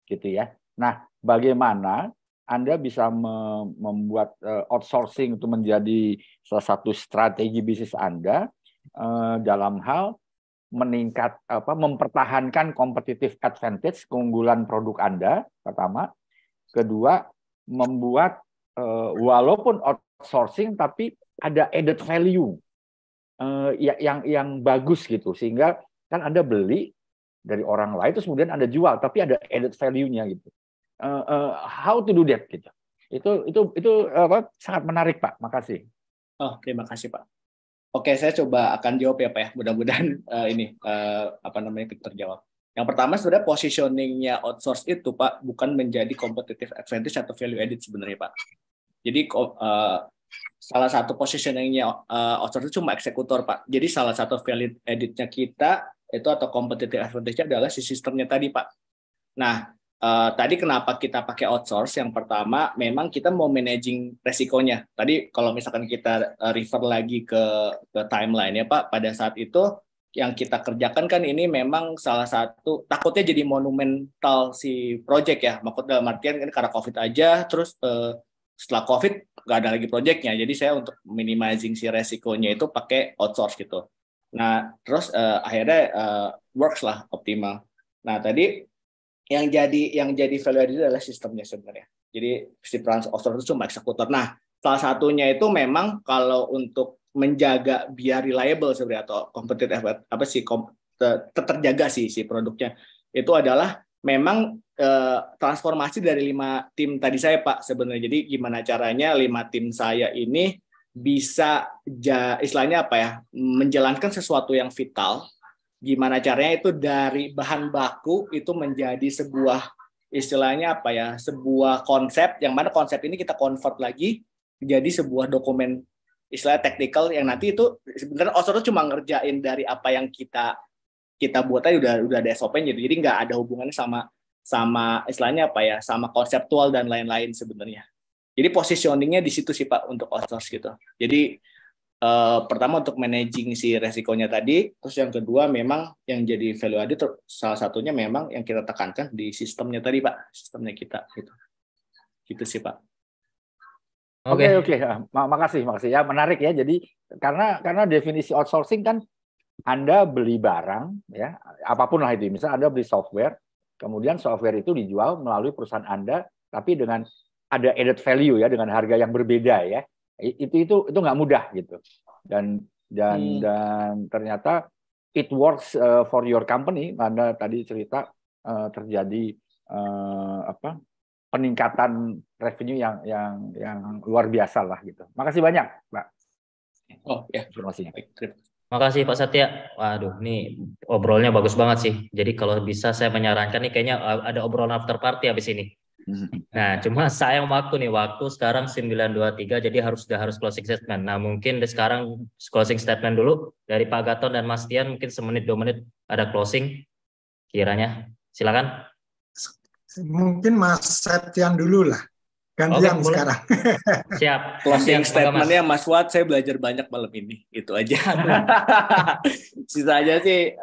gitu ya. Nah, bagaimana Anda bisa membuat outsourcing itu menjadi salah satu strategi bisnis Anda dalam hal mempertahankan competitive advantage, keunggulan produk Anda pertama. Kedua, membuat walaupun outsourcing tapi ada added value yang bagus gitu, sehingga kan Anda beli dari orang lain terus kemudian Anda jual tapi ada added value-nya gitu. How to do that gitu. Itu sangat menarik Pak. Makasih. Oh, terima kasih Pak. Oke, saya coba akan jawab ya Pak ya. Mudah-mudahan terjawab. Yang pertama sebenarnya positioning-nya outsource itu Pak bukan menjadi competitive advantage atau value added sebenarnya Pak. Jadi salah satu positioning-nya outsource itu cuma eksekutor Pak. Jadi salah satu value added-nya kita itu atau competitive advantage-nya adalah si sistemnya tadi Pak. Nah, tadi kenapa kita pakai outsource? Yang pertama memang kita mau managing resikonya. Tadi kalau misalkan kita refer lagi ke timeline ya Pak, pada saat itu yang kita kerjakan kan ini memang salah satu takutnya jadi monumental si project ya. Maksud dalam artian kan karena COVID aja, terus setelah COVID nggak ada lagi projectnya. Jadi saya untuk minimizing si resikonya itu pakai outsource gitu. Nah terus akhirnya works lah optimal. Nah tadi yang jadi value added adalah sistemnya sebenarnya. Jadi si peran outsource itu cuma eksekutor. Nah salah satunya itu memang kalau untuk menjaga biar reliable sebenarnya atau competitive terjaga si produknya itu adalah memang transformasi dari 5 tim tadi saya Pak sebenarnya. Jadi gimana caranya 5 tim saya ini bisa istilahnya menjalankan sesuatu yang vital. Gimana caranya itu dari bahan baku itu menjadi sebuah istilahnya sebuah konsep yang mana konsep ini kita convert lagi menjadi sebuah dokumen istilah technical yang nanti itu sebenarnya outsource cuma ngerjain dari apa yang kita buat aja udah ada SOP-nya gitu. Jadi nggak ada hubungannya sama istilahnya sama konseptual dan lain-lain sebenarnya. Jadi positioning-nya di situ sih Pak untuk outsource gitu. Jadi pertama untuk managing si resikonya tadi, terus yang kedua memang yang jadi value added salah satunya memang yang kita tekankan di sistemnya tadi Pak, sistemnya kita gitu. Gitu sih Pak. Oke. Makasih ya, menarik ya. Jadi karena definisi outsourcing kan Anda beli barang ya, apapun lah itu. Misal Anda beli software, kemudian software itu dijual melalui perusahaan Anda, tapi dengan ada added value ya, dengan harga yang berbeda ya. Itu nggak mudah gitu. Dan ternyata it works for your company. Anda tadi cerita terjadi peningkatan revenue yang luar biasa lah gitu. Makasih banyak, Pak. Oh ya, informasinya. Makasih Pak Satya. Waduh, nih obrolnya bagus banget sih. Jadi kalau bisa saya menyarankan nih kayaknya ada obrolan after party habis ini. Nah, cuma sayang waktu nih. Waktu sekarang 9.23, jadi sudah harus closing statement. Nah, mungkin sekarang closing statement dulu dari Pak Gatot dan Mas Tian, mungkin 1-2 menit ada closing kiranya. Silakan. Mungkin Mas Septian dulu lah. Gantian Oke, sekarang. Siap. Closing Gantian, statementnya Mas Fuad, saya belajar banyak malam ini, itu aja. Sisanya sih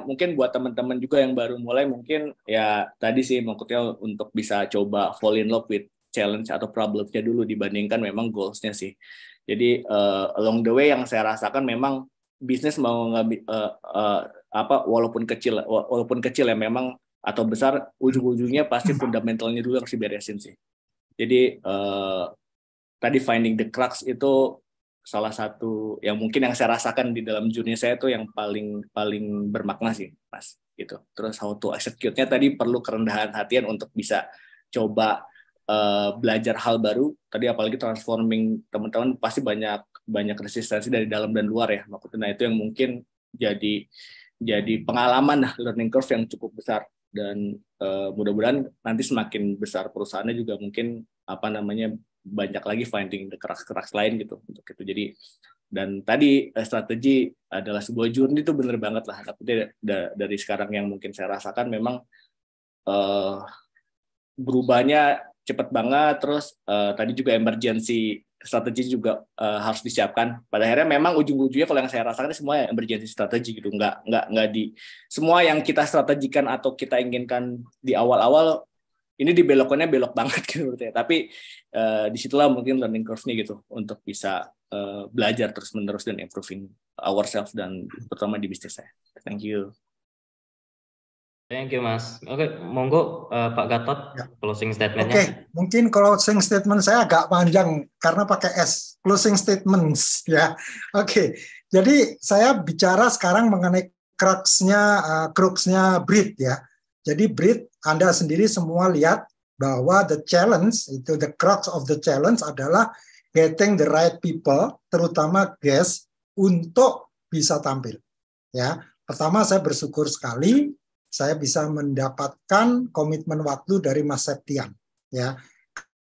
mungkin buat teman-teman juga yang baru mulai, mungkin ya tadi sih maksudnya untuk bisa coba fall in love with challenge atau problemnya dulu dibandingkan memang goals-nya sih. Jadi along the way yang saya rasakan memang bisnis mau walaupun kecil ya memang atau besar, ujung-ujungnya pasti fundamentalnya dulu harus diberesin sih. Jadi tadi finding the crux itu salah satu yang mungkin yang saya rasakan di dalam journey saya itu yang paling bermakna sih, Mas. Gitu. Terus how to execute-nya tadi perlu kerendahan hatian untuk bisa coba belajar hal baru. Tadi apalagi transforming teman-teman pasti banyak resistensi dari dalam dan luar ya. Maksudnya itu yang mungkin jadi pengalaman learning curve yang cukup besar. Dan mudah-mudahan nanti semakin besar perusahaannya juga mungkin banyak lagi finding the crux lain gitu untuk itu. Jadi dan tadi strategi adalah sebuah journey itu bener banget lah. Tapi dari sekarang yang mungkin saya rasakan memang berubahnya cepat banget. Terus tadi juga emergency strategi juga harus disiapkan. Pada akhirnya memang ujung-ujungnya kalau yang saya rasakan semua emergency strategi gitu, nggak di semua yang kita strategikan atau kita inginkan di awal-awal ini dibelokkannya belok banget gitu ya. Tapi disitulah mungkin learning curve-nya gitu untuk bisa belajar terus-menerus dan improving ourselves dan terutama di bisnis saya. Thank you. Thank you, Mas. Oke, monggo Pak Gatot, closing statement-nya. Oke, mungkin closing statement saya agak panjang karena pakai S, closing statements ya. Oke, jadi saya bicara sekarang mengenai crux-nya Breed ya. Jadi Breed, Anda sendiri semua lihat bahwa the crux of the challenge adalah getting the right people, terutama guest, untuk bisa tampil. Ya, pertama saya bersyukur sekali saya bisa mendapatkan komitmen waktu dari Mas Septian. Ya,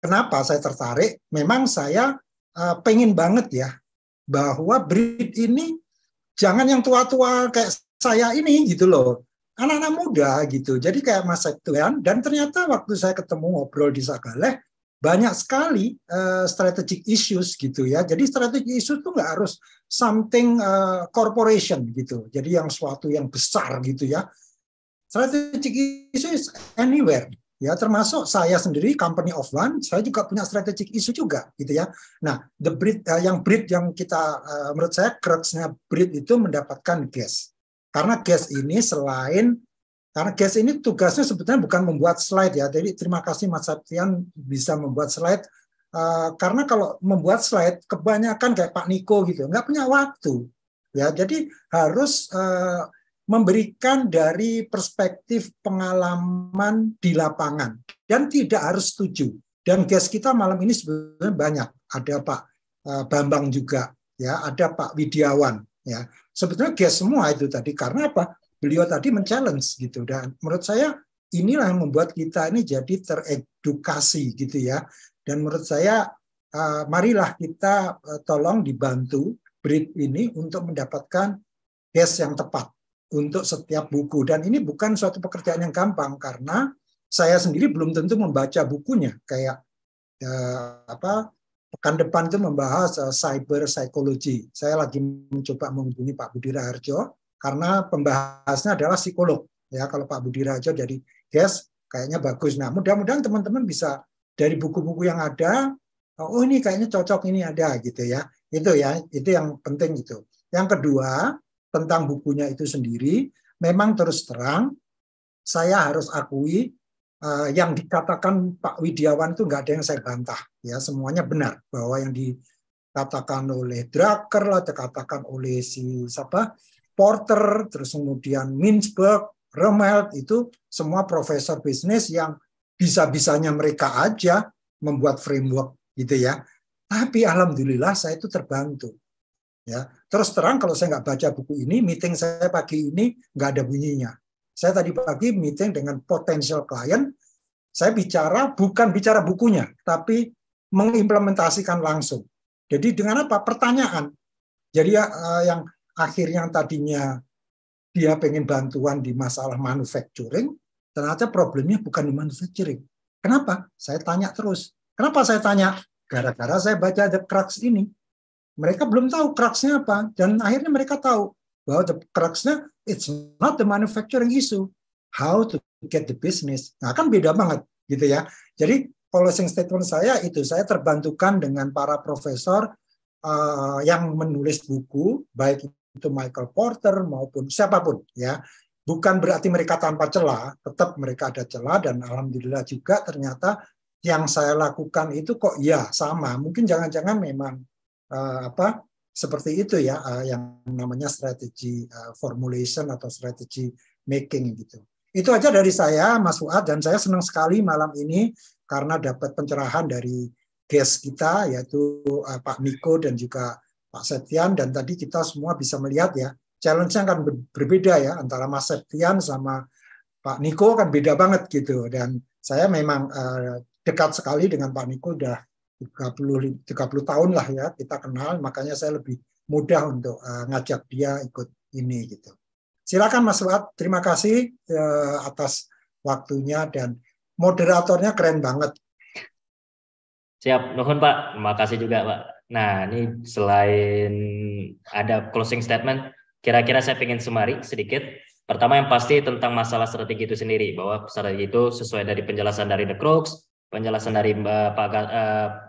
kenapa saya tertarik? Memang saya pengen banget ya bahwa Breed ini jangan yang tua-tua kayak saya ini gitu loh, anak-anak muda gitu. Jadi kayak Mas Septian. Dan ternyata waktu saya ketemu ngobrol di Sagaleh banyak sekali strategic issues gitu ya. Jadi strategic issues itu nggak harus something corporation gitu. Jadi yang suatu yang besar gitu ya. Strategic issue is anywhere, ya termasuk saya sendiri company of one, saya juga punya strategic issue juga, gitu ya. Nah, the Breed yang kita menurut saya crux-nya Breed itu mendapatkan guest, karena guest ini tugasnya sebetulnya bukan membuat slide ya. Jadi terima kasih Mas Septian bisa membuat slide, karena kalau membuat slide kebanyakan kayak Pak Niko gitu, nggak punya waktu, ya. Jadi harus memberikan dari perspektif pengalaman di lapangan dan tidak harus setuju. Dan guest kita malam ini sebenarnya banyak. Ada Pak Bambang juga, ya, ada Pak Widiawan, ya. Sebetulnya guest semua itu tadi karena apa? Beliau tadi men-challenge gitu. Dan menurut saya inilah yang membuat kita ini jadi teredukasi gitu ya. Dan menurut saya marilah kita tolong dibantu Breed ini untuk mendapatkan guest yang tepat untuk setiap buku. Dan ini bukan suatu pekerjaan yang gampang karena saya sendiri belum tentu membaca bukunya. Kayak pekan depan itu membahas cyber psychology. Saya lagi mencoba menghubungi Pak Budi Raharjo karena pembahasnya adalah psikolog. Ya, kalau Pak Budi Raharjo jadi guest kayaknya bagus. Nah, mudah-mudahan teman-teman bisa dari buku-buku yang ada, oh ini kayaknya cocok, ini ada gitu ya. Itu yang penting itu. Yang kedua, tentang bukunya itu sendiri, memang terus terang saya harus akui yang dikatakan Pak Widiawan itu nggak ada yang saya bantah, ya semuanya benar bahwa yang dikatakan oleh Drucker lah, dikatakan oleh Porter, terus kemudian Mintzberg, Rumelt itu semua profesor bisnis yang bisa-bisanya mereka aja membuat framework gitu ya. Tapi alhamdulillah saya itu terbantu. Ya, terus terang kalau saya nggak baca buku ini, meeting saya pagi ini nggak ada bunyinya. Saya tadi pagi meeting dengan potential klien, Saya bukan bicara bukunya, tapi mengimplementasikan langsung. Jadi dengan apa? Pertanyaan. Jadi yang akhirnya tadinya dia pengen bantuan di masalah manufacturing, ternyata problemnya bukan di manufacturing. Kenapa? Saya tanya terus. Kenapa saya tanya? Gara-gara saya baca The Crux ini. Mereka belum tahu crux-nya apa. Dan akhirnya mereka tahu bahwa the crux-nya it's not the manufacturing issue. How to get the business. Nah, kan beda banget gitu ya. Jadi closing statement saya itu, saya terbantukan dengan para profesor yang menulis buku, baik itu Michael Porter maupun siapapun ya. Bukan berarti mereka tanpa celah, tetap mereka ada celah, dan alhamdulillah juga ternyata yang saya lakukan itu kok ya sama. Mungkin jangan-jangan memang seperti itu ya, yang namanya strategi formulation atau strategi making gitu. Itu aja dari saya, Mas Fuad, dan saya senang sekali malam ini karena dapat pencerahan dari guest kita, yaitu Pak Niko dan juga Pak Septian, dan tadi kita semua bisa melihat ya, challenge-nya akan berbeda ya, antara Mas Septian sama Pak Niko kan beda banget gitu, dan saya memang dekat sekali dengan Pak Niko, udah 30 tahun lah ya kita kenal, makanya saya lebih mudah untuk ngajak dia ikut ini gitu. Silakan Mas Fuad, terima kasih atas waktunya, dan moderatornya keren banget. Siap, nuhun Pak. Terima kasih juga Pak. Nah, ini selain ada closing statement, kira-kira saya ingin sumari sedikit. Pertama yang pasti tentang masalah strategi itu sendiri, bahwa strategi itu sesuai dari penjelasan dari The Crux, penjelasan dari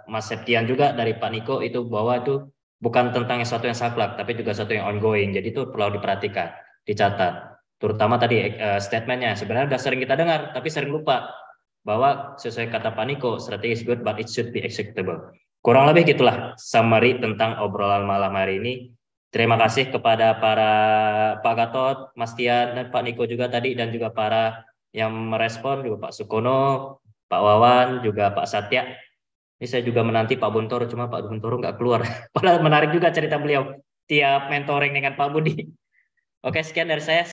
Mas Septian juga, dari Pak Niko, itu bahwa itu bukan tentang sesuatu yang saklek, tapi juga sesuatu yang ongoing. Jadi itu perlu diperhatikan, dicatat. Terutama tadi statementnya, sebenarnya sudah sering kita dengar, tapi sering lupa. Bahwa sesuai kata Pak Niko, strategi is good but it should be executable. Kurang lebih gitulah summary tentang obrolan malam hari ini. Terima kasih kepada para Pak Gatot, Mas Tian, dan Pak Niko juga tadi, dan juga para yang merespon, juga Pak Sukono, Pak Wawan, juga Pak Satya. Ini saya juga menanti Pak Buntoro, cuma Pak Buntoro nggak keluar. Padahal menarik juga cerita beliau tiap mentoring dengan Pak Budi. Oke, sekian dari saya.